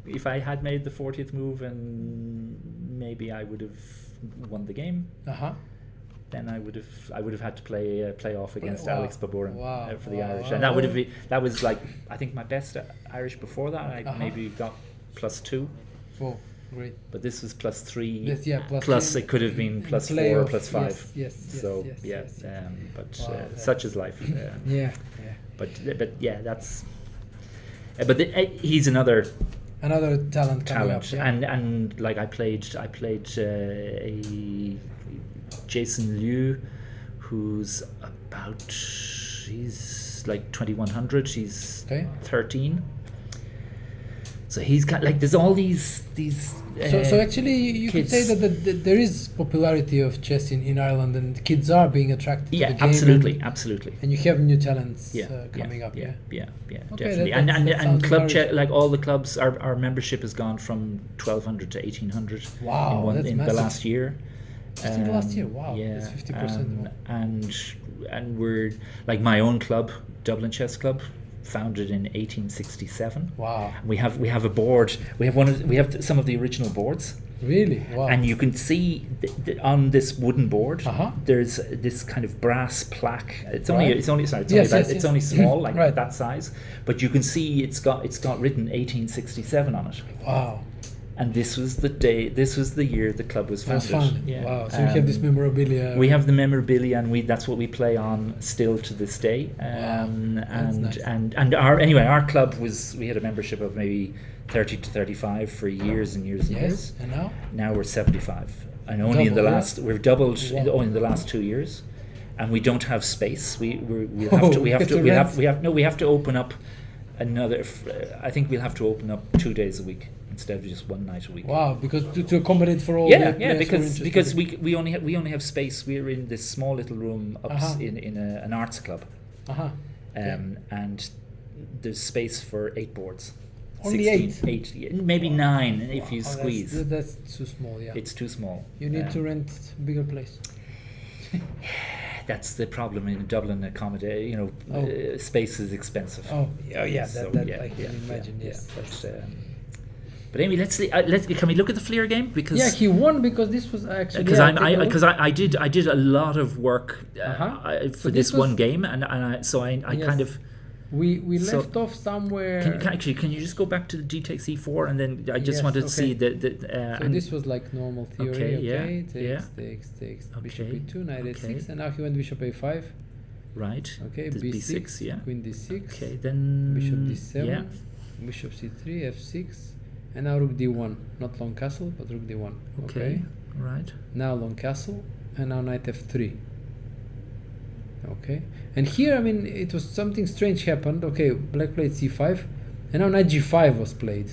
if I had made the 40th move, and maybe I would have won the game. Then I would have had to play off against Alex Baburin for the Irish, and that was like I think my best Irish before that. I maybe got +2. Oh, great! But this was +3. Plus it could have been +4 or +5. Yes. Such is life. Yeah. But that's. But he's another talent coming up, and like I played a Jason Liu, he's like 2100. He's 13. So he's got there's all these. So actually, you could say that there is popularity of chess in Ireland, and kids are being attracted to the game. Absolutely. And you have new talents coming up. Yeah, Okay, definitely. And club chess, like all the clubs, our membership has gone from 1,200 to 1,800. Wow, that's in massive. the last year. Just in the last year, wow, yeah, that's 50%. And we're like my own club, Dublin Chess Club, founded in 1867. Wow. We have a board. We have some of the original boards. Really? Wow. And you can see on this wooden board, there's this kind of brass plaque. It's only small, like that size, but you can see it's got written 1867 on it. Wow. And this was the year the club was founded. Yeah. Wow! So we have this memorabilia. We have the memorabilia, and that's what we play on still to this day. Nice. And our club we had a membership of maybe 30 to 35 for years and years and years. And now? Now we're 75, and only we've doubled only in the last 2 years, and we don't have space. We have to open up another. I think we'll have to open up 2 days a week instead of just one night a week. Wow! Because to accommodate for all. Because we only have space. We're in this small little room in an arts club, and there's space for 8 boards. Only 16, 8, yeah, maybe 9 if you squeeze. That's too small, yeah. It's too small. You need to rent bigger place. That's the problem in Dublin. Space is expensive. Oh, yeah, So, that yeah, I can imagine. Yes. But Amy, let's can we look at the Fleer game because he won because this was actually I did a lot of work for this one game and I kind of we left off somewhere. Can you just go back to the D takes E4 and then I just wanted to see that so this was like normal theory. Takes bishop E2, knight A6, and now he went bishop A5. Right. Okay, B6, yeah. Queen D6. Okay, then bishop D7, bishop C3, F6. And now rook d1, not long castle, but rook d1. Okay, right. Now long castle, and now knight f3. Okay, and here, I mean, it was something strange happened. Okay, black played c5, and now knight g5 was played.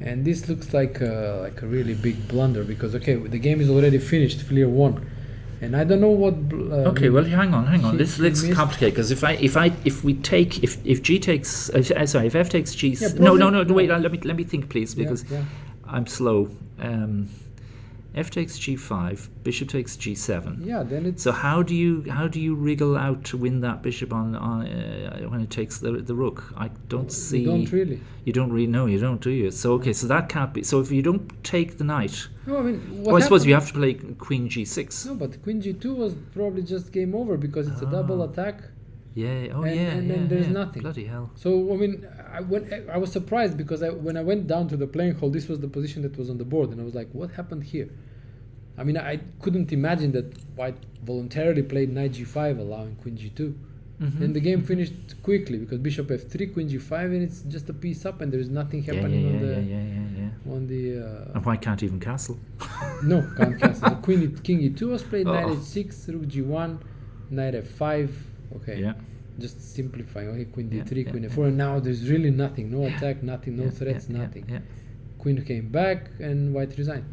And this looks like a really big blunder because, okay, the game is already finished, Fleer won. And I don't know what. Okay, well, hang on. This looks complicated because if G takes, if F takes G. No. Wait. Let me think, please, because I'm slow. F takes G5, bishop takes G7. Yeah, then it's. So how do you wriggle out to win that bishop on when it takes the rook? I don't see. You don't really. You don't really know. You don't, do you? So okay, so that can't be. So if you don't take the knight. No, I mean. I suppose you have to play Queen G6. No, but Queen G2 was probably just game over because it's a double attack. Yeah. Oh, and then there's nothing. Bloody hell. So I mean, I was surprised because when I went down to the playing hall, this was the position that was on the board, and I was like, what happened here? I mean, I couldn't imagine that White voluntarily played knight G5, allowing Queen G2. Then the game finished quickly because bishop F3, Queen G5, and it's just a piece up, and there's nothing happening on the. And White can't even castle. No, can't castle. So King E2 was played, knight H6, rook G1, knight F5. Okay. Yeah. Just simplifying. Okay, Queen D3, Queen F4, and now there's really nothing. No attack, nothing, no threats, nothing. Yeah. Queen came back, and White resigned.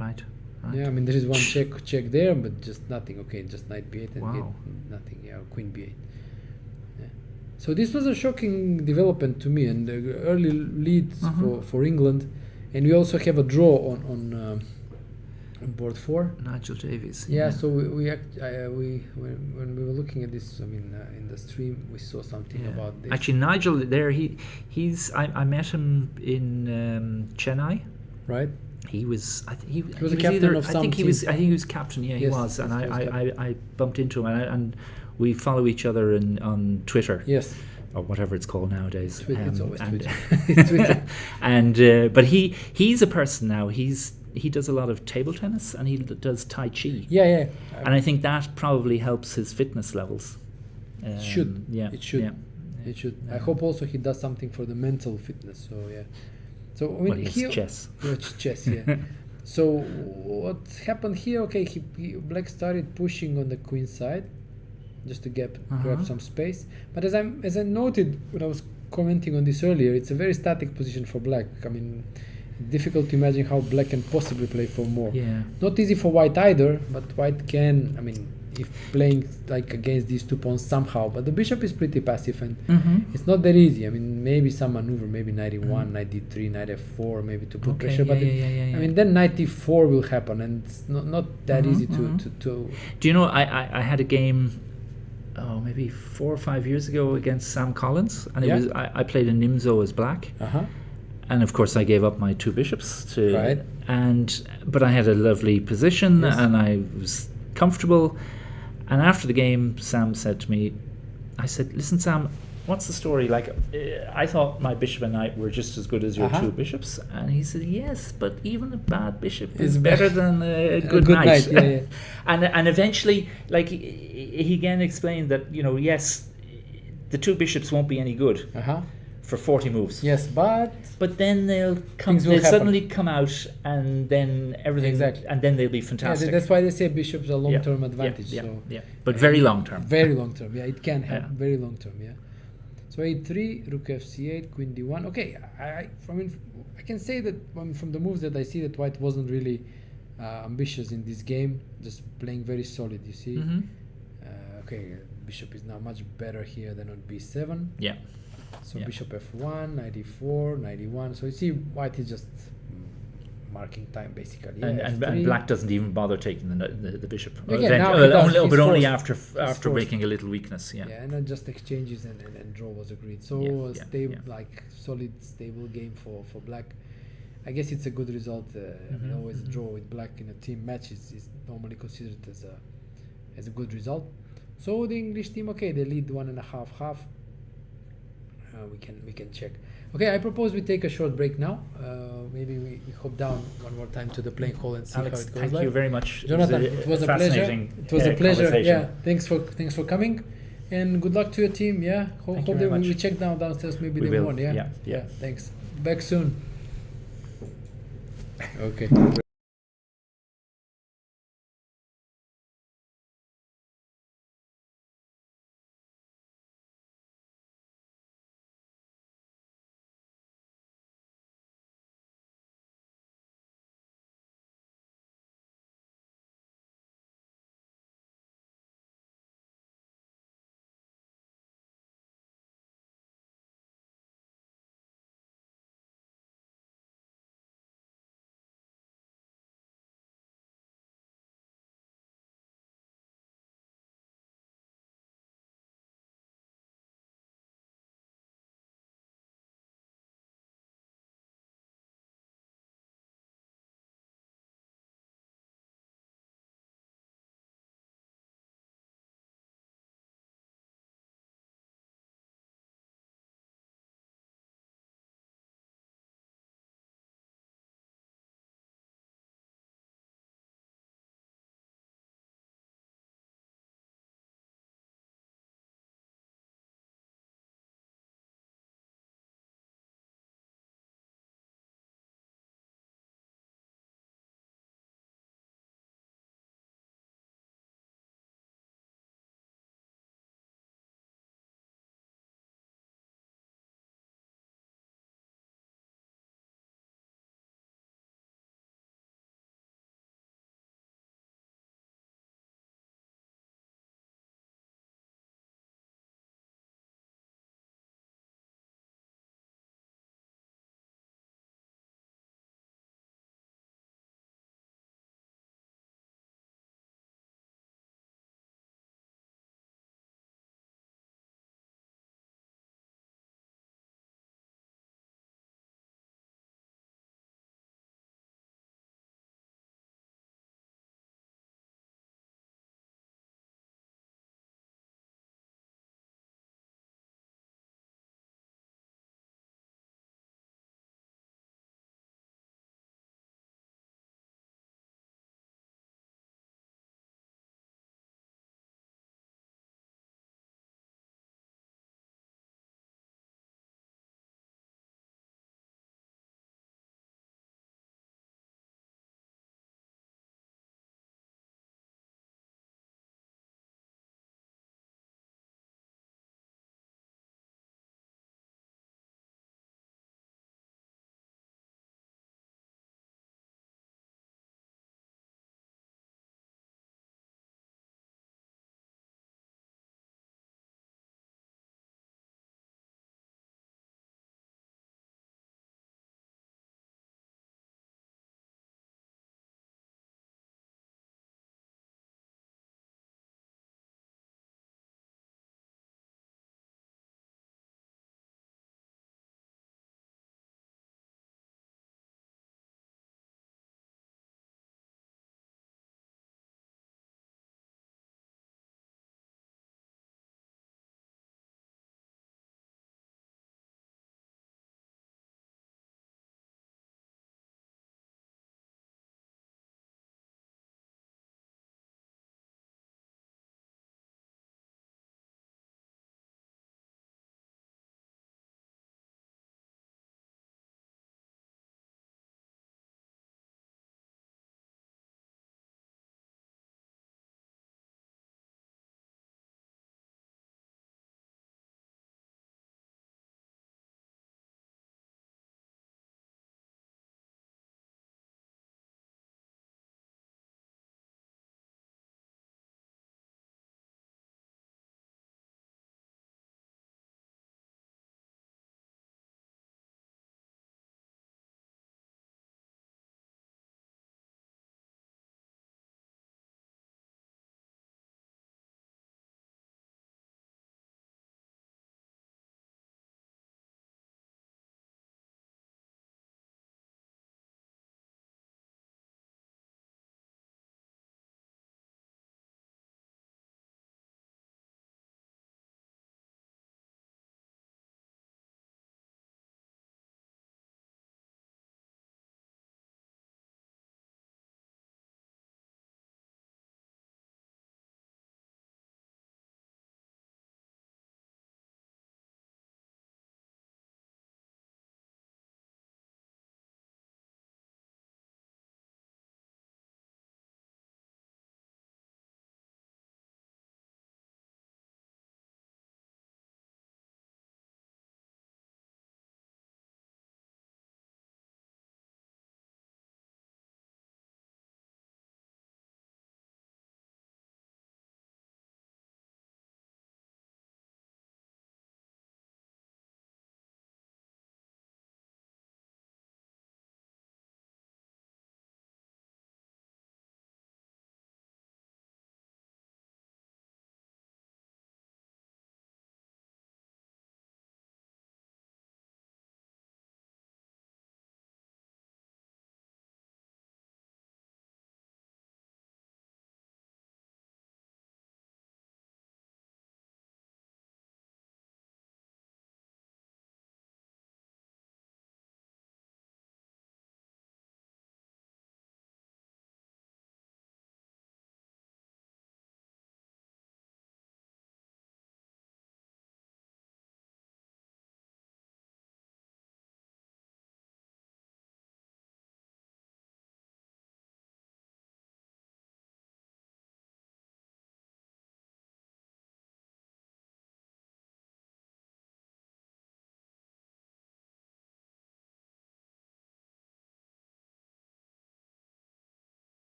Right. Yeah, I mean, there is one check there, but just nothing. Okay, just knight b8 and nothing. Yeah, Queen b8. Yeah. So this was a shocking development to me, and the early lead for England, and we also have a draw on board 4. Nigel Davies. Yeah. So when we were looking at this, I mean, in the stream, we saw something about this. Actually, Nigel there, I met him in Chennai. Right. He was. I think he was a captain of some team. I think he was captain. Yeah, he was. And I bumped into him, and we follow each other on Twitter. Yes. Or whatever it's called nowadays. It's always Twitter. It's Twitter. And but he's a person now. He does a lot of table tennis and he does Tai Chi. Yeah. And I think that probably helps his fitness levels. It should. Yeah. It should. Yeah. It should. I hope also he does something for the mental fitness. So yeah. So I mean, chess. Chess, yeah. So what happened here? Okay, Black started pushing on the queen side, just to grab some space. But as I noted when I was commenting on this earlier, it's a very static position for Black. I mean, difficult to imagine how Black can possibly play for more. Yeah. Not easy for White either, but White can. I mean, if playing like against these 2 pawns somehow, but the bishop is pretty passive and it's not that easy. I mean, maybe some maneuver, maybe knight e1, knight d3, knight f4, maybe to put pressure. But I mean, then knight d4 will happen, and it's not that easy to. Do you know? I had a game, maybe 4 or 5 years ago against Sam Collins, and it was I played a Nimzo as Black. And of course, I gave up my 2 bishops to. But I had a lovely position, and I was comfortable. And after the game, Sam said to me, I said, listen, Sam, what's the story? Like, I thought my bishop and knight were just as good as your 2 bishops. And he said, yes, but even a bad bishop is better than a good knight. Yeah. And eventually, like, he again explained that, yes, the 2 bishops won't be any good for 40 moves. Yes, but then they'll suddenly come out, and then everything, and then they'll be fantastic. Yeah, that's why they say bishops are long-term advantage. But very long-term. Very long-term. Yeah, it can happen. Very long-term. Yeah. So a3, rook fc8, queen d1. Okay, I mean, I can say that from the moves that I see that White wasn't really ambitious in this game, just playing very solid. You see. Okay, bishop is now much better here than on b7. Yeah. So Yeah. bishop f1, knight e4, knight e1. So you see white is just marking time basically. Yeah, And f3. black doesn't even bother taking the bishop. Again, now he Well, does, he's but only forced. after Forced. making a little weakness. Yeah. Yeah, and then just exchanges and draw was agreed. So Yeah, stable, yeah. like solid, stable game for black. I guess it's a good result. I mean, always a draw with black in a team match is normally considered as a good result. So the English team, okay, they lead 1.5-half. We can check. Okay, I propose we take a short break now. Maybe we hop down one more time to the playing hall and see Alex, how it goes. thank you very much, Jonathan. It was a pleasure. fascinating, It was a pleasure. conversation. Yeah, thanks for coming, and good luck to your team. Yeah, hope you very that we much. check downstairs. Maybe We they will. won. Yeah. Yeah. Thanks. Back soon. Okay.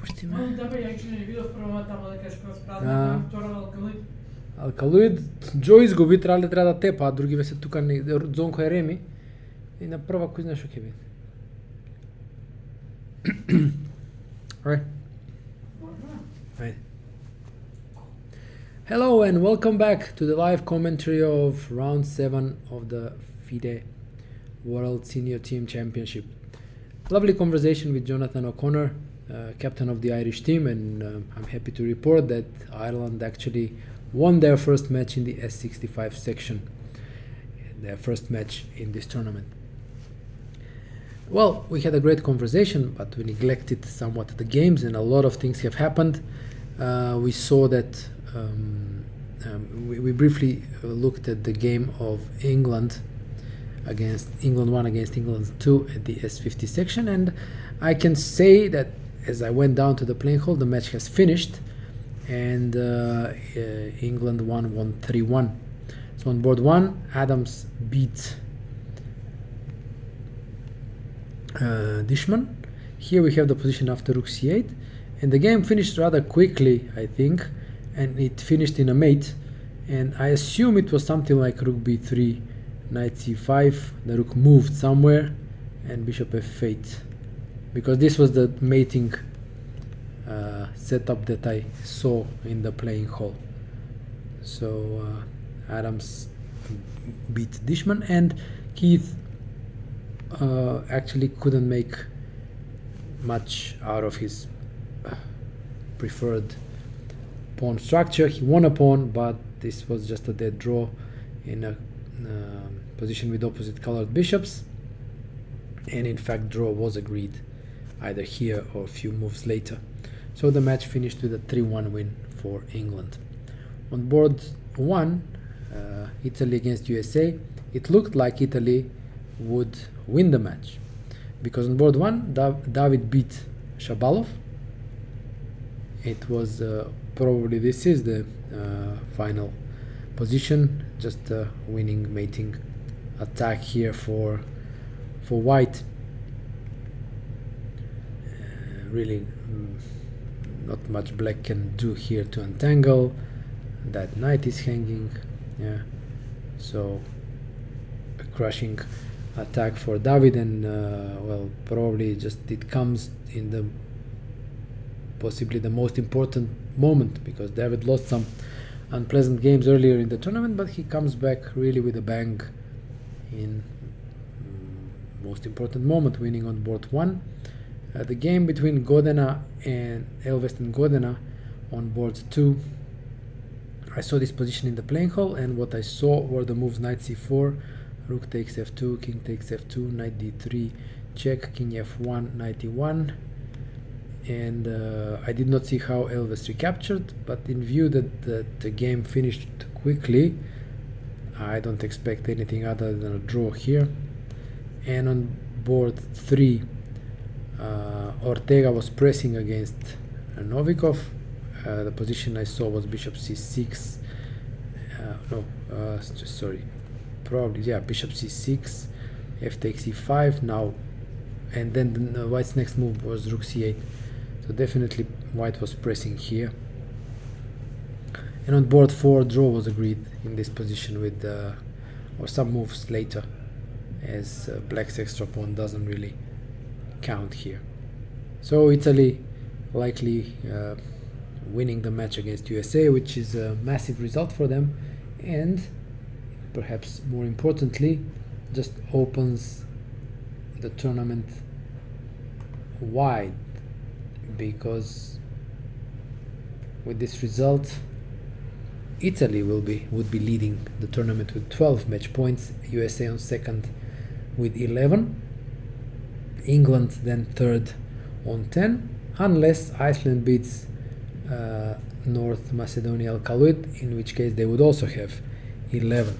pusti me. Да бе, я че не видов прва таба да кажеш која спразна, А. втора Алкалоид. Алкалоид, Джо изгуби, трябва да тепа, а други се тука Дзонко е Реми. И на прва кој знае што ќе биде. Right. Right. Hello and welcome back to the live commentary of round 7 of the FIDE World Senior Team Championship. Lovely conversation with Jonathan O'Connor, captain of the Irish team, and I'm happy to report that Ireland actually won their first match in the S65 section, their first match in this tournament. Well, we had a great conversation, but we neglected somewhat the games, and a lot of things have happened. We saw that we briefly looked at the game of England against England 1 against England 2 at the S50 section, and I can say that as I went down to the playing hall, the match has finished, and England won 3-1. So on board 1, Adams beat Dishman. Here we have the position after rook c8, and the game finished rather quickly, I think, and it finished in a mate, and I assume it was something like rook b3, knight c5, the rook moved somewhere, and bishop f8, because this was the mating setup that I saw in the playing hall. So Adams beat Dishman, and Keith actually couldn't make much out of his preferred pawn structure. He won a pawn, but this was just a dead draw in a position with opposite colored bishops, and in fact draw was agreed either here or a few moves later. So the match finished with a 3-1 win for England. On board 1, Italy against USA, it looked like Italy would win the match, because on board 1 David beat Shabalov. It was probably this is the final position, just a winning mating attack here for white. Really not much black can do here to untangle. That knight is hanging, yeah, so a crushing attack for David, and well, probably just it comes in the possibly the most important moment, because David lost some unpleasant games earlier in the tournament, but he comes back really with a bang in most important moment, winning on board 1. The game between Godena and Elvest and Godena on board 2, I saw this position in the playing hall, and what I saw were the moves knight c4, rook takes f2, king takes f2, knight d3, check, king f1, knight e1, and I did not see how Elvest recaptured, but in view that the game finished quickly, I don't expect anything other than a draw here. And on board 3, Ortega was pressing against Novikov. The position I saw was bishop c6, probably, yeah, bishop c6, f takes e5 now, and then the white's next move was rook c8, so definitely white was pressing here. And on board 4, draw was agreed in this position with or some moves later, as black's extra pawn doesn't really count here. So Italy likely winning the match against USA, which is a massive result for them, and perhaps more importantly, just opens the tournament wide, because with this result Italy would be leading the tournament with 12 match points, USA on second with 11, England then third on 10, unless Iceland beats North Macedonia Alkaloid, in which case they would also have 11.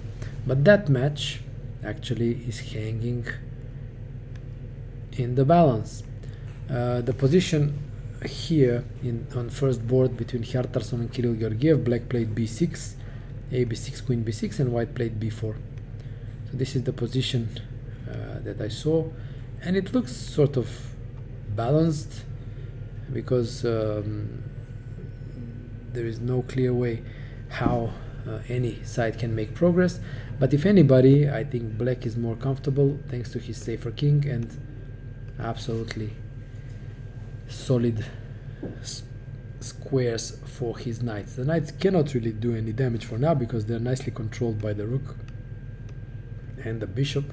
But that match actually is hanging in the balance. The position here on first board between Hjartarson and Kirill Georgiev, black played b6, a6, queen b6, and white played b4. So this is the position that I saw, and it looks sort of balanced. because there is no clear way how any side can make progress. But if anybody, I think black is more comfortable thanks to his safer king and absolutely solid squares for his knights. The knights cannot really do any damage for now because they're nicely controlled by the rook and the bishop.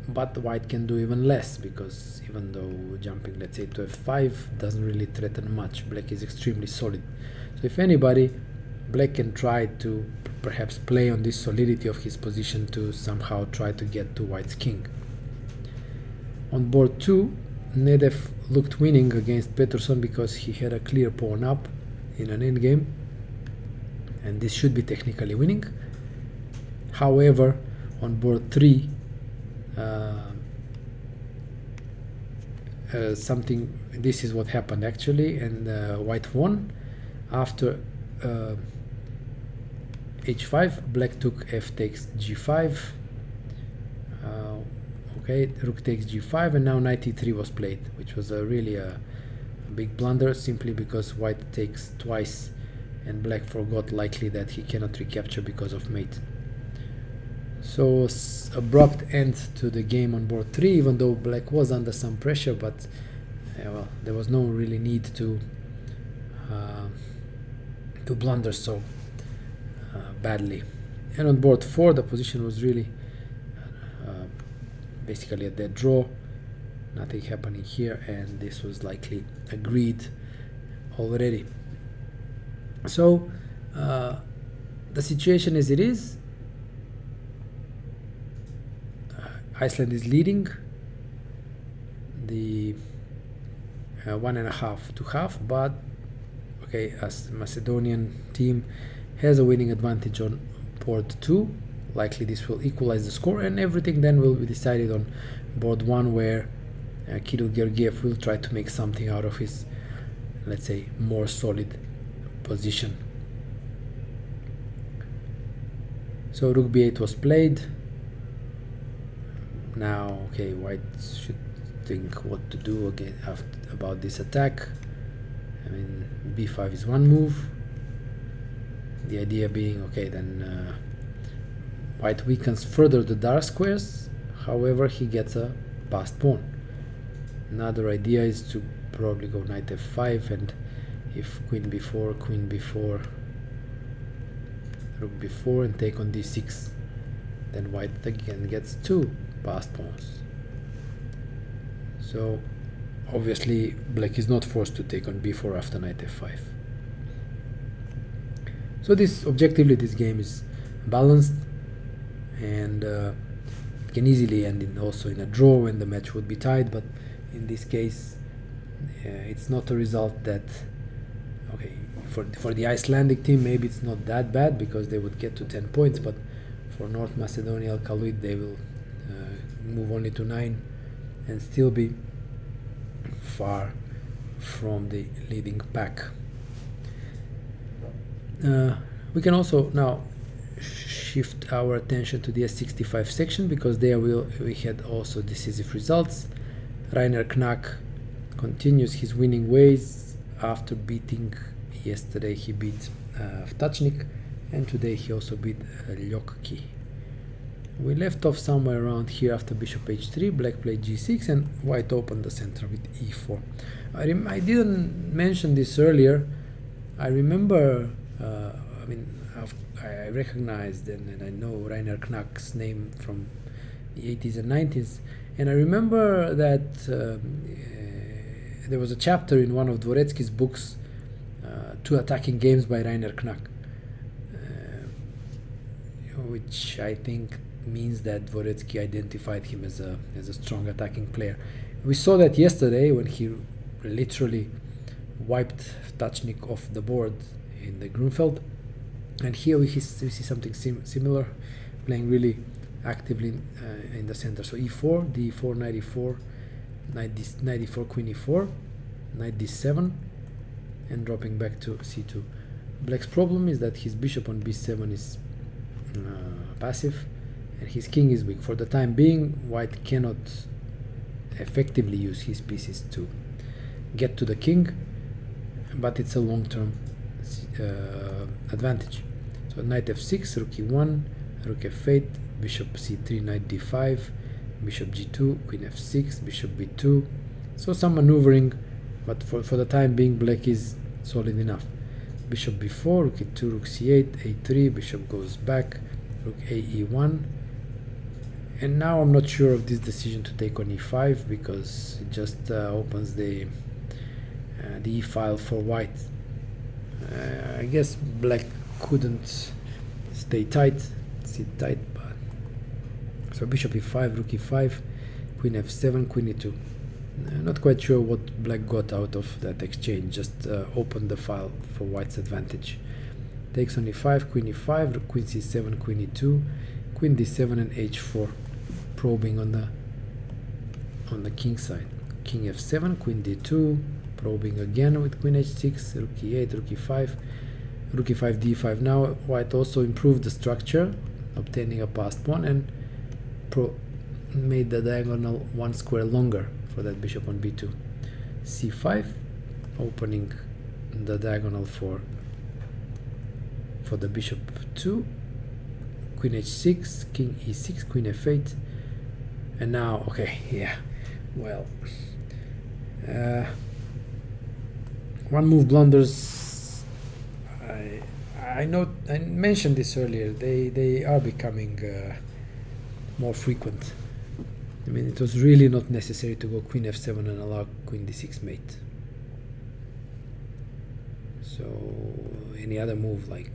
But white can do even less, because even though jumping, let's say, to f5 doesn't really threaten much, black is extremely solid. So if anybody, black can try to perhaps play on this solidity of his position to somehow try to get to white's king. On board 2, Nedev looked winning against Peterson because he had a clear pawn up in an endgame, and this should be technically winning. However, on board 3, this is what happened actually, and white won. After h5, black took f takes g5. Okay, rook takes g5, and now knight e3 was played, which was really a big blunder, simply because white takes twice and black forgot likely that he cannot recapture because of mate. So abrupt end to the game on board 3, even though black was under some pressure, but well, there was no really need to blunder so badly. And on board 4, the position was really basically a dead draw, nothing happening here, and this was likely agreed already. So the situation as it is, Iceland is leading the 1.5 to half, but okay, as Macedonian team has a winning advantage on board 2. Likely this will equalize the score, and everything then will be decided on board 1, where Kirill Georgiev will try to make something out of his, let's say, more solid position. So rook b8 was played. Now, okay, white should think what to do again about this attack. I mean, b5 is one move. The idea being, okay, then white weakens further the dark squares. However, he gets a passed pawn. Another idea is to probably go knight f5, and if queen b4, rook b4, and take on d6, then white again gets two passed pawns. So obviously black is not forced to take on b4 after knight f5. So this, objectively, this game is balanced, and it can easily end in also in a draw when the match would be tied, but in this case it's not a result that, okay, for the Icelandic team maybe it's not that bad because they would get to 10 points, but for North Macedonia, Colovic, they will move only to 9 and still be far from the leading pack. We can also now shift our attention to the S65 section, because there we had also decisive results. Rainer Knack continues his winning ways after beating, yesterday he beat Vtachnik, and today he also beat Ljokki. We left off somewhere around here after bishop h3, black played g6, and white opened the center with e4. I didn't mention this earlier. I remember, I recognized and I know Rainer Knack's name from the 80s and 90s, and I remember that there was a chapter in one of Dvoretsky's books, Two Attacking Games by Rainer Knack, which I think means that Dvoretsky identified him as a strong attacking player. We saw that yesterday when he literally wiped Vtachnik off the board in the Grunfeld, and here we see something similar, playing really actively in the center. So e4, d4, knight e4, knight e4, queen e4, knight d7, and dropping back to c2. Black's problem is that his bishop on b7 is passive, and his king is weak. For the time being, white cannot effectively use his pieces to get to the king, but it's a long-term advantage. So knight f6, rook e1, rook f8, bishop c3, knight d5, bishop g2, queen f6, bishop b2. So some maneuvering, but for the time being black is solid enough. Bishop b4, rook e2, rook c8, a3, bishop goes back, rook a e1. And now I'm not sure of this decision to take on e5 because it just opens the e file for white. I guess black couldn't stay tight, sit tight, but so bishop e5, rook e5, queen f7, queen e2. Not quite sure what black got out of that exchange, just opened the file for white's advantage. Takes on e5, queen e5, rook queen c7, queen e2, queen d7 and h4, probing on the king side. King f7, queen d2, probing again with queen h6, rook e8, rook e5, rook e5, d5. Now white also improved the structure, obtaining a passed pawn, and made the diagonal one square longer for that bishop on b2. c5, opening the diagonal for the bishop 2, queen h6, king e6, queen f8, and now okay, yeah, well, one move blunders. I mentioned this earlier. They are becoming more frequent. I mean, it was really not necessary to go queen f7 and allow queen d6 mate. So any other move like,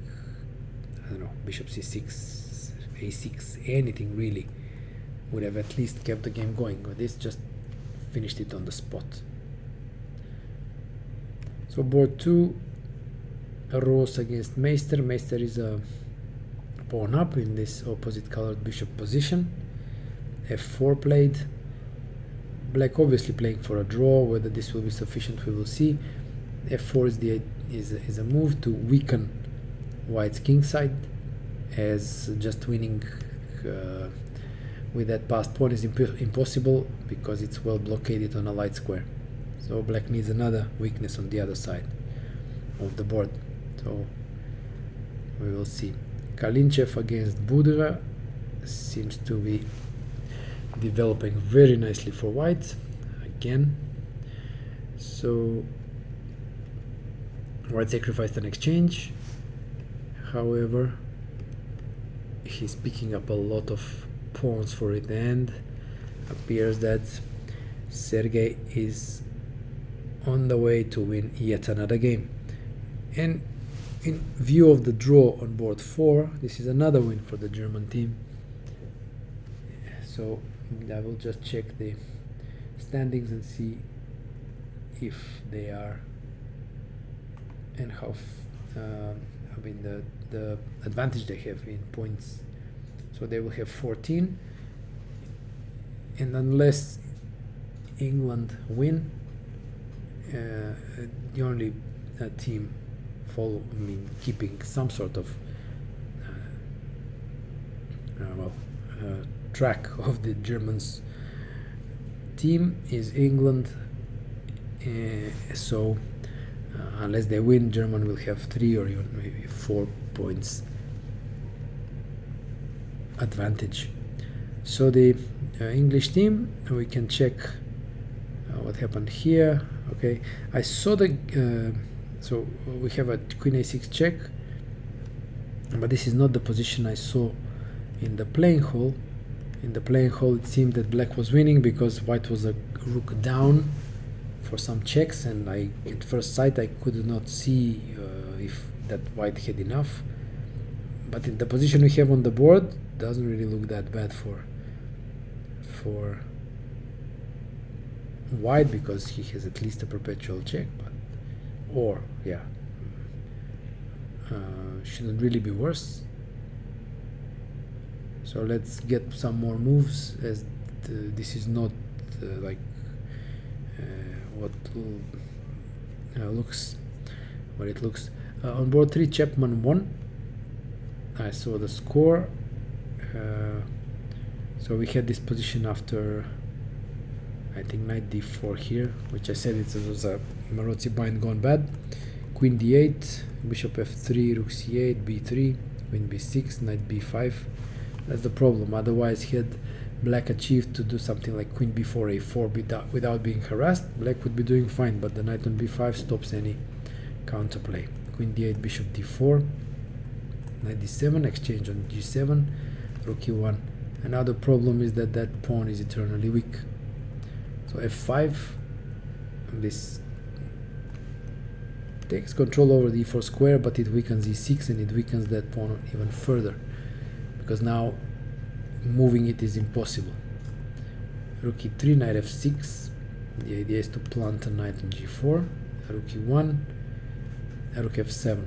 I don't know, bishop c6, a6, anything really would have at least kept the game going. But this just finished it on the spot. So board 2, Rose against Meister. Meister is a pawn up in this opposite colored bishop position. f4 played. Black obviously playing for a draw. Whether this will be sufficient, we will see. f4 is a move to weaken white's king side, as just winning with that passed pawn is impossible because it's well blockaded on a light square. So black needs another weakness on the other side of the board. So we will see. Kalinchev against Budra seems to be developing very nicely for white again. So white sacrificed an exchange. However, he's picking up a lot of pawns for it, and appears that Sergei is on the way to win yet another game. And in view of the draw on board 4, this is another win for the German team. So I will just check the standings and see if they are, and how I mean the advantage they have in points. So they will have 14, and unless England win, the only team keeping some sort of track of the Germans' team is England. So unless they win, Germany will have 3 or even maybe 4 points advantage. So the English team, we can check what happened here. Okay, I saw the so we have a queen a6 check, but this is not the position I saw in the playing hall. In the playing hall, it seemed that black was winning because white was a rook down for some checks, and at first sight I could not see if that white had enough. But in the position we have on the board, doesn't really look that bad for white, because he has at least a perpetual check. But shouldn't really be worse. So let's get some more moves, as this is not like what it looks. On board 3, Chapman won. I saw the score. So we had this position after I think knight d4 here, which I said it was a Marozzi bind gone bad. Queen d8, bishop f3, rook c8, b3, queen b6, knight b5. That's the problem. Otherwise, had black achieved to do something like queen b4, a4 without being harassed, black would be doing fine, but the knight on b5 stops any counterplay. Queen d8, bishop d4, knight d7, exchange on g7, rook e1. Another problem is that that pawn is eternally weak. So f5, this takes control over the e4 square, but it weakens e6 and it weakens that pawn even further, because now moving it is impossible. Rook e3, knight f6. The idea is to plant a knight on g4. Rook e1, rook f7.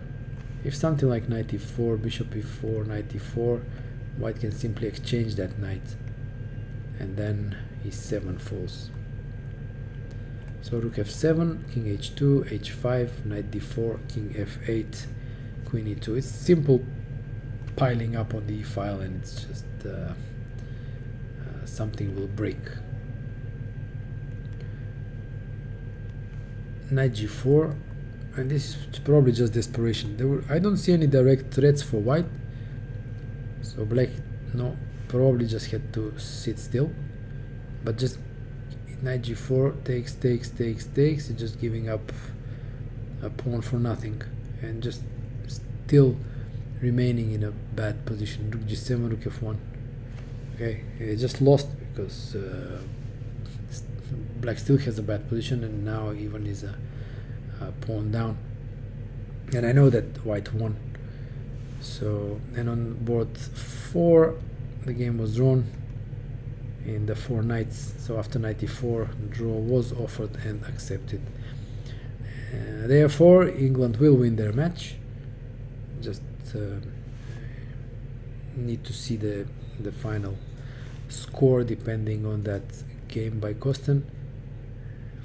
If something like knight e4, bishop e4, knight e4, white can simply exchange that knight, and then e7 falls. So rook f7, king h2, h5, knight d4, king f8, queen e2. It's simple piling up on the e file, and it's just something will break. Knight g4, and this is probably just desperation. I don't see any direct threats for white, so black probably just had to sit still, but just knight g4 takes, it's just giving up a pawn for nothing and just still remaining in a bad position. Rook g7, rook f1. Okay, it just lost because black still has a bad position, and now even is a pawn down, and I know that white won. So, and on board 4 the game was drawn in the 4 knights. So after knight e4, draw was offered and accepted. Therefore England will win their match. Just need to see the final score depending on that game by Kosten.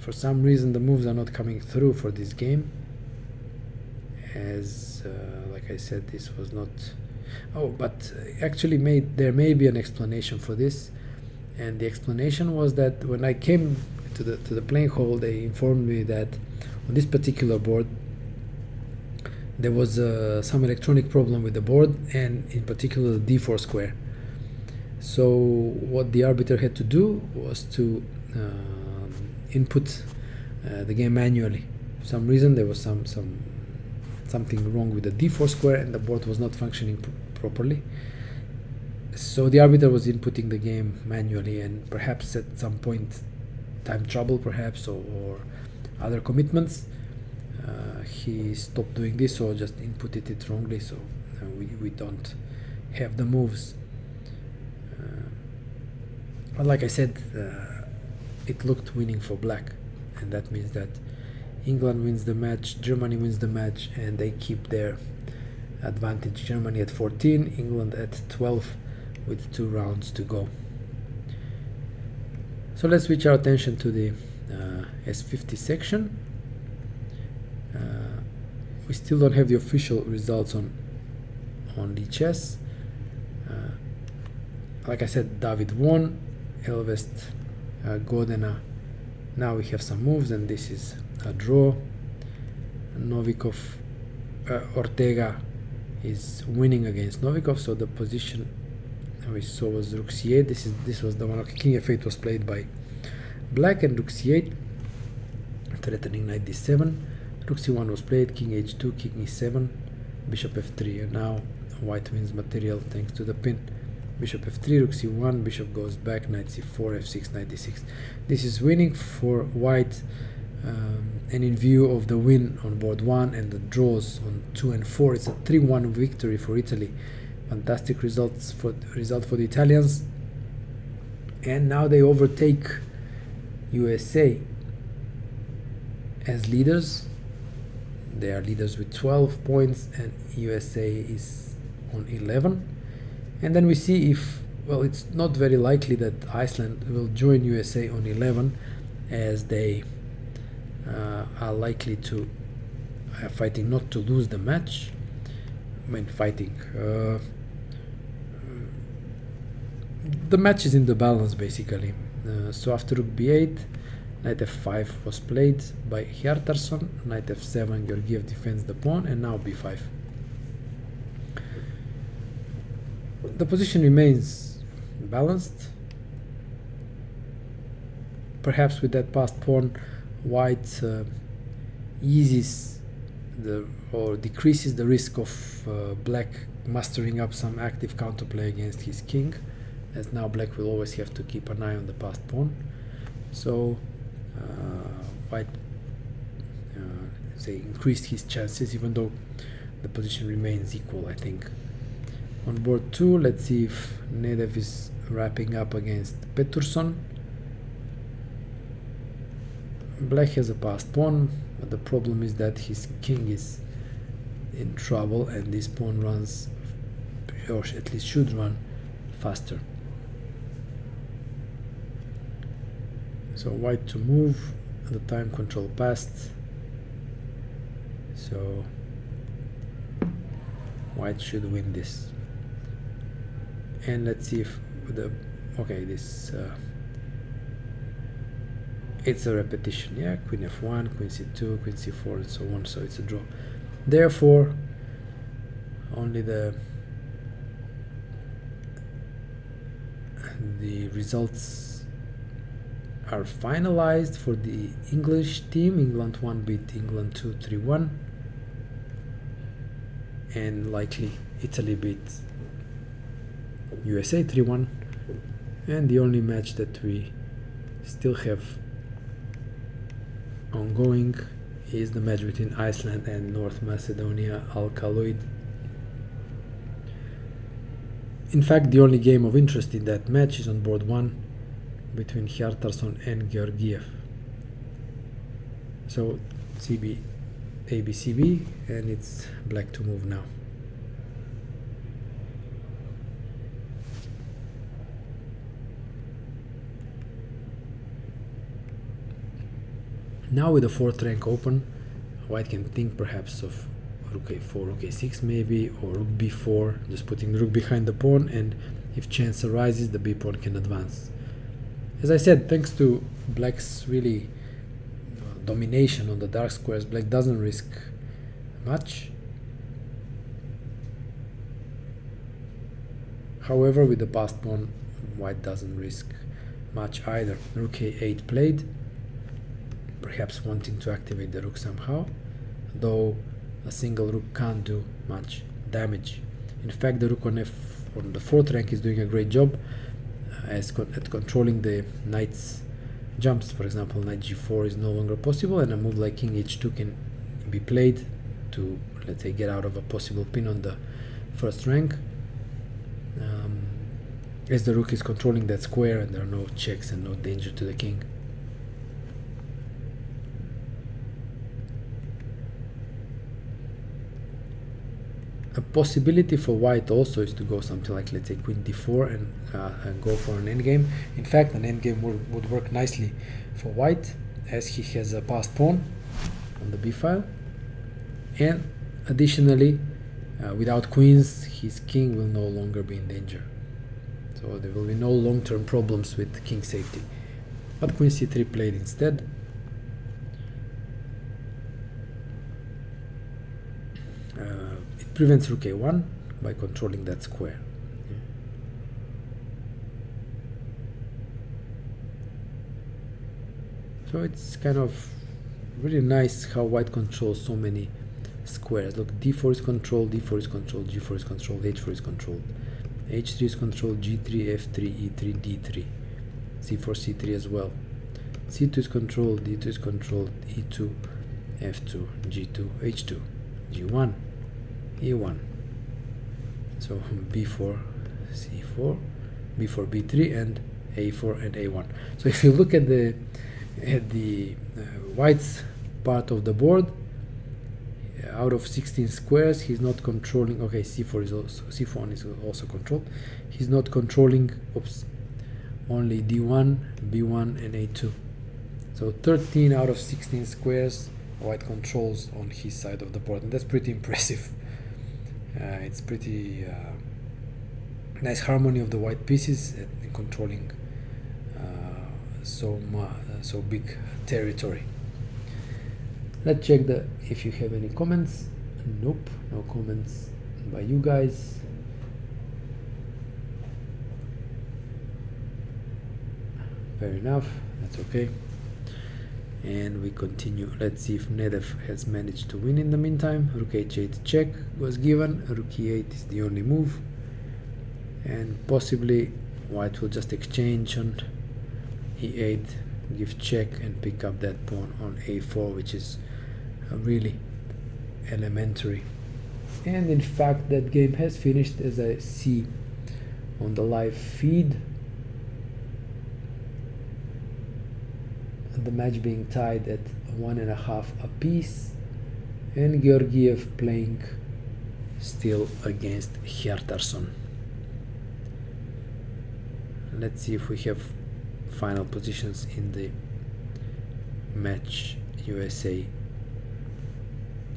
For some reason the moves are not coming through for this game, as like I said, this was not but actually there may be an explanation for this, and the explanation was that when I came to the playing hall, they informed me that on this particular board there was some electronic problem with the board, and in particular the d4 square. So what the arbiter had to do was to input the game manually. For some reason there was something wrong with the d4 square, and the board was not functioning properly. So the arbiter was inputting the game manually, and perhaps at some point, time trouble perhaps, or other commitments, he stopped doing this, or just inputted it wrongly, so we don't have the moves. But like I said, it looked winning for black, and that means that England wins the match, Germany wins the match, and they keep their advantage. Germany at 14, England at 12, with 2 rounds to go. So let's switch our attention to the S50 section. We still don't have the official results on Lichess. Like I said, David won, Elvest, Godena. Now we have some moves, and this is a draw. Novikov, Ortega is winning against Novikov, so the position we saw was rook c8. This was the one. King f8 was played by black, and rook c8, threatening knight d7. Rook c1 was played, king h2, king e7, bishop f3, and now white wins material thanks to the pin. Bishop f3, rook c1, bishop goes back, knight c4, f6, knight d6. This is winning for white, and in view of the win on board 1 and the draws on 2 and 4, it's a 3-1 victory for Italy. Fantastic result for the Italians, and now they overtake USA as leaders. They are leaders with 12 points, and USA is on 11. And then we see if, well, it's not very likely that Iceland will join USA on 11, as they are likely to fighting not to lose the match. I mean, fighting. The match is in the balance, basically. So after rook b8, knight f5 was played by Hjartarson, knight f7, Georgiev defends the pawn, and now b5. The position remains balanced. Perhaps with that passed pawn, white eases or decreases the risk of black mustering up some active counterplay against his king, as now black will always have to keep an eye on the passed pawn. So white say increased his chances, even though the position remains equal, I think. On board 2, let's see if Nedev is wrapping up against Pettersson. Black has a passed pawn, but the problem is that his king is in trouble and this pawn runs, or at least should run, faster. So white to move, the time control passed, so white should win this. And let's see if this it's a repetition, yeah, queen f1, queen c2, queen c4, and so on, so it's a draw. Therefore, only the results are finalized for the English team. England 1 beat England 2 3-1, and likely Italy beat USA 3-1, and the only match that we still have ongoing is the match between Iceland and North Macedonia, Alkaloid. In fact, the only game of interest in that match is on board 1 between Hjartarson and Georgiev. So CB, ABCB, and it's black to move now. Now with the 4th rank open, white can think perhaps of rook a4, rook a6 maybe, or rook b4, just putting the rook behind the pawn, and if chance arises, the b pawn can advance. As I said, thanks to black's really domination on the dark squares, black doesn't risk much. However, with the passed pawn, white doesn't risk much either. Rook a8 played, perhaps wanting to activate the rook somehow, though a single rook can't do much damage. In fact, the rook on the 4th rank is doing a great job at controlling the knight's jumps. For example, knight g4 is no longer possible, and a move like king h2 can be played to, let's say, get out of a possible pin on the 1st rank, as the rook is controlling that square and there are no checks and no danger to the king. A possibility for white also is to go something like, let's say, queen d4 and go for an endgame. In fact, an endgame would work nicely for white, as he has a passed pawn on the b file, and additionally, without queens, his king will no longer be in danger. So there will be no long-term problems with king safety. But queen c3 played instead. Prevents rook a1 by controlling that square. So it's kind of really nice how white controls so many squares. Look, d4 is controlled, d4 is controlled, g4 is controlled, h4 is controlled, h3 is controlled, g3, f3, e3, d3, c4, c3 as well. c2 is controlled, d2 is controlled, e2, f2, g2, h2, g1, e1. So b4, c4, b4, b3, and a4 and a1. So if you look at the white's part of the board, out of 16 squares, he's not controlling. Okay, c4 is also controlled. He's not controlling. Only d1, b1, and a2. So 13 out of 16 squares white controls on his side of the board, and that's pretty impressive. It's pretty nice harmony of the white pieces and controlling so big territory. Let's check if you have any comments. Nope, no comments by you guys. Fair enough, that's okay. And we continue. Let's see if Nedev has managed to win in the meantime. Rook h8 check was given. Rook e8 is the only move. And possibly white will just exchange on e8, give check, and pick up that pawn on a4, which is really elementary. And in fact, that game has finished, as I see on the live feed. The match being tied at 1.5 apiece, and Georgiev playing still against Hjartarson. Let's see if we have final positions in the match. USA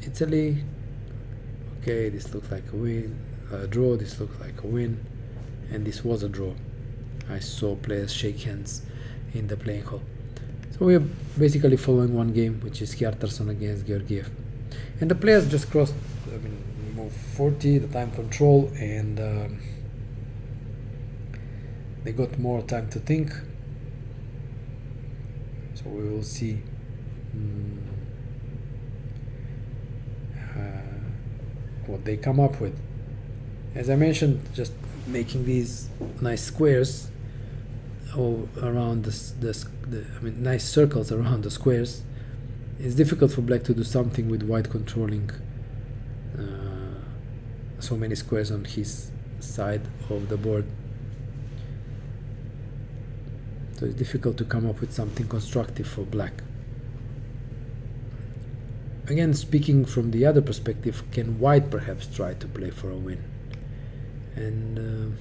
Italy. Okay, this looks like a win, a draw. This looks like a win, and this was a draw. I saw players shake hands in the playing hall. So we are basically following one game, which is Hjartarson against Georgiev, and the players just crossed. Move 40, the time control, and they got more time to think. So we will see what they come up with. As I mentioned, just making these nice squares around nice circles around the squares. It's difficult for black to do something with white controlling so many squares on his side of the board. So it's difficult to come up with something constructive for black. Again, speaking from the other perspective, can white perhaps try to play for a win? And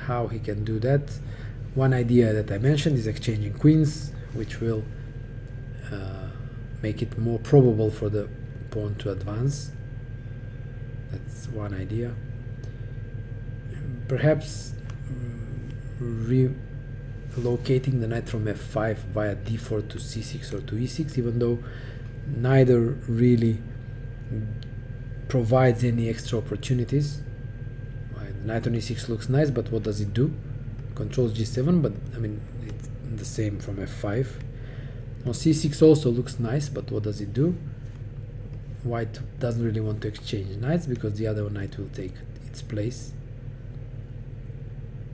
how he can do that? One idea that I mentioned is exchanging queens, which will make it more probable for the pawn to advance. That's one idea. Perhaps relocating the knight from f5 via d4 to c6 or to e6, even though neither really provides any extra opportunities. The knight on e6 looks nice, but what does it do? Controls g7, but I mean it's the same from f5. On c6 also looks nice, but what does it do? White doesn't really want to exchange knights because the other knight will take its place.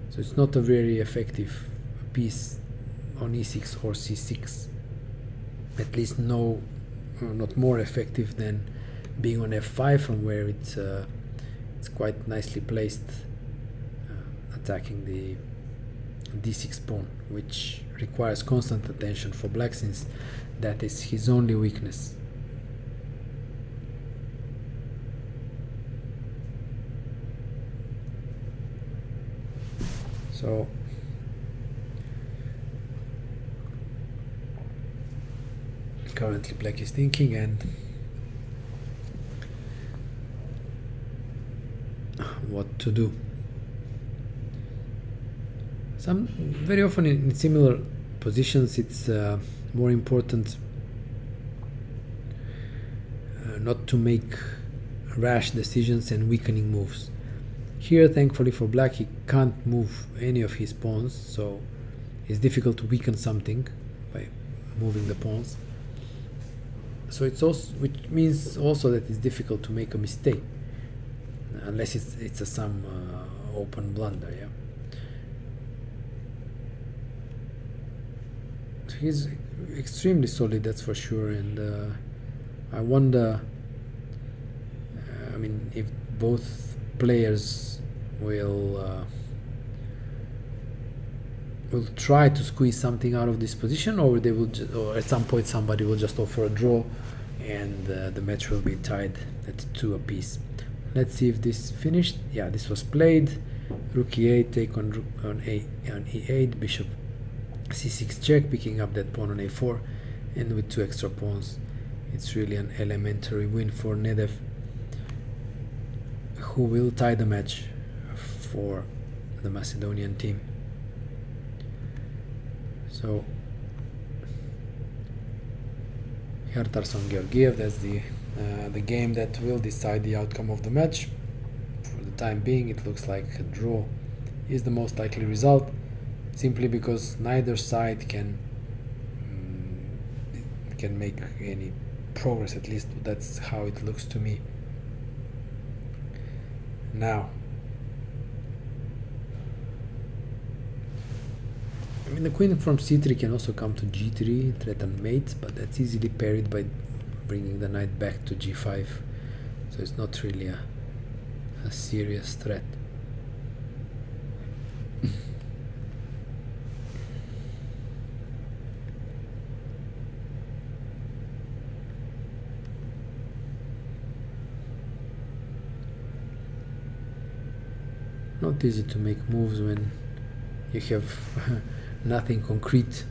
So it's not a very effective piece on e6 or c6. At least not more effective than being on f5, from where it's quite nicely placed, attacking the d6 pawn, which requires constant attention for black, since that is his only weakness. So currently black is thinking and what to do. Very often in similar positions it's more important not to make rash decisions and weakening moves. Here, thankfully for black, he can't move any of his pawns, so it's difficult to weaken something by moving the pawns. So it's also, which means also that it's difficult to make a mistake, unless it's some open blunder. Yeah. So he's extremely solid, that's for sure, and I wonder. I mean, if both players will try to squeeze something out of this position, or they will or at some point somebody will just offer a draw and the match will be tied at 2 apiece. Let's see if this finished. Yeah, this was played. Rook e8, take on e8, bishop c6 check, picking up that pawn on a4, and with 2 extra pawns it's really an elementary win for Nedev, who will tie the match for the Macedonian team. So Hjartarson Georgiev, that's the game that will decide the outcome of the match. For the time being, it looks like a draw is the most likely result, simply because neither side can make any progress. At least that's how it looks to me. Now, I mean, the queen from c3 can also come to g3, threaten mate, but that's easily parried by bringing the knight back to g5. So it's not really a serious threat. Not easy to make moves when you have nothing concrete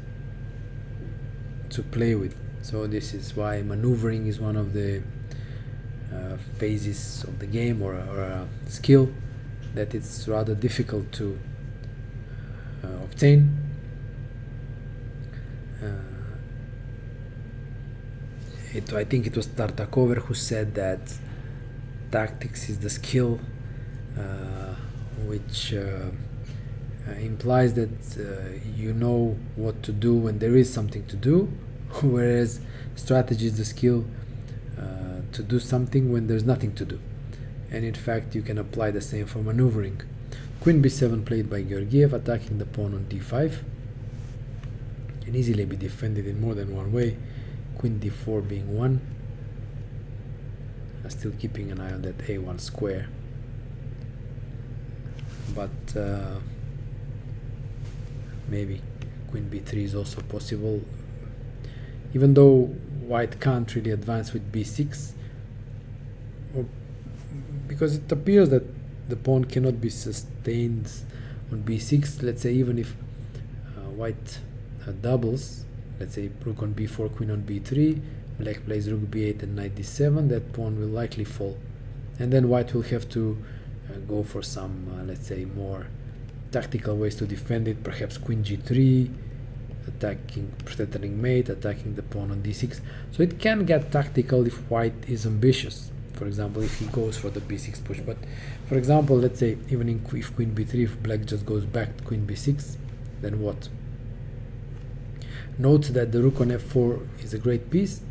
to play with. So this is why maneuvering is one of the phases of the game, or a skill that it's rather difficult to obtain. I think it was Tartakover who said that tactics is the skill which implies that you know what to do when there is something to do, whereas strategy is the skill to do something when there's nothing to do. And in fact, you can apply the same for maneuvering. Queen b7 played by Georgiev, attacking the pawn on d5. Can easily be defended in more than one way. Queen d4 being one. Still keeping an eye on that a1 square. But maybe queen b3 is also possible, even though white can't really advance with b6, because it appears that the pawn cannot be sustained on b6. Let's say even if white doubles, let's say rook on b4, queen on b3, black plays rook b8 and knight d7, that pawn will likely fall, and then white will have to go for some let's say more tactical ways to defend it, perhaps queen g3, attacking, threatening mate, attacking the pawn on d6. So it can get tactical if white is ambitious, for example if he goes for the b6 push. But for example, let's say even if queen b3, if black just goes back to queen b6, then what? Note that the rook on f4 is a great piece,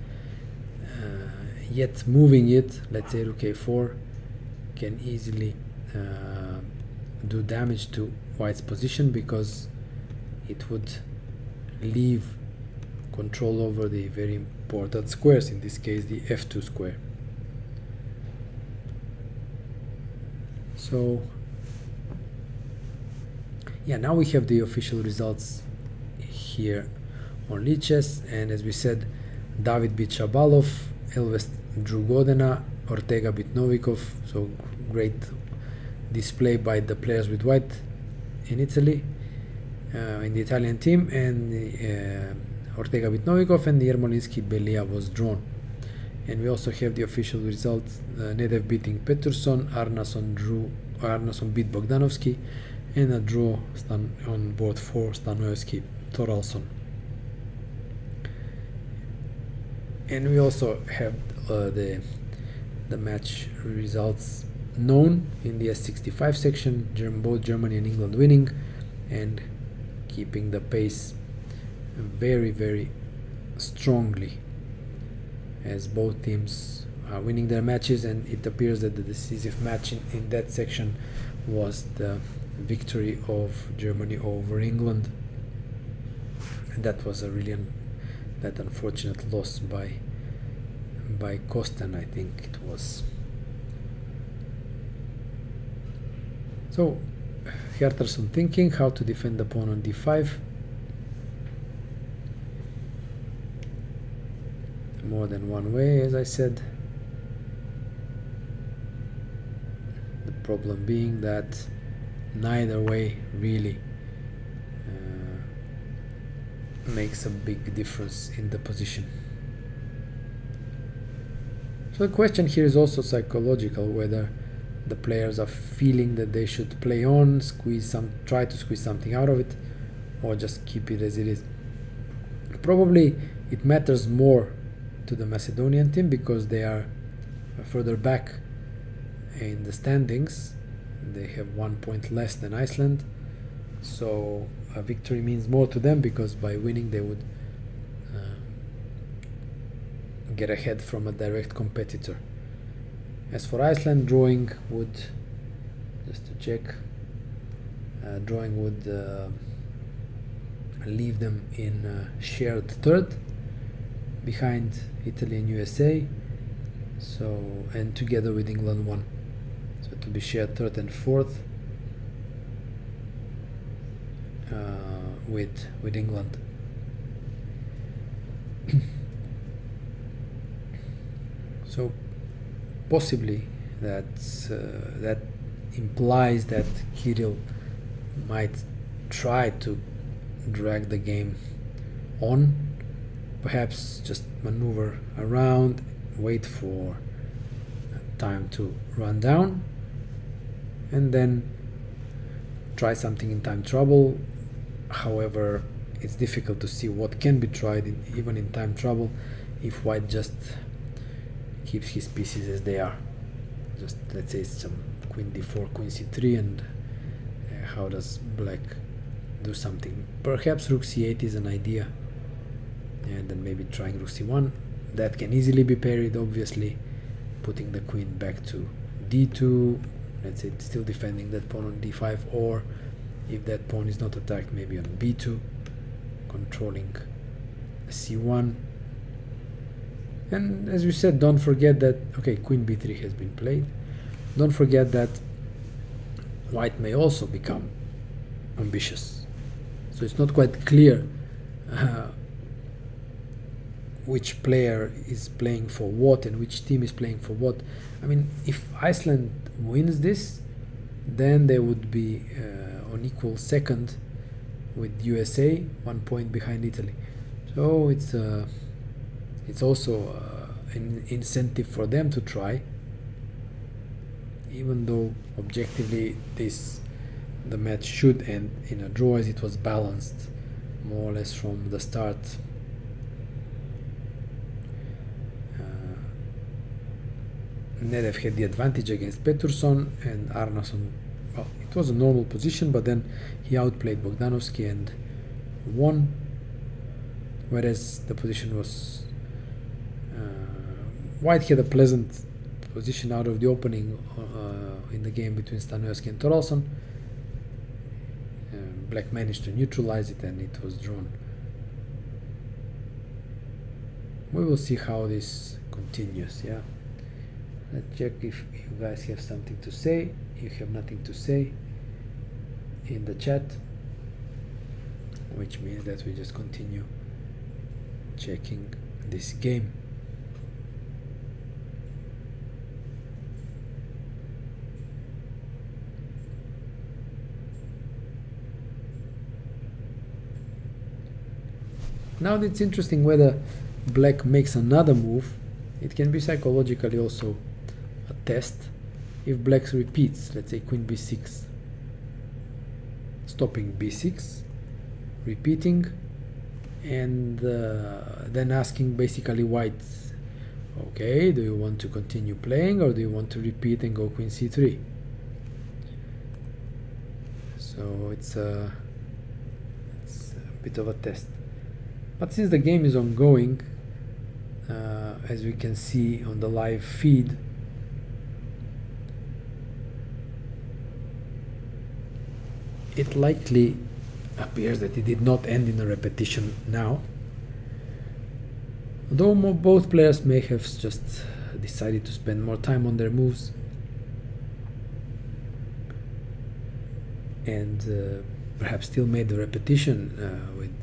yet moving it, let's say rook a4, can easily do damage to white's position, because it would leave control over the very important squares, in this case the f2 square. So yeah, now we have the official results here on Lichess, and as we said, David beat Shabalov, Elvest drew Godena, Ortega beat Novikov. So great display by the players with white in Italy, in the Italian team, and Ortega beat Novikov, and the Yermolinsky-Belia was drawn. And we also have the official results: Nedev beating Pettersson, Arnason beat Bogdanovsky, and a draw on board for Stanoevsky Thoralson. And we also have the match results known in the S65 section, both Germany and England winning and keeping the pace very, very strongly, as both teams are winning their matches. And it appears that the decisive match in that section was the victory of Germany over England, and that was a really that unfortunate loss by Kosten, I think it was. So Hjartarson thinking how to defend the pawn on d5. More than one way, as I said. The problem being that neither way really makes a big difference in the position. So the question here is also psychological, whether the players are feeling that they should play on, try to squeeze something out of it, or just keep it as it is. Probably it matters more to the Macedonian team because they are further back in the standings. They have 1 point less than Iceland, so a victory means more to them because by winning they would get ahead from a direct competitor. As for Iceland, drawing would, just to check, drawing would leave them in shared third behind Italy and USA, so, and together with England won, so it will be shared third and fourth with England. So possibly that implies that Kirill might try to drag the game on, perhaps just maneuver around, wait for time to run down, and then try something in time trouble. However, it's difficult to see what can be tried even in time trouble if white just keeps his pieces as they are. Just let's say some queen d4, queen c3, and how does black do something? Perhaps rook c8 is an idea, and then maybe trying rook c1. That can easily be parried, obviously, putting the queen back to d2, let's say still defending that pawn on d5, or if that pawn is not attacked, maybe on b2, controlling c1. And as you said, don't forget that, okay, queen b3 has been played. Don't forget that white may also become ambitious. So it's not quite clear which player is playing for what and which team is playing for what. I mean, if Iceland wins this, then they would be on equal second with USA, 1 point behind Italy. So it's also an incentive for them to try, even though objectively the match should end in a draw, as it was balanced more or less from the start. Nedev had the advantage against Pettersson, and Arnason, well, it was a normal position, but then he outplayed Bogdanovsky and won, whereas the position was white had a pleasant position out of the opening in the game between Stanoevski and Thoralson. Black managed to neutralize it and it was drawn. We will see how this continues. Yeah, let's check if you guys have something to say. You have nothing to say in the chat, which means that we just continue checking this game. Now it's interesting whether black makes another move. It can be psychologically also a test. If black repeats, let's say queen b6, stopping b6, repeating, and then asking basically white, okay, do you want to continue playing or do you want to repeat and go queen c3? So it's a bit of a test. But since the game is ongoing, as we can see on the live feed, it likely appears that it did not end in a repetition now. Although both players may have just decided to spend more time on their moves and perhaps still made the repetition with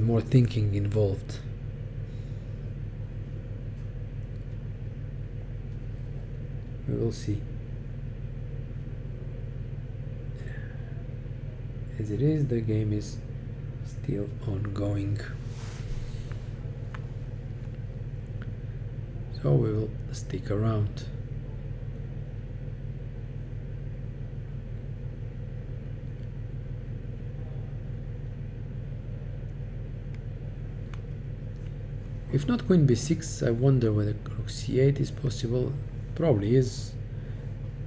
more thinking involved. We will see. As it is, the game is still ongoing. So we will stick around. If not queen b6, I wonder whether rook c8 is possible. Probably is,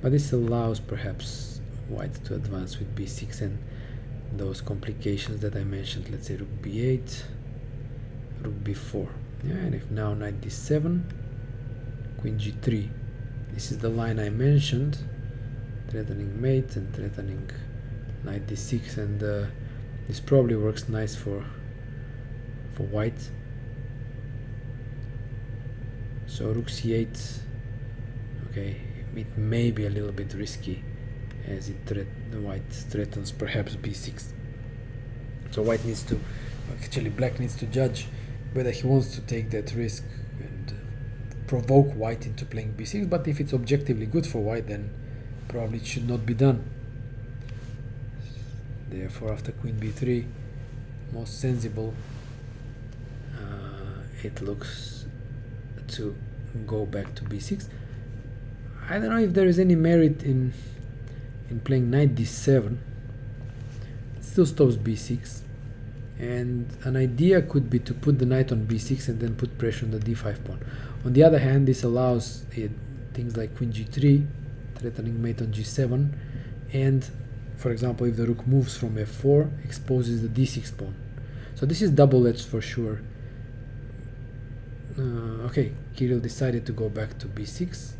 but this allows perhaps white to advance with b6 and those complications that I mentioned. Let's say rook b8, rook b4. Yeah, and if now knight d7, queen g3. This is the line I mentioned, threatening mate and threatening knight d6, and this probably works nice for white. So rook c8, okay, it may be a little bit risky as the white threatens perhaps b6. So white needs to, actually black needs to judge whether he wants to take that risk and provoke white into playing b6, but if it's objectively good for white, then probably it should not be done. Therefore, after queen b3, most sensible, it looks to go back to b6. I don't know if there is any merit in playing knight d7. It still stops b6, and an idea could be to put the knight on b6 and then put pressure on the d5 pawn. On the other hand, this allows things like queen g3, threatening mate on g7, and for example, if the rook moves from f4, exposes the d6 pawn. So this is double-edged for sure. Okay, Kirill decided to go back to b6,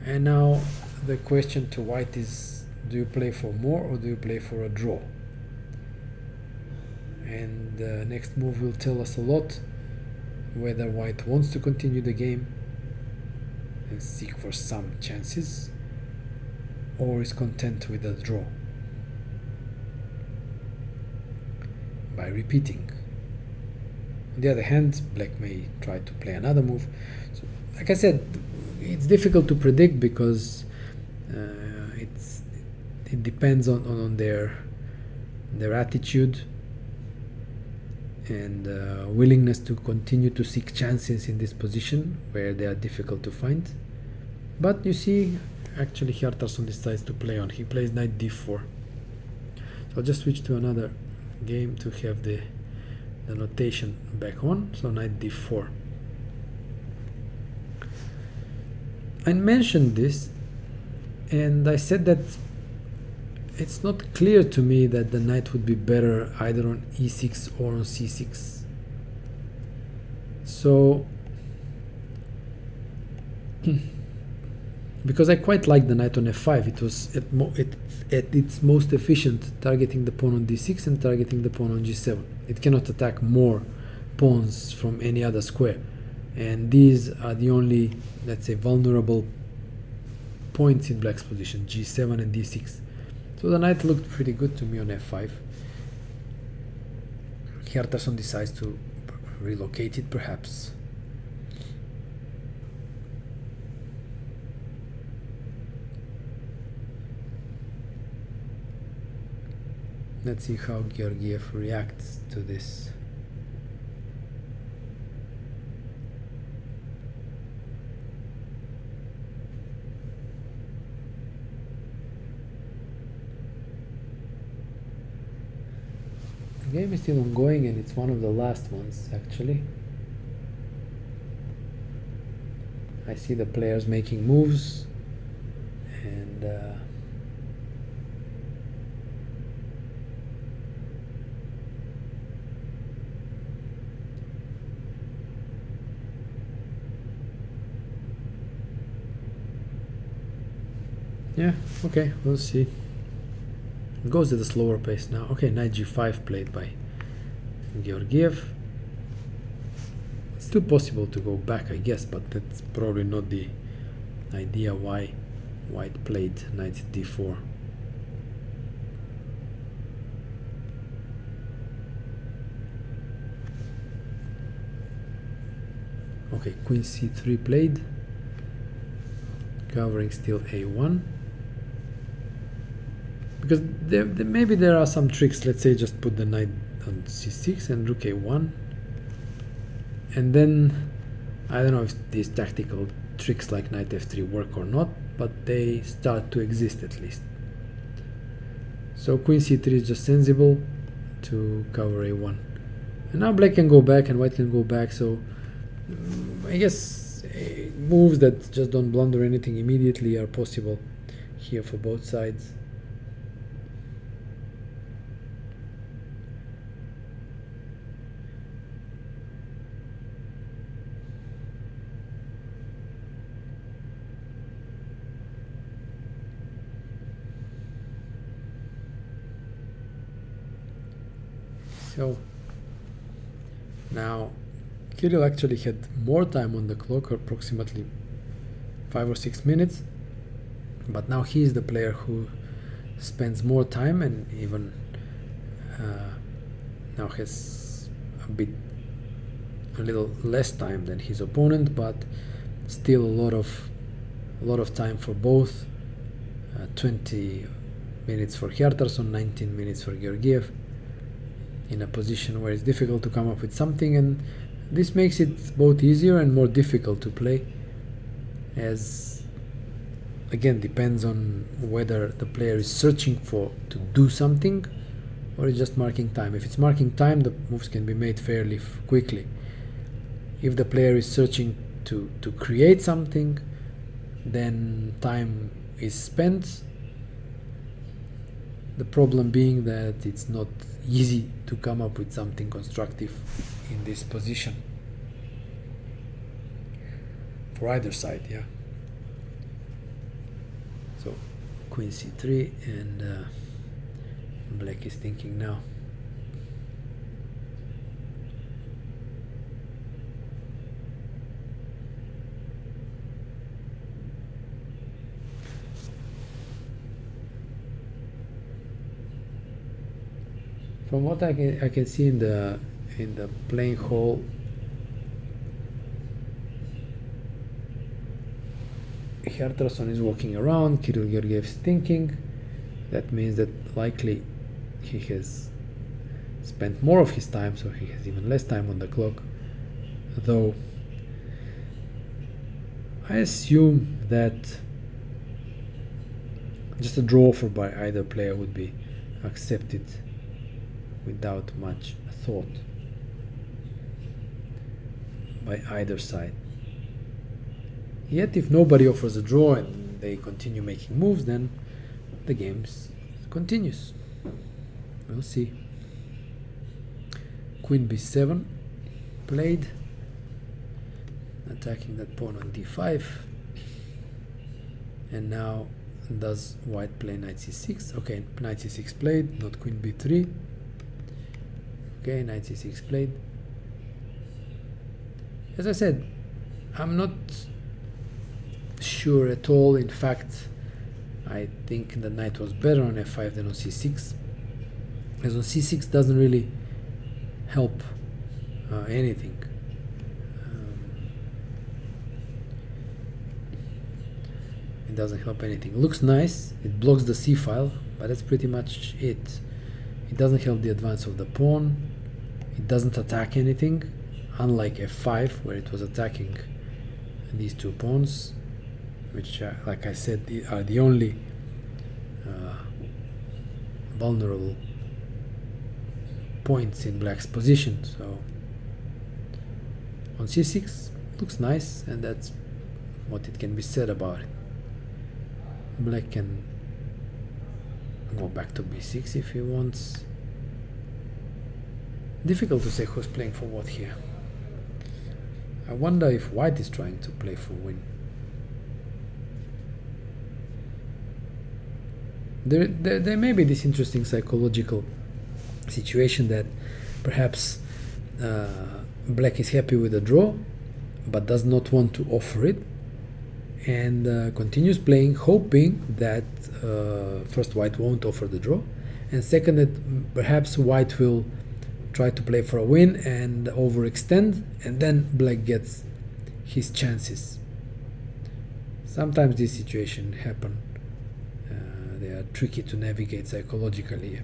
and now the question to white is, do you play for more or do you play for a draw? And the next move will tell us a lot whether white wants to continue the game and seek for some chances, or is content with a draw by repeating. On the other hand, black may try to play another move. So, like I said, it's difficult to predict because it depends on their attitude and willingness to continue to seek chances in this position where they are difficult to find. But you see, actually Hjartarson decides to play on. He plays knight d4. So I'll just switch to another game to have the notation back on. So knight d4. I mentioned this and I said that it's not clear to me that the knight would be better either on e6 or on c6. So because I quite like the knight on f5, it was at its most efficient, targeting the pawn on d6 and targeting the pawn on g7. It cannot attack more pawns from any other square, and these are the only, let's say, vulnerable points in black's position, g7 and d6. So the knight looked pretty good to me on f5. Hjartarson decides to relocate it perhaps. Let's see how Georgiev reacts to this. The game is still ongoing and it's one of the last ones actually. I see the players making moves and yeah, okay, we'll see. It goes at a slower pace now. Okay, knight g5 played by Georgiev. It's still possible to go back, I guess, but that's probably not the idea why white played knight d4. Okay, queen c3 played, covering still a1. Because maybe there are some tricks. Let's say just put the knight on c6 and rook a1, and then I don't know if these tactical tricks like knight f3 work or not, but they start to exist at least. So queen c3 is just sensible to cover a1, and now black can go back and white can go back. So I guess moves that just don't blunder anything immediately are possible here for both sides. So now Kirill actually had more time on the clock, approximately 5 or 6 minutes, but now he is the player who spends more time and even now has a little less time than his opponent, but still a lot of time for both. 20 minutes for Hjartarson, 19 minutes for Georgiev, in a position where it's difficult to come up with something, and this makes it both easier and more difficult to play, as again depends on whether the player is searching to do something or is just marking time. If it's marking time, the moves can be made fairly quickly. If the player is searching to create something, then time is spent. The problem being that it's not easy to come up with something constructive in this position for either side. Yeah. So Queen c3, and Black is thinking now. From what I can see in the playing hall, Hjartarson is walking around, Kirill Georgiev is thinking. That means that likely he has spent more of his time, so he has even less time on the clock. Though I assume that just a draw for by either player would be accepted without much thought by either side. Yet if nobody offers a draw and they continue making moves, then the game continues. We'll see. Queen b7 played, attacking that pawn on d5, and now does white play knight c6? Okay, knight c6 played, not queen b3. Okay, knight c6 played. As I said, I'm not sure at all. In fact, I think the knight was better on f5 than on c6, as on c6 doesn't really help anything. It doesn't help anything. It looks nice, it blocks the c file, but that's pretty much it. It doesn't help the advance of the pawn. It doesn't attack anything, unlike f5 where it was attacking these two pawns, which like I said are the only vulnerable points in Black's position. So on c6 looks nice, and that's what it can be said about it. Black can go back to b6 if he wants. Difficult to say who's playing for what here. I wonder if white is trying to play for win. There may be this interesting psychological situation that perhaps Black is happy with a draw but does not want to offer it, and continues playing, hoping that first white won't offer the draw, and second that perhaps white will try to play for a win and overextend, and then Black gets his chances. Sometimes these situations happen. They are tricky to navigate psychologically.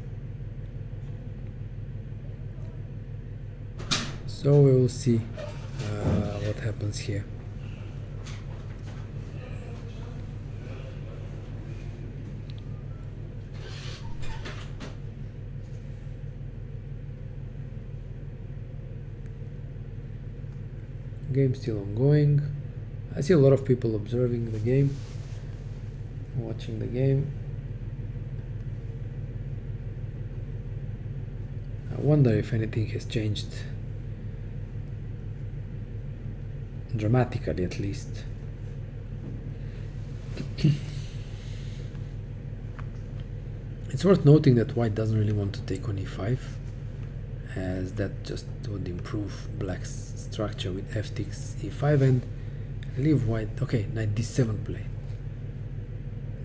So we will see what happens here. Game still ongoing. I see a lot of people observing the game, watching the game. I wonder if anything has changed dramatically, at least. It's worth noting that white doesn't really want to take on e5, as that just would improve black's structure with f takes e5 and leave white. Okay, knight d7 play.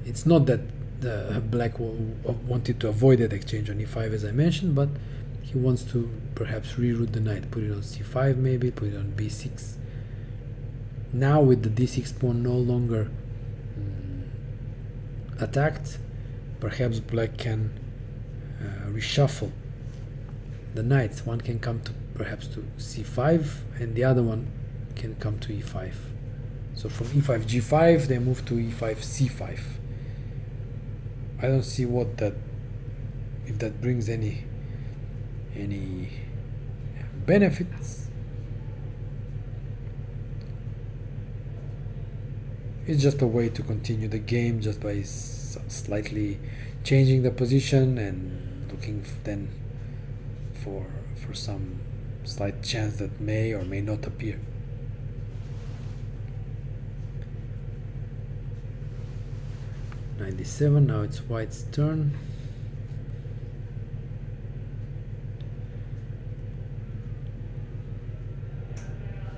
It's not that the black wanted to avoid that exchange on e5 as I mentioned, but he wants to perhaps reroute the knight, put it on c5 maybe, put it on b6. Now with the d6 pawn no longer attacked, perhaps black can reshuffle the knights. One can come to perhaps to c5 and the other one can come to e5. So from e5 g5 they move to e5 c5. I don't see what that, if that brings any benefits. It's just a way to continue the game just by slightly changing the position and looking then for some slight chance that may or may not appear. Knight d7, now it's white's turn.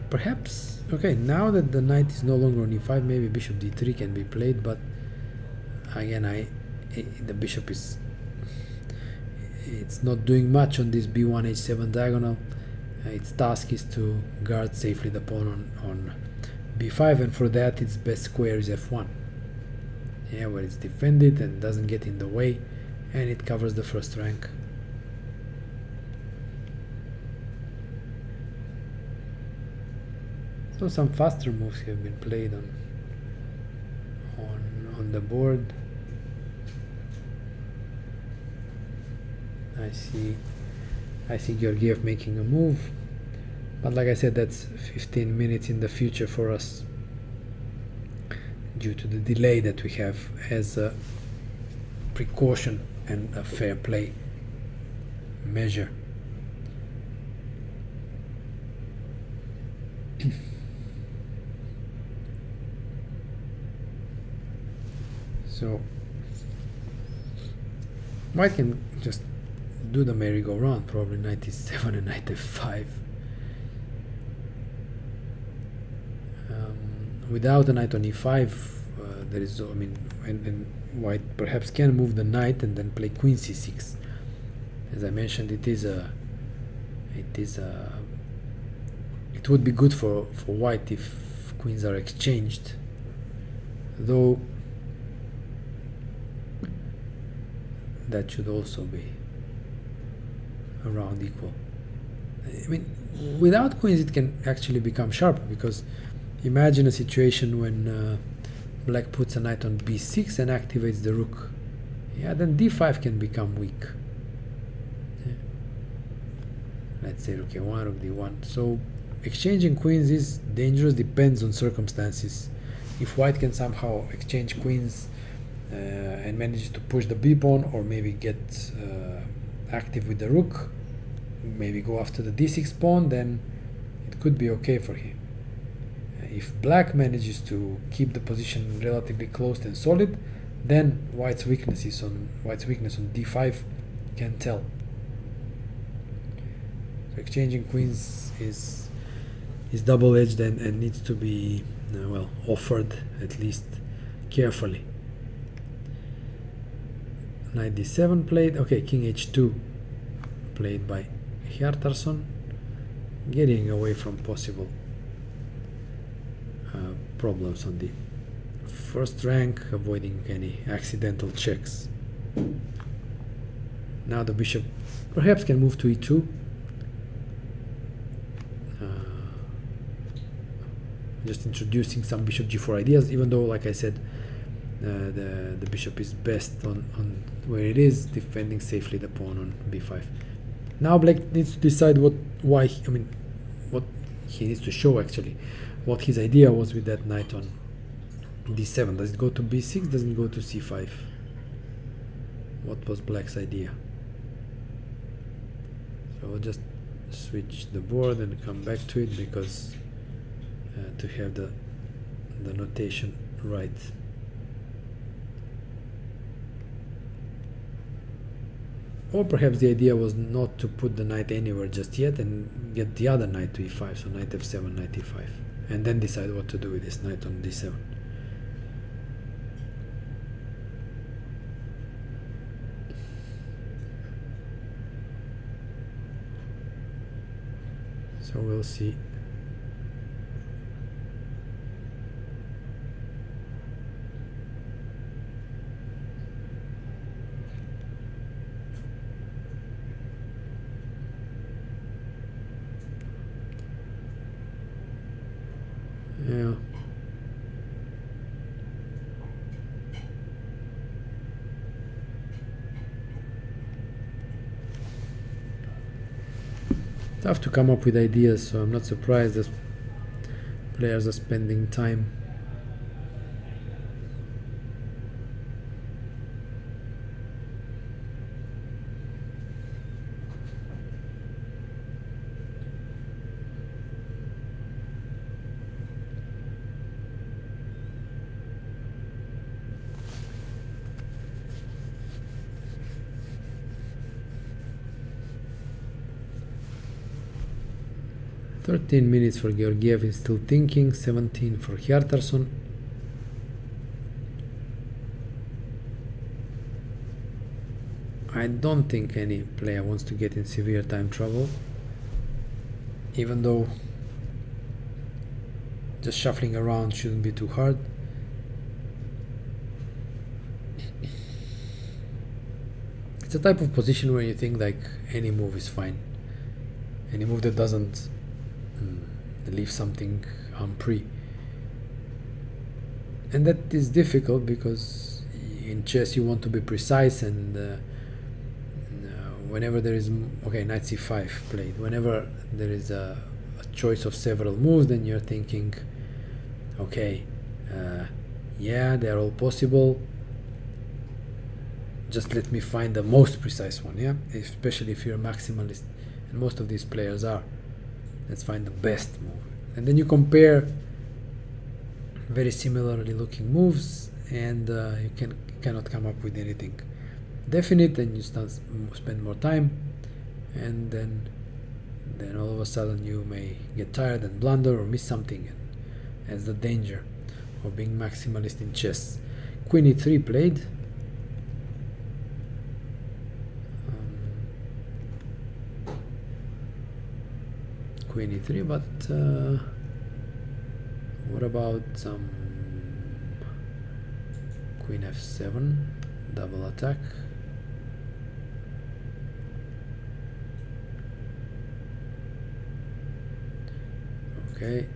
Perhaps, okay, now that the knight is no longer on e5, maybe bishop d3 can be played, but again, the bishop is, it's not doing much on this b1 h7 diagonal. Its task is to guard safely the pawn on b5, and for that its best square is f1. Yeah, where it's defended and doesn't get in the way, and it covers the first rank. So some faster moves have been played on the board. I see Georgiev making a move, but like I said, that's 15 minutes in the future for us due to the delay that we have as a precaution and a fair play measure. So white can just do the merry-go-round, probably knight e7 and knight f5. Without a knight on e5, there is, I mean, and white perhaps can move the knight and then play queen c6. As I mentioned, it would be good for white if queens are exchanged, though that should also be around equal. I mean, without queens it can actually become sharper, because imagine a situation when black puts a knight on b6 and activates the rook. Yeah, then d5 can become weak. Yeah. Let's say rook a1, rook d1. So exchanging queens is dangerous, depends on circumstances. If white can somehow exchange queens and manages to push the b pawn, or maybe get active with the rook, maybe go after the d6 pawn, then it could be okay for him. If black manages to keep the position relatively closed and solid, then white's weakness on d5 can tell. So exchanging queens is double-edged and needs to be well offered, at least carefully. Knight d7 played. Okay, king h2 played by Hjartarson, getting away from possible problems on the first rank, avoiding any accidental checks. Now the bishop perhaps can move to e2. Just introducing some bishop g4 ideas, even though, like I said, the bishop is best on where it is, defending safely the pawn on b5. Now black needs to decide what he needs to show actually what his idea was with that knight on d7. Does it go to b6? Does it go to c5? What was black's idea? So we'll just switch the board and come back to it, because to have the notation right. Or perhaps the idea was not to put the knight anywhere just yet and get the other knight to e5, so knight f7, knight e5, and then decide what to do with this knight on d7. So we'll see. Yeah. Tough to come up with ideas, so I'm not surprised that players are spending time. $13 for Georgiev, is still thinking. 17 for Hjartarson. I don't think any player wants to get in severe time trouble, even though just shuffling around shouldn't be too hard. It's a type of position where you think like any move is fine, any move that doesn't leave something unpre. And that is difficult because in chess you want to be precise, and whenever there is knight c5 played, whenever there is a choice of several moves, then you're thinking, yeah, they're all possible, just let me find the most precise one. Yeah, especially if you're a maximalist, and most of these players are. Let's find the best move, and then you compare very similarly looking moves, and you cannot come up with anything definite, and you spend more time, and then all of a sudden you may get tired and blunder or miss something, and that's the danger of being maximalist in chess. Queen e3 played. Queen e3, but what about some queen f7, double attack? Okay,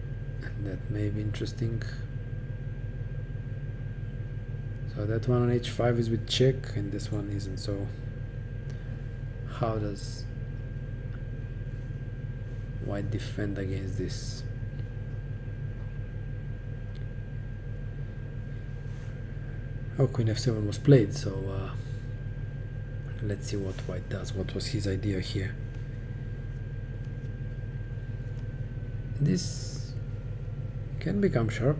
and that may be interesting. So that one on h5 is with check, and this one isn't. So how does white defend against this? Oh, queen f7 was played, so let's see what white does. What was his idea here? This can become sharp.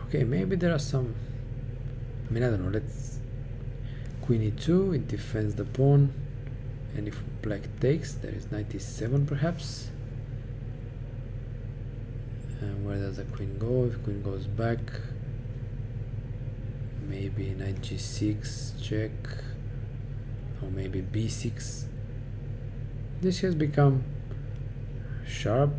Okay, maybe there are some, I don't know, let's queen e2, it defends the pawn, and if black takes, there is knight e7 perhaps. And where does the queen go? If queen goes back, maybe knight g6 check, or maybe b6. This has become sharp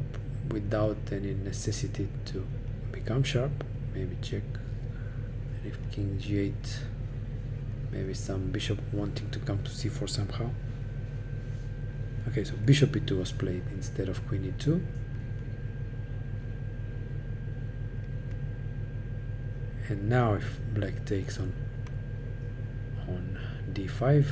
without any necessity to become sharp. Maybe check, and if king g8, maybe some bishop wanting to come to c4 somehow. Okay, so bishop e2 was played instead of queen e2. And now if black takes on on d5.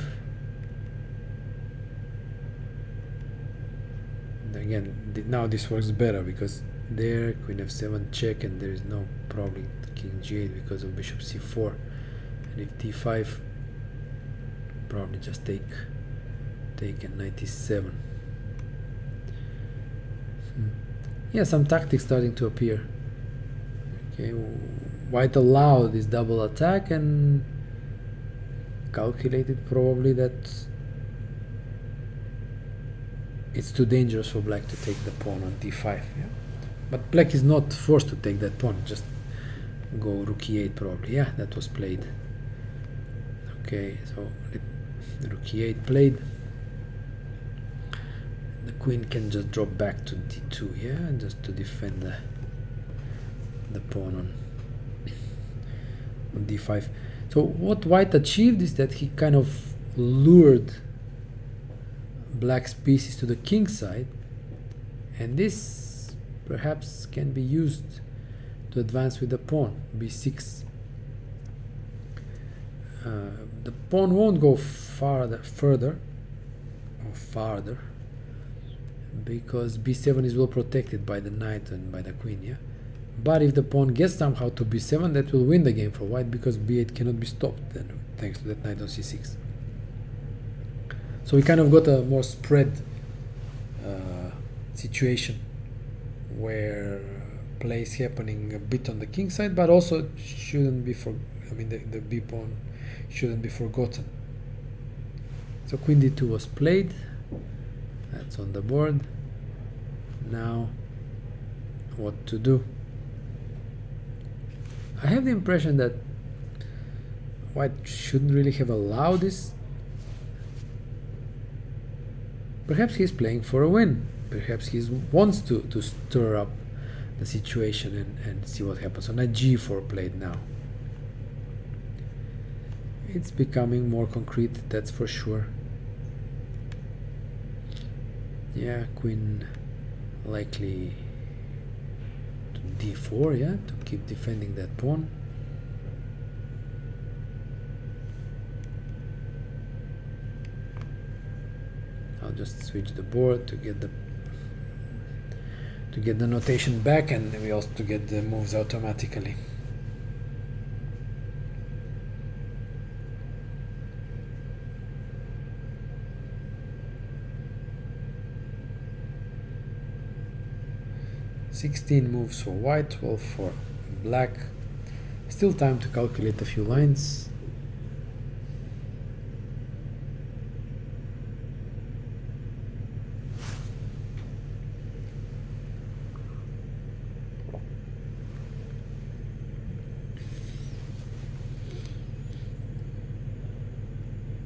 And again, now this works better because there queen f7 check, and there is no probably king g8 because of bishop c4. And if d5, probably just take and knight e7. Yeah, some tactics starting to appear. Okay, white allowed this double attack and calculated probably that it's too dangerous for black to take the pawn on d5. Yeah? But black is not forced to take that pawn, just go rook e8 probably. Yeah, that was played. Okay, so rook e8 played. The queen can just drop back to d2, yeah, and just to defend the pawn on d5. So what white achieved is that he kind of lured black's pieces to the king side, and this perhaps can be used to advance with the pawn b6. The pawn won't go further because b7 is well protected by the knight and by the queen, yeah. But if the pawn gets somehow to b7, that will win the game for white because b8 cannot be stopped then, thanks to that knight on c6. So we kind of got a more spread situation where play is happening a bit on the king side, but also shouldn't be the b pawn shouldn't be forgotten. So queen d2 was played. That's on the board. Now, what to do? I have the impression that white shouldn't really have allowed this. Perhaps he's playing for a win. Perhaps he wants to stir up the situation and see what happens. So knight g4 played now. It's becoming more concrete, that's for sure. Yeah, queen likely to d4, yeah, to keep defending that pawn. I'll just switch the board to get the notation back, and we also to get the moves automatically. (16 moves for white, 12 for black. Still time to calculate a few lines.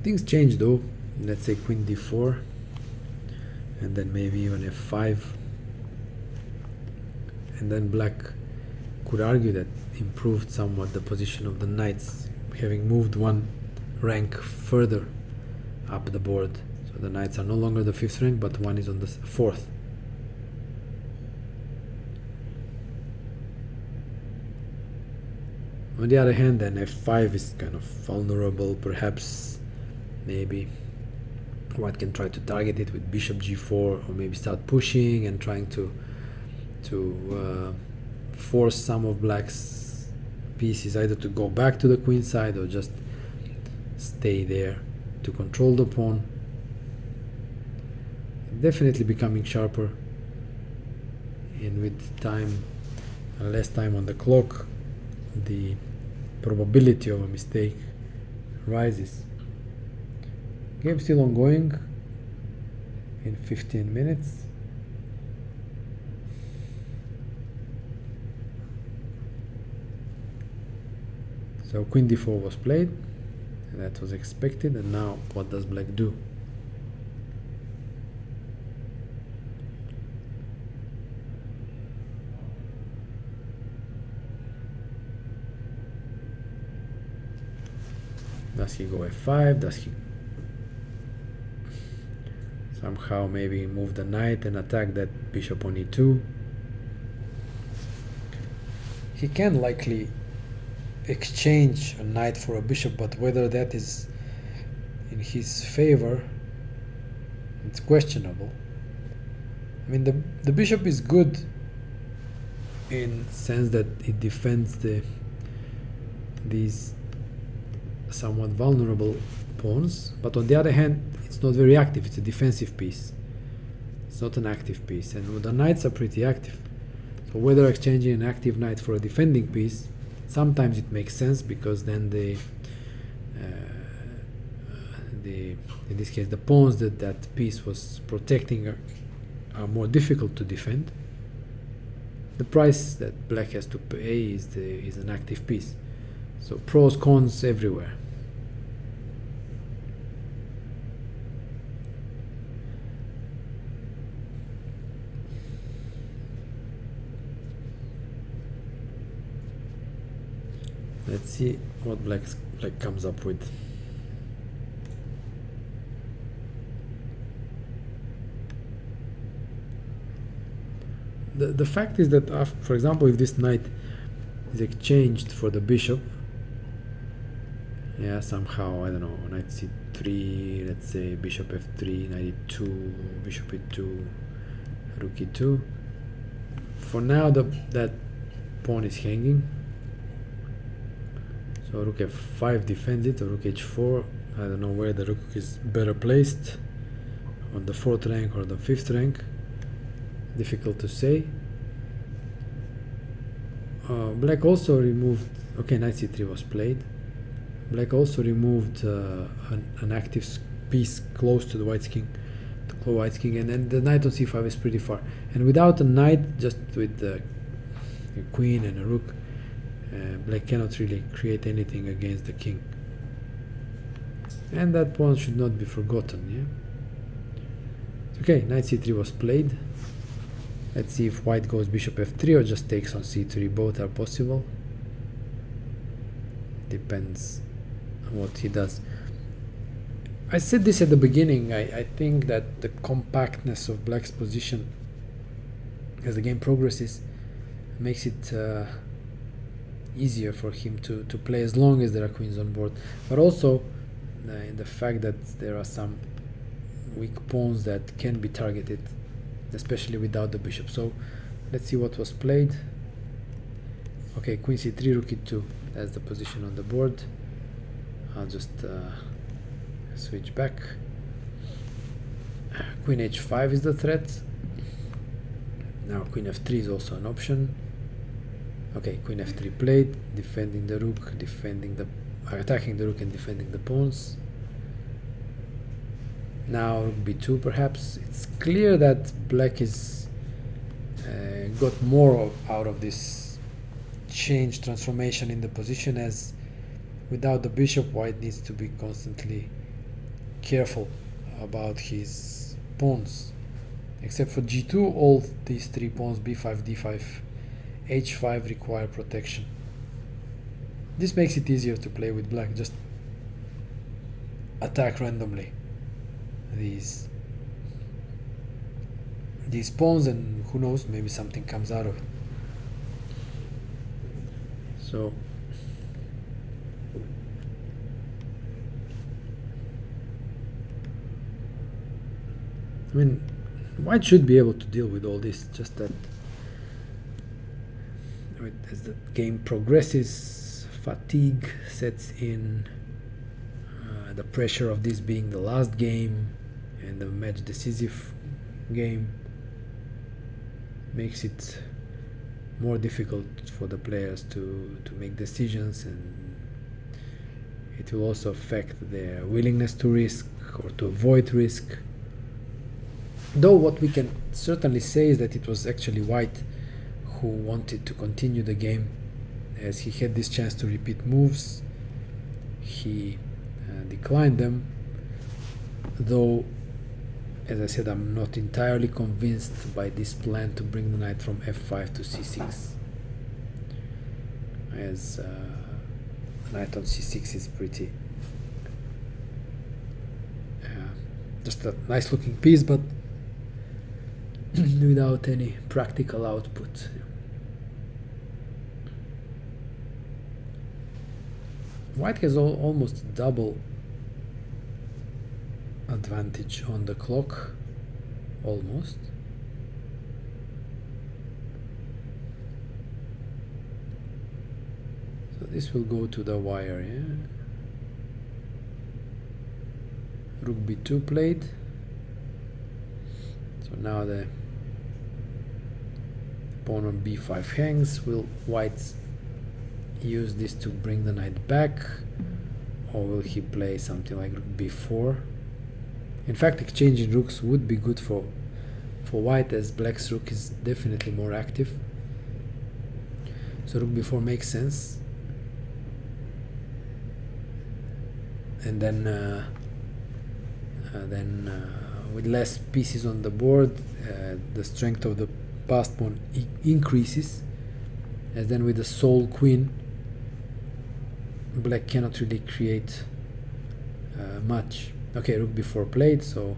Things change though. Let's say queen d4, and then maybe even f5. And then black could argue that improved somewhat the position of the knights, having moved one rank further up the board. So the knights are no longer the 5th rank, but one is on the 4th. On the other hand, then f5 is kind of vulnerable. Perhaps, maybe white can try to target it with bishop g4, or maybe start pushing and trying to force some of black's pieces either to go back to the queen side or just stay there to control the pawn. Definitely becoming sharper, and with time and less time on the clock, the probability of a mistake rises. Game still ongoing in 15 minutes. So queen d4 was played, and that was expected. And now what does black do? Does he go f5? Does he somehow maybe move the knight and attack that bishop on e2? He can likely exchange a knight for a bishop, but whether that is in his favor, it's questionable. I mean, the bishop is good in sense that it defends these somewhat vulnerable pawns, but on the other hand, it's not very active. It's a defensive piece. It's not an active piece, and the knights are pretty active. So whether exchanging an active knight for a defending piece, sometimes it makes sense because then in this case the pawns that piece was protecting are more difficult to defend. The price that black has to pay is an active piece. So pros, cons everywhere. Let's see what black comes up with. The fact is that, for example, if this knight is exchanged for the bishop, yeah, somehow, I don't know, knight c3, let's say bishop f3, knight e2, bishop e2, rook e2. For now, that pawn is hanging. So rook f5 defends it, or rook h4. I don't know where the rook is better placed, on the 4th rank or the 5th rank. Difficult to say. Black also removed, okay, knight c3 was played. Black also removed an active piece close to the white's king, and then the knight on c5 is pretty far. And without a knight, just with a queen and a rook, black cannot really create anything against the king. And that pawn should not be forgotten, yeah? Okay, knight c3 was played. Let's see if white goes bishop f3 or just takes on c3. Both are possible. Depends on what he does. I said this at the beginning. I think that the compactness of black's position as the game progresses makes it easier for him to play as long as there are queens on board. But also the fact that there are some weak pawns that can be targeted, especially without the bishop. So let's see what was played. Okay, queen c3, rook e2. That's the position on the board. I'll just switch back. Queen h5 is the threat. Now queen f3 is also an option. Okay, queen f3 played, defending the rook, attacking the rook and defending the pawns. Now rook b2 perhaps. It's clear that black is got more out of this transformation in the position, as without the bishop, white needs to be constantly careful about his pawns. Except for g2, all these three pawns, b5, d5, h5, require protection. This makes it easier to play with black. Just attack randomly these pawns, and who knows, maybe something comes out of it. So I mean, white should be able to deal with all this, just that as the game progresses, fatigue sets in, the pressure of this being the last game and the match decisive game makes it more difficult for the players to make decisions, and it will also affect their willingness to risk or to avoid risk. Though what we can certainly say is that it was actually white who wanted to continue the game, as he had this chance to repeat moves. He declined them, though, as I said, I'm not entirely convinced by this plan to bring the knight from f5 to c6, as knight on c6 is pretty just a nice looking piece, but without any practical output. White has almost double advantage on the clock, almost. So this will go to the wire, yeah. Rook b2 played. So now the pawn on b5 hangs. Will whites use this to bring the knight back, or will he play something like rook b4? In fact, exchanging rooks would be good for white, as black's rook is definitely more active. So rook b4 makes sense. And then with less pieces on the board, the strength of the passed pawn increases, as then with the sole queen, black cannot really create much. Okay, rook b4 played, so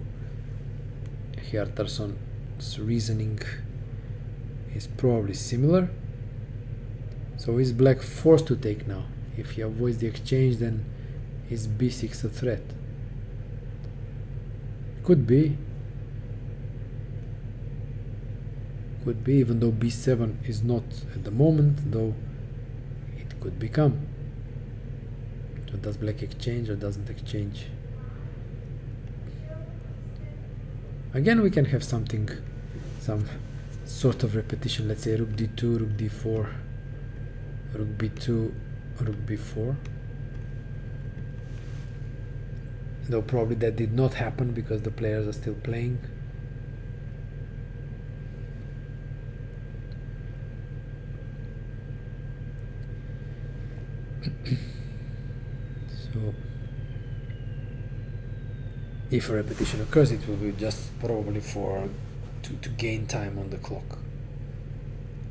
Hjartarson's reasoning is probably similar. So is black forced to take now? If he avoids the exchange, then is b6 a threat? Could be. Could be, even though b7 is not at the moment, though it could become. So does black exchange or doesn't exchange? Again, we can have some sort of repetition. Let's say rook d2, rook d4, rook b2, rook b4. Though probably that did not happen because the players are still playing. So if a repetition occurs, it will be just probably to gain time on the clock,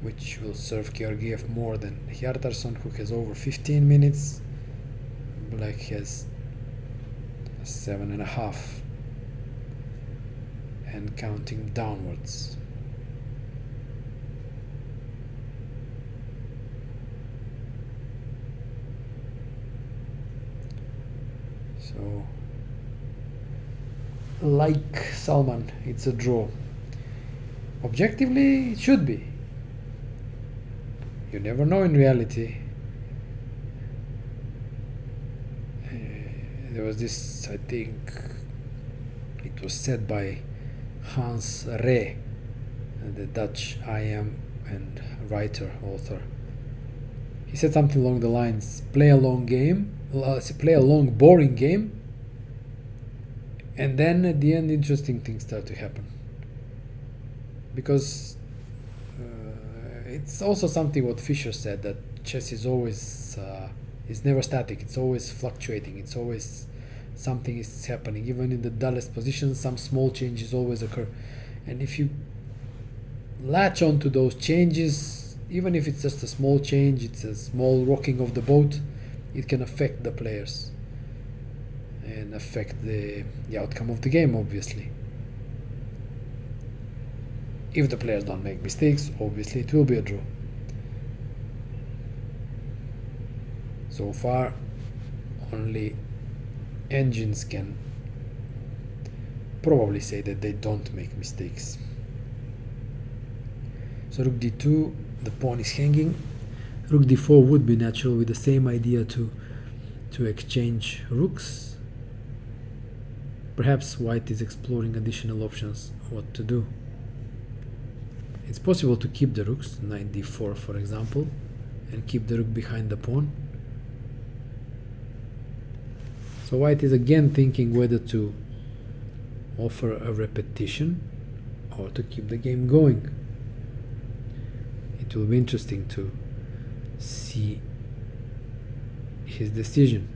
which will serve Georgiev more than Hjartarson, who has over 15 minutes. Black has 7.5 and counting downwards. So, like Salman, it's a draw. Objectively, it should be. You never know in reality. There was this, I think, it was said by Hans Reh, the Dutch IM and writer, author. He said something along the lines, play a long game, play a long boring game, and then at the end interesting things start to happen. Because it's also something what Fischer said, that chess is always it's never static, it's always fluctuating, it's always something is happening. Even in the dullest positions, some small changes always occur. And if you latch on to those changes, even if it's just a small change, it's a small rocking of the boat, it can affect the players and affect the outcome of the game, obviously. If the players don't make mistakes, obviously it will be a draw. So far, only engines can probably say that they don't make mistakes. So rook d2, the pawn is hanging. Rook d4 would be natural, with the same idea to exchange rooks. Perhaps white is exploring additional options what to do. It's possible to keep the rooks, knight d4 for example, and keep the rook behind the pawn. So white is again thinking whether to offer a repetition or to keep the game going. It will be interesting to see his decision.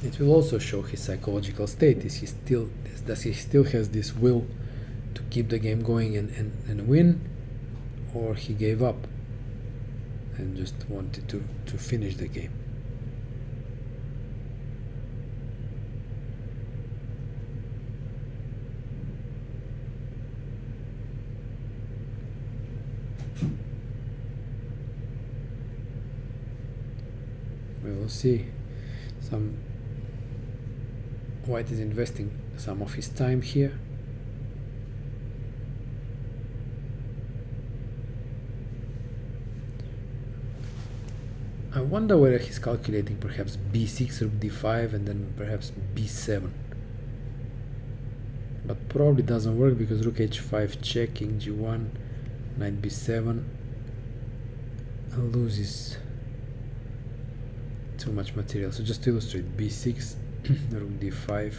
It will also show his psychological state. Does he still has this will to keep the game going and win, or he gave up and just wanted to finish the game? see. Some white is investing some of his time here. I wonder whether he's calculating perhaps b6, rook d5, and then perhaps b7. But probably doesn't work because rook h5 check, king g1, knight b7 loses too much material. So just to illustrate, b6, rook d5,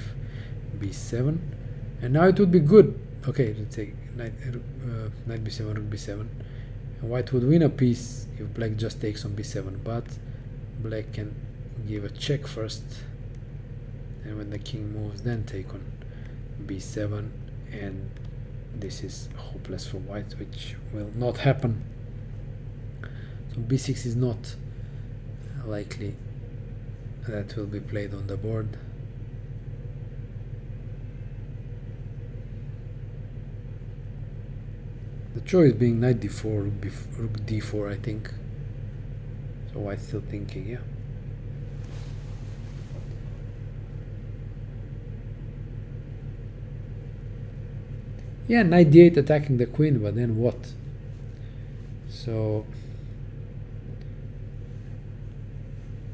b7, and now it would be good. Okay, let's say knight b7, rook b7. And white would win a piece if black just takes on b7, but black can give a check first, and when the king moves, then take on b7, and this is hopeless for white, which will not happen. So b6 is not likely that will be played on the board. The choice being knight d4, rook d4, I think. So white's still thinking, yeah. Yeah, knight d8 attacking the queen, but then what? So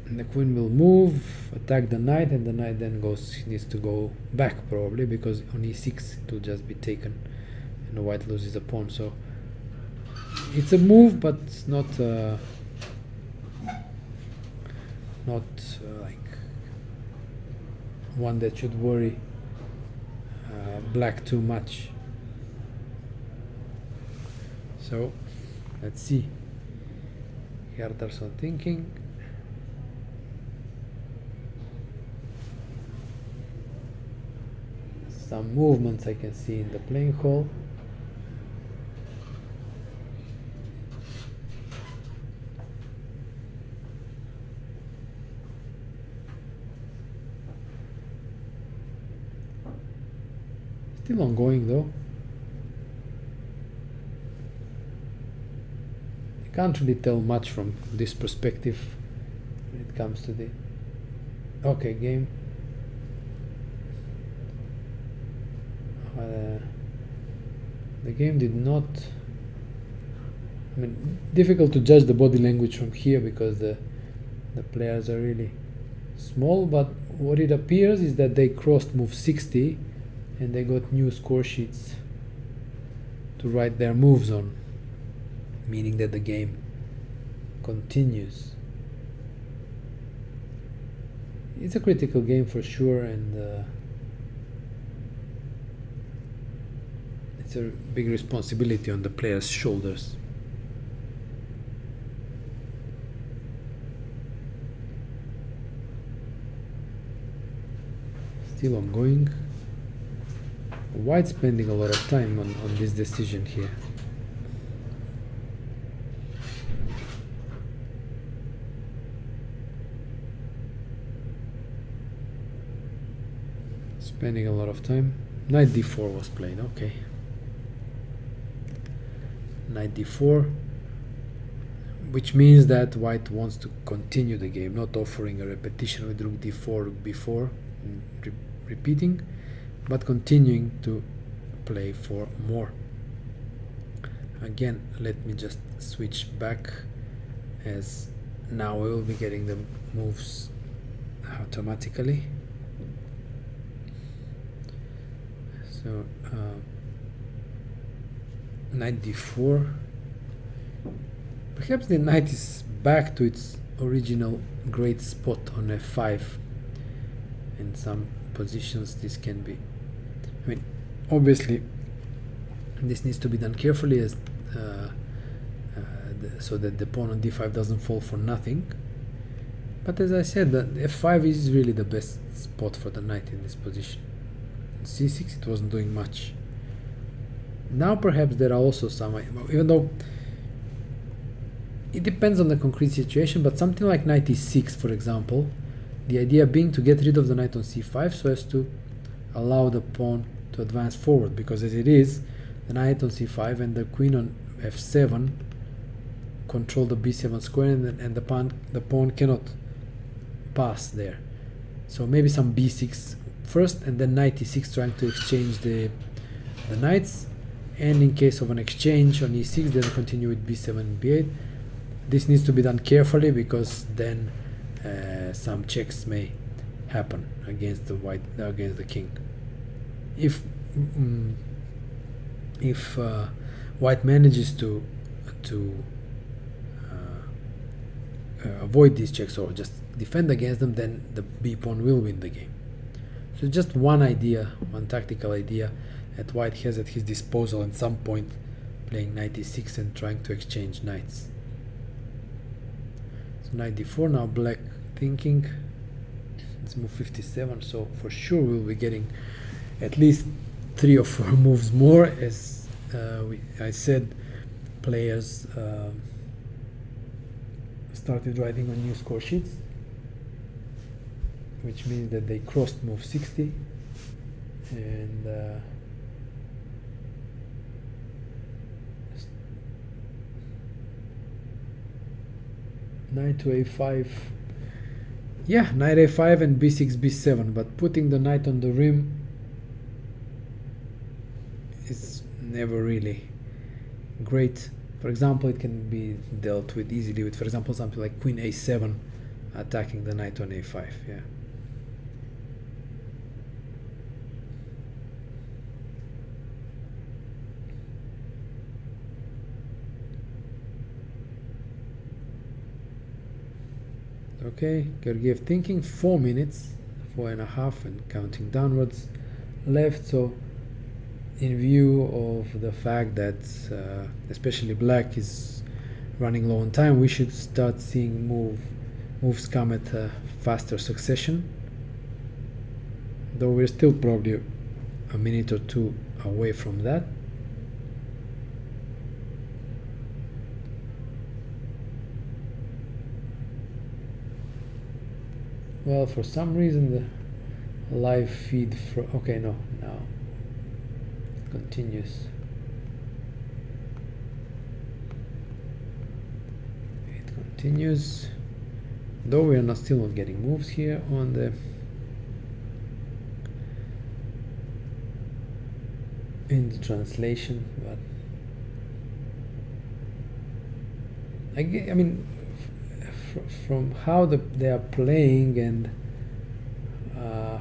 the queen will move, attack the knight, and the knight then needs to go back probably, because on e6 it will just be taken and the white loses a pawn. So it's a move, but it's not like one that should worry black too much. So let's see. Hjartarson thinking. Some movements I can see in the playing hall. Still ongoing though. I can't really tell much from this perspective when it comes to the game. The game did not, I mean, difficult to judge the body language from here because the players are really small, but what it appears is that they crossed move 60 and they got new score sheets to write their moves on, meaning that the game continues. It's a critical game for sure, and it's a big responsibility on the players' shoulders. Still ongoing. White spending a lot of time on this decision here. Spending a lot of time. Knight d4 was played, okay. Knight d4, which means that white wants to continue the game, not offering a repetition with rook d4, rook b4, repeating, but continuing to play for more. Again, let me just switch back, as now we will be getting the moves automatically. So knight d4. Perhaps the knight is back to its original great spot on f5. In some positions this can be, I mean, obviously this needs to be done carefully, as so that the pawn on d5 doesn't fall for nothing. But as I said, the f5 is really the best spot for the knight in this position. In c6 it wasn't doing much. Now perhaps there are also some, even though it depends on the concrete situation, but something like knight e6, for example, the idea being to get rid of the knight on c5 so as to allow the pawn to advance forward, because as it is, the knight on c5 and the queen on f7 control the b7 square, and the pawn cannot pass there. So maybe some b6 first, and then knight e6, trying to exchange the knights. And in case of an exchange on e6, then continue with b7 and b8. This needs to be done carefully, because then some checks may happen against the king. If white manages to avoid these checks or just defend against them, then the b pawn will win the game. So just one idea, one tactical idea that white has at his disposal at some point, playing knight e6 and trying to exchange knights. So knight d4, now black thinking, let's move 57, so for sure we'll be getting at least 3 or 4 moves more. As I said, players started writing on new score sheets, which means that they crossed move 60, and knight to a5. Yeah, knight a5 and b6 b7, but putting the knight on the rim is never really great. For example, it can be dealt with easily with, for example, something like queen a7, attacking the knight on a5. Yeah. Okay, Gergiev thinking, 4 minutes, 4.5, and counting downwards left. So in view of the fact that especially black is running low on time, we should start seeing moves come at a faster succession, though we're still probably a minute or two away from that. Well, for some reason the live feed okay, no, now it continues. It continues, though we are not still not getting moves here on the in the translation, but I mean, from how they are playing and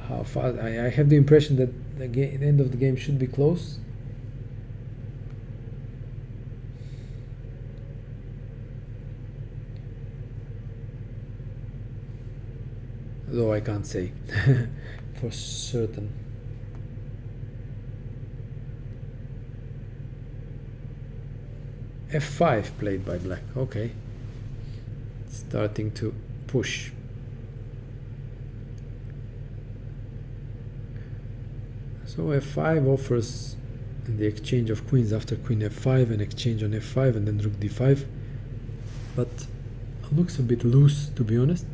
how fast, I have the impression that the end of the game should be close. Though I can't say for certain. F5 played by black. Okay. Starting to push. So f5 offers the exchange of queens after queen f5, and exchange on f5, and then rook d5, but it looks a bit loose, to be honest,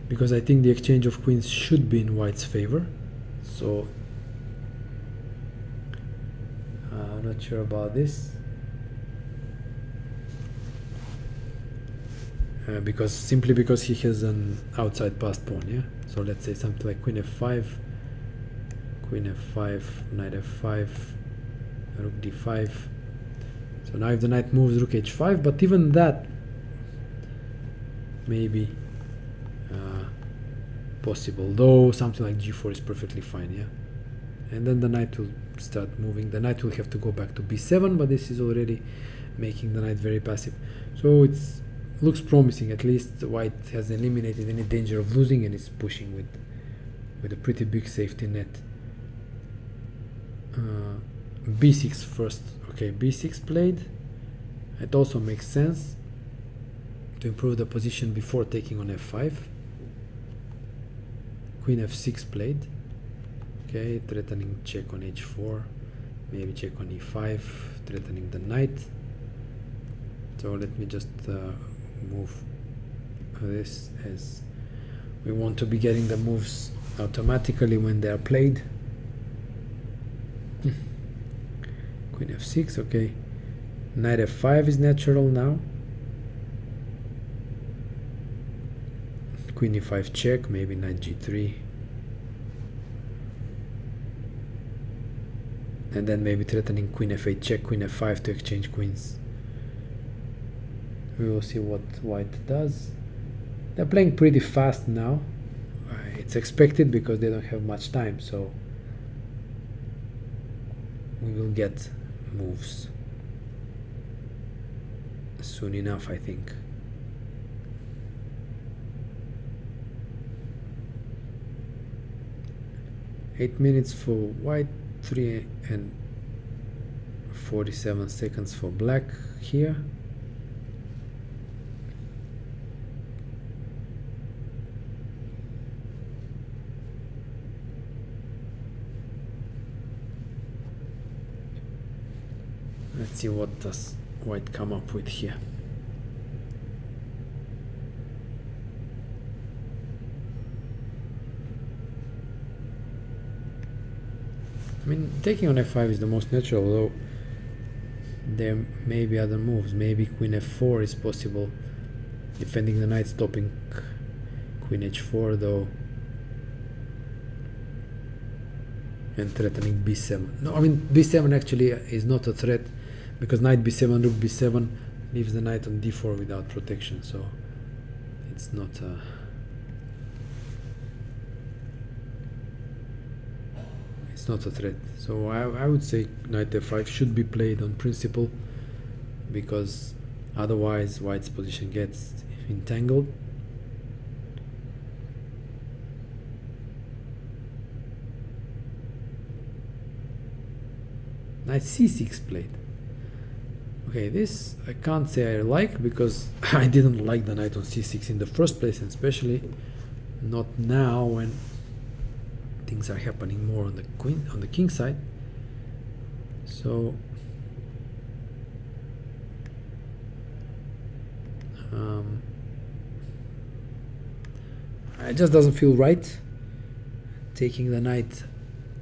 because I think the exchange of queens should be in white's favor. So I'm not sure about this. Simply because he has an outside passed pawn, yeah. So let's say something like queen f5, knight f5, rook d5. So now if the knight moves, rook h5, but even that may be possible, though something like g4 is perfectly fine, yeah. And then the knight will start moving. The knight will have to go back to b7, but this is already making the knight very passive. So it's looks promising. At least white has eliminated any danger of losing and is pushing with a pretty big safety net. b6 first. Okay, b6 played. It also makes sense to improve the position before taking on f5. Queen f6 played. Okay, threatening check on h4, maybe check on e5, threatening the knight. So let me just move this, as we want to be getting the moves automatically when they are played. Queen f6, okay. Knight f5 is natural now. queen e5 check, maybe knight g3. And then maybe threatening queen f8 check, queen f5 to exchange queens. We will see what white does. They're playing pretty fast now. It's expected because they don't have much time, so we will get moves soon enough, I think. Eight minutes for white, 3 and 47 seconds for black here. Let's see what does white come up with here. I mean, taking on f5 is the most natural, although there may be other moves. Maybe queen f4 is possible, defending the knight, stopping queen h4 though, and threatening b7. No, I mean b7 actually is not a threat, because knight b7, rook b7 leaves the knight on d4 without protection, so it's not a threat. So I would say knight f5 should be played on principle, because otherwise white's position gets entangled. Knight c6 played. Okay, this I can't say I like, because I didn't like the knight on c6 in the first place, and especially not now when things are happening more on the king side. So it just doesn't feel right taking the knight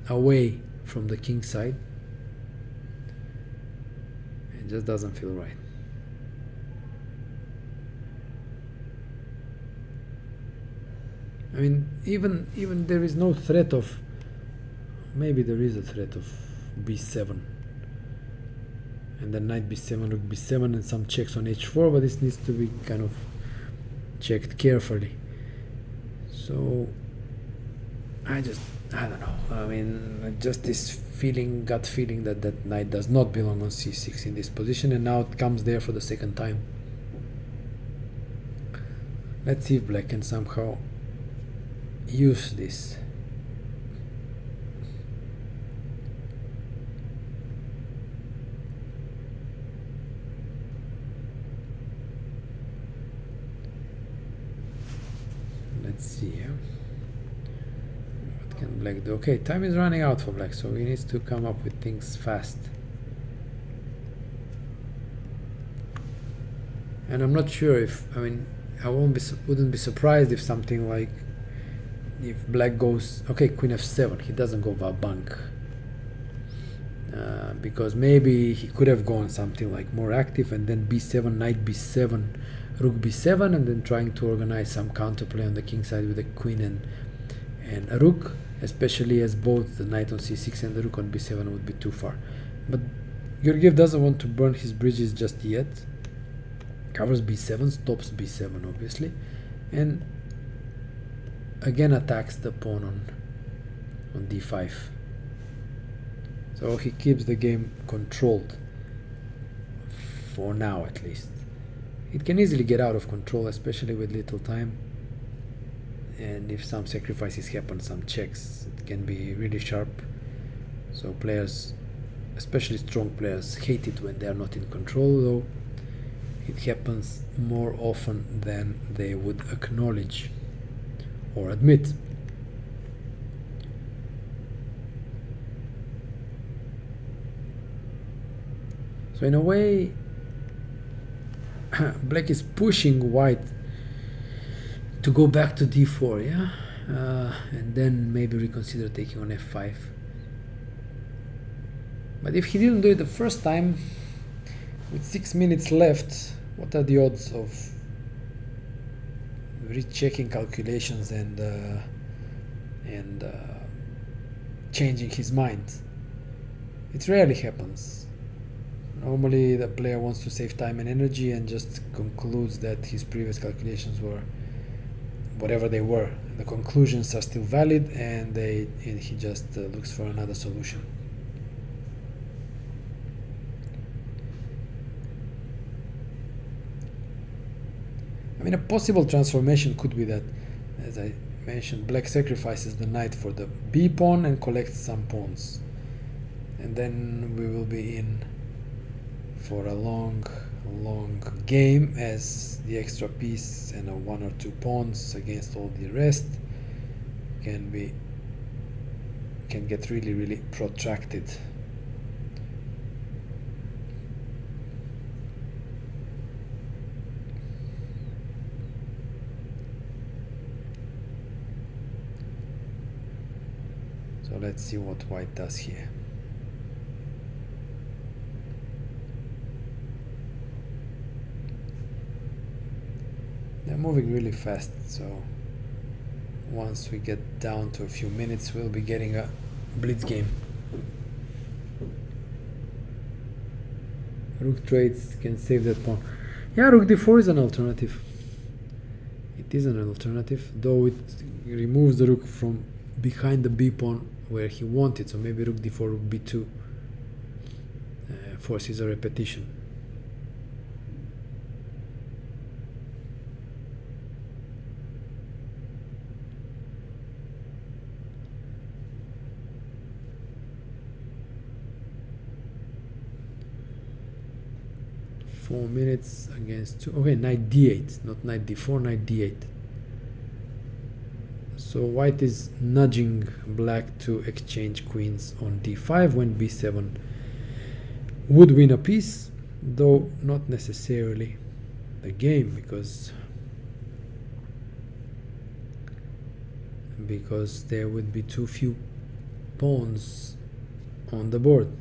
away from the king side. It just doesn't feel right. I mean, even there is no threat of, maybe there is a threat of b7, and then knight b7, rook b7, and some checks on h4, but this needs to be kind of checked carefully. So I don't know. I mean, just this feeling, gut feeling that that knight does not belong on c6 in this position, and now it comes there for the second time. Let's see if black can somehow use this. Let's see here. What can black do? Okay, time is running out for black, so he needs to come up with things fast. And I'm not sure if, I mean, I wouldn't be surprised if something like, if black goes, okay, queen f7, he doesn't go va-bank, because maybe he could have gone something like more active, and then b7, knight b7, rook b7, and then trying to organize some counterplay on the king side with the queen and a rook, especially as both the knight on c6 and the rook on b7 would be too far. But Georgiev doesn't want to burn his bridges just yet. Covers b7, stops b7 obviously, and again attacks the pawn on d5. So he keeps the game controlled, for now at least. It can easily get out of control, especially with little time, and if some sacrifices happen, some checks, it can be really sharp. So players, especially strong players, hate it when they are not in control, though it happens more often than they would acknowledge or admit. So in a way, black is pushing white to go back to d4, yeah, and then maybe reconsider taking on f5. But if he didn't do it the first time, with 6 minutes left, what are the odds of rechecking calculations and changing his mind. It rarely happens. Normally the player wants to save time and energy and just concludes that his previous calculations were whatever they were. The conclusions are still valid, and he just looks for another solution. I mean, a possible transformation could be that, as I mentioned, black sacrifices the knight for the b pawn and collects some pawns, and then we will be in for a long game, as the extra piece and a 1 or 2 pawns against all the rest can get really protracted. So let's see what white does here. They're moving really fast, so once we get down to a few minutes, we'll be getting a blitz game. Rook trades can save that pawn. Yeah, rook d4 is an alternative. It is an alternative, though it removes the rook from behind the b pawn where he wanted, so maybe rook d4, rook b2 forces a repetition. Four minutes against 2. Okay, knight d8, not knight d4, knight d8. So white is nudging black to exchange queens on d5 when b7 would win a piece, though not necessarily the game, because there would be too few pawns on the board.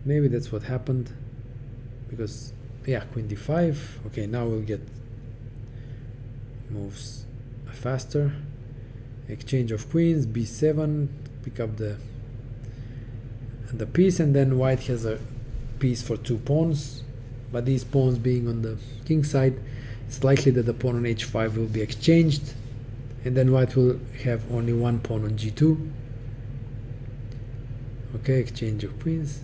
Maybe that's what happened, because yeah, queen d5. Okay, now we'll get moves faster. Exchange of queens, b7, pick up the piece, and then white has a piece for 2 pawns, but these pawns being on the king side, it's likely that the pawn on h5 will be exchanged, and then white will have only 1 pawn on g2. Okay, exchange of queens.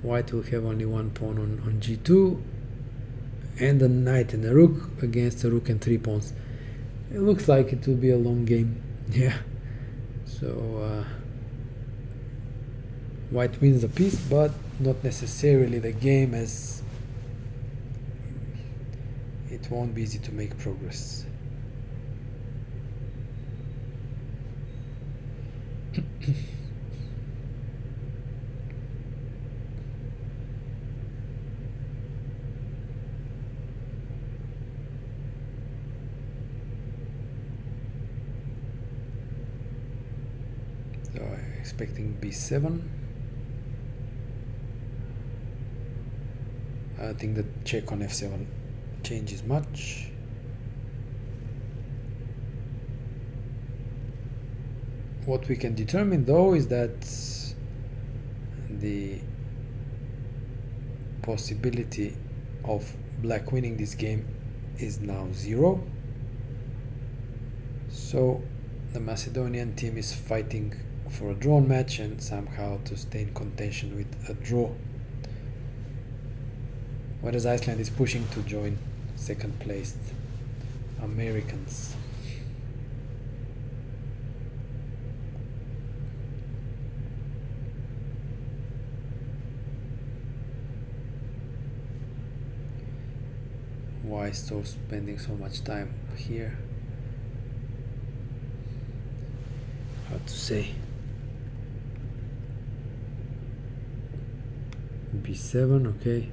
White will have only 1 pawn on g2, and a knight and a rook against a rook and 3 pawns. It looks like it will be a long game. Yeah. So white wins the piece, but not necessarily the game, as it won't be easy to make progress. So I'm expecting b7. I think the check on f7 changes much. What we can determine though is that the possibility of black winning this game is now 0. So the Macedonian team is fighting for a drawn match and somehow to stay in contention with a draw, whereas Iceland is pushing to join second placed Americans. Why so spending so much time here? Hard to say. b7, okay,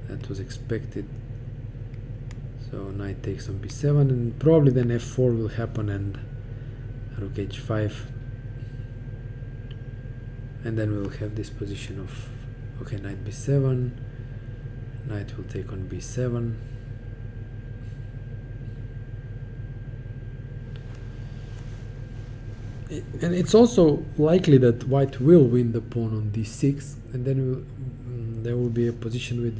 that was expected. So knight takes on b7, and probably then f4 will happen, and rook h5, and then we will have this position of, okay, knight b7, knight will take on b7, And it's also likely that white will win the pawn on d6, and then there will be a position with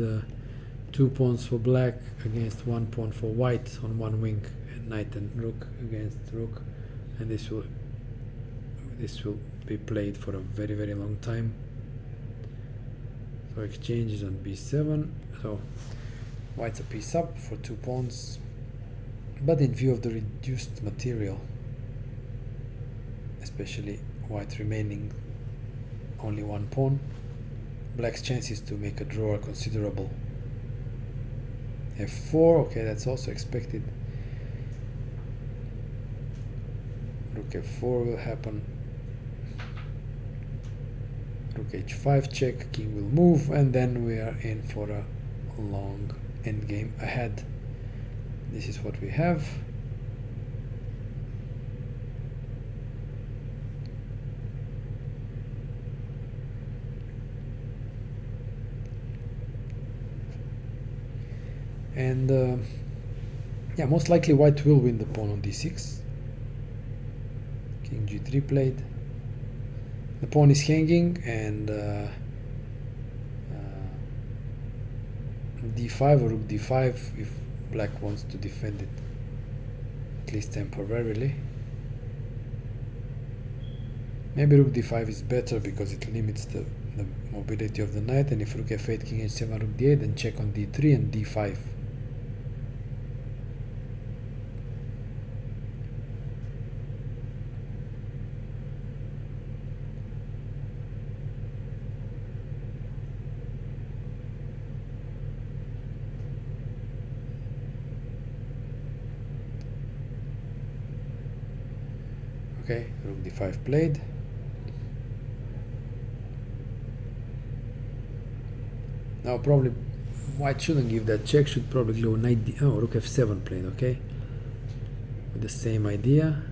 2 pawns for black against 1 pawn for white on one wing, and knight and rook against rook, and this will be played for a very, very long time. So exchange is on b7, so white's a piece up for 2 pawns, but in view of the reduced material, especially white remaining only 1 pawn, black's chances to make a draw are considerable. f4, okay, that's also expected. Rook f4 will happen. Rook h5 check, king will move, and then we are in for a long endgame ahead. This is what we have. And yeah, most likely white will win the pawn on d6. King g3 played. The pawn is hanging, and d5 or rook d5 if black wants to defend it, at least temporarily. Maybe rook d5 is better because it limits the mobility of the knight, and if rook f8, king h7, rook d8, then check on d3 and d5. Okay, rook d5 played. Now probably white shouldn't give that check, should probably go knight d. Oh, rook f7 played, okay. With the same idea.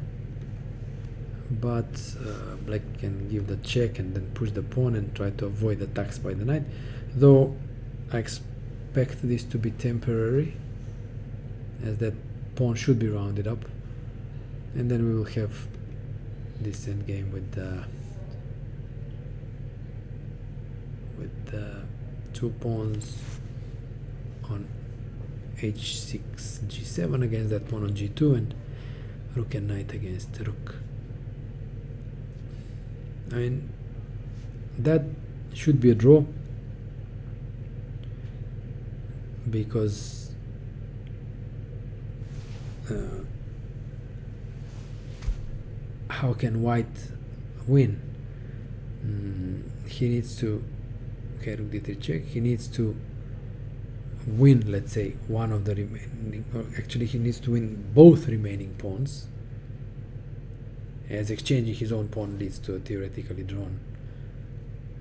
But black can give the check and then push the pawn and try to avoid attacks by the knight. Though I expect this to be temporary, as that pawn should be rounded up. And then we will have this endgame with the 2 pawns on h6 g7 against that pawn on g2, and rook and knight against rook. I mean, that should be a draw, because how can white win? He needs to, okay, rook d3 check, he needs to win, let's say, one of the remaining, or actually he needs to win both remaining pawns, as exchanging his own pawn leads to a theoretically drawn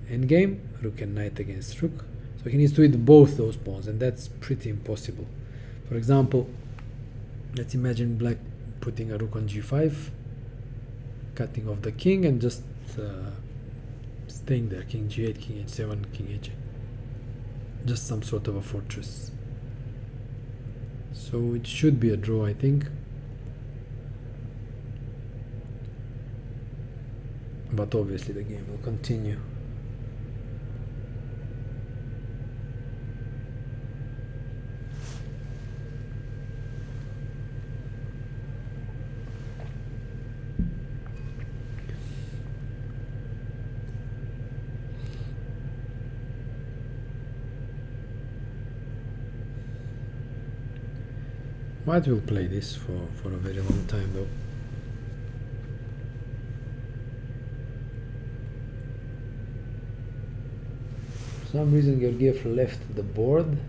endgame, rook and knight against rook. So he needs to win both those pawns, and that's pretty impossible. For example, let's imagine black putting a rook on g5, cutting off the king, and just staying there, king g8, king h7, king h8, just some sort of a fortress. So it should be a draw, I think, but obviously the game will continue. White will play this for a very long time, though. For some reason Georgiev left the board.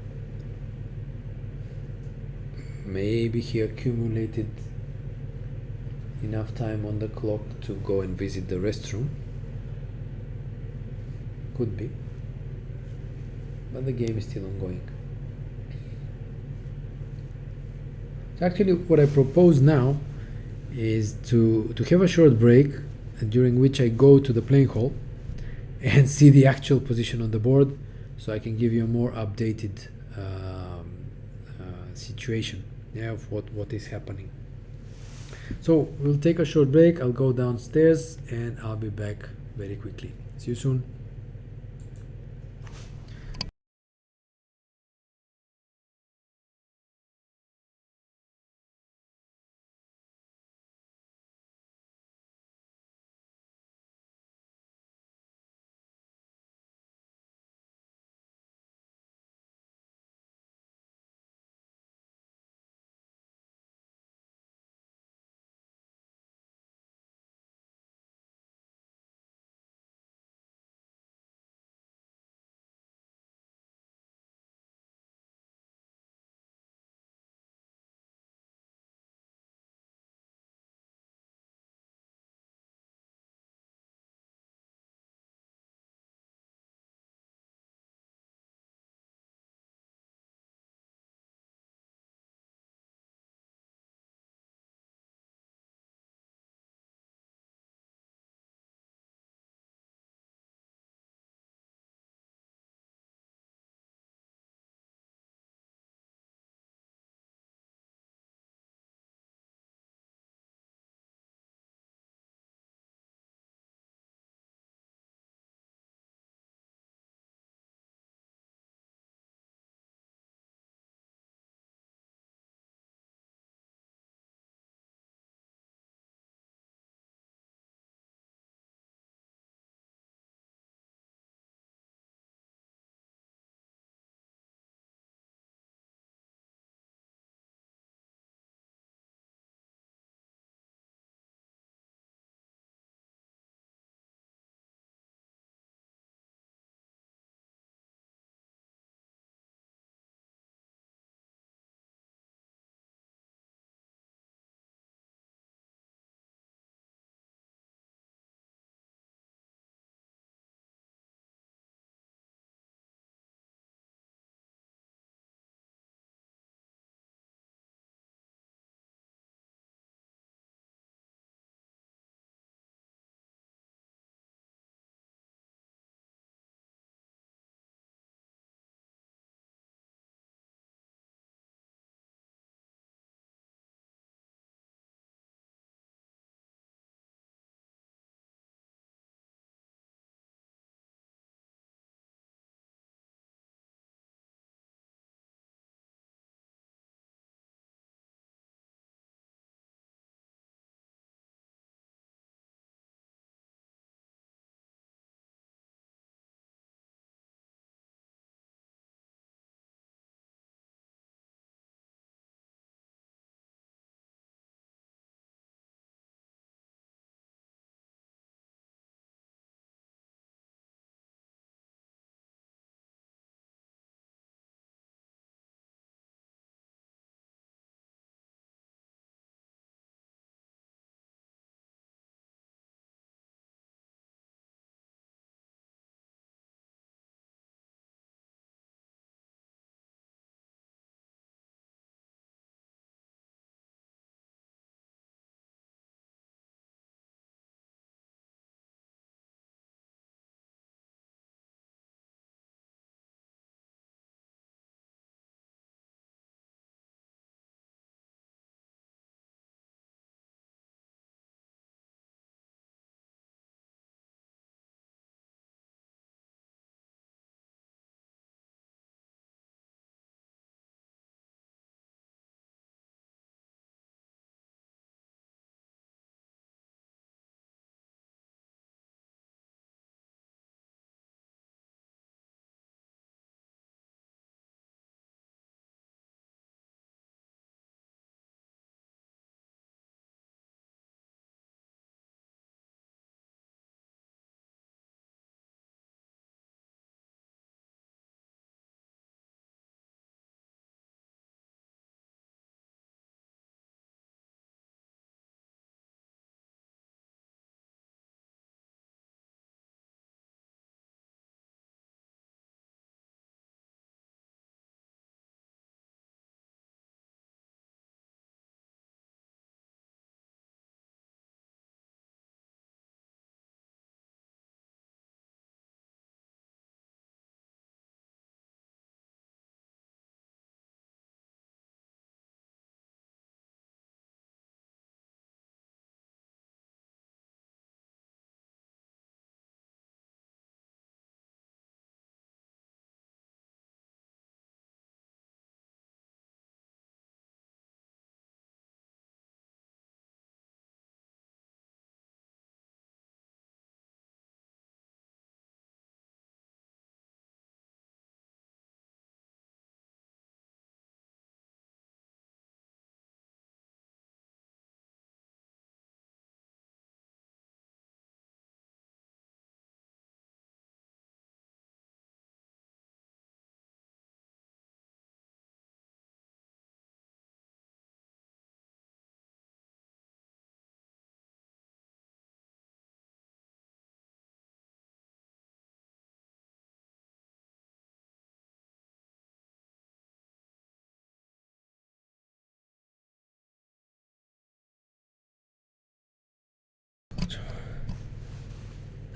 Maybe he accumulated enough time on the clock to go and visit the restroom. Could be. But the game is still ongoing. So actually what I propose now is to have a short break, during which I go to the playing hall and see the actual position on the board, so I can give you a more updated situation, yeah, of what is happening. So we'll take a short break. I'll go downstairs and I'll be back very quickly. See you soon.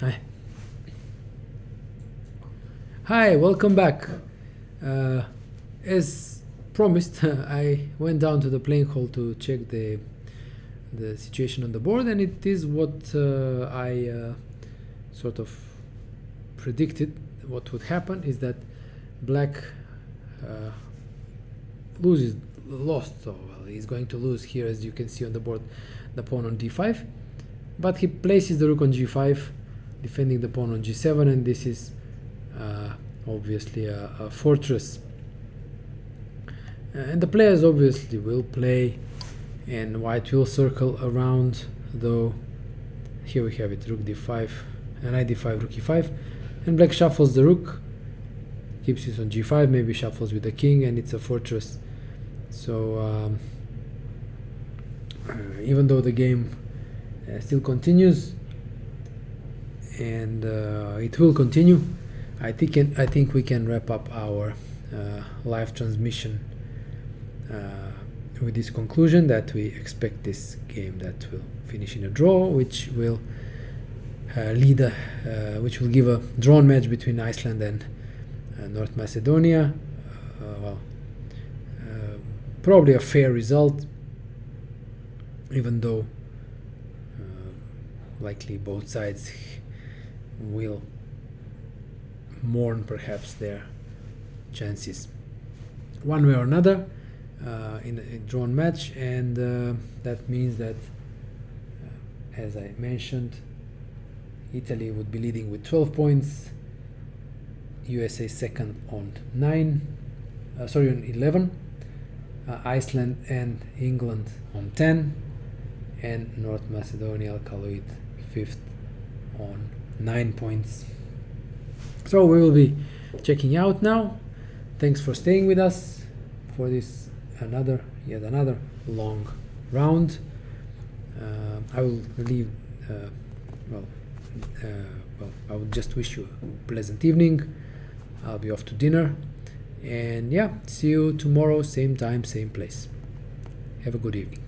Hi. Hi, welcome back. As promised, I went down to the playing hall to check the situation on the board, and it is what I sort of predicted. What would happen is that black lost. So well, he's going to lose here, as you can see on the board, the pawn on d5, but he places the rook on g5, defending the pawn on g7, and this is obviously a fortress. And the players obviously will play, and white will circle around, though here we have it, rook d5, and knight d5, rook e5, and black shuffles the rook, keeps it on g5, maybe shuffles with the king, and it's a fortress. So even though the game still continues, and it will continue, I think we can wrap up our live transmission with this conclusion that we expect this game that will finish in a draw, which will which will give a drawn match between Iceland and North Macedonia. Probably a fair result, even though likely both sides will mourn perhaps their chances one way or another in a drawn match, and that means that as I mentioned, Italy would be leading with 12 points, USA second on 11, Iceland and England on 10, and North Macedonia alkaloid fifth on 9 points. So we will be checking out now. Thanks for staying with us for this yet another long round. I will leave. I would just wish you a pleasant evening. I'll be off to dinner, and yeah, see you tomorrow, same time, same place. Have a good evening.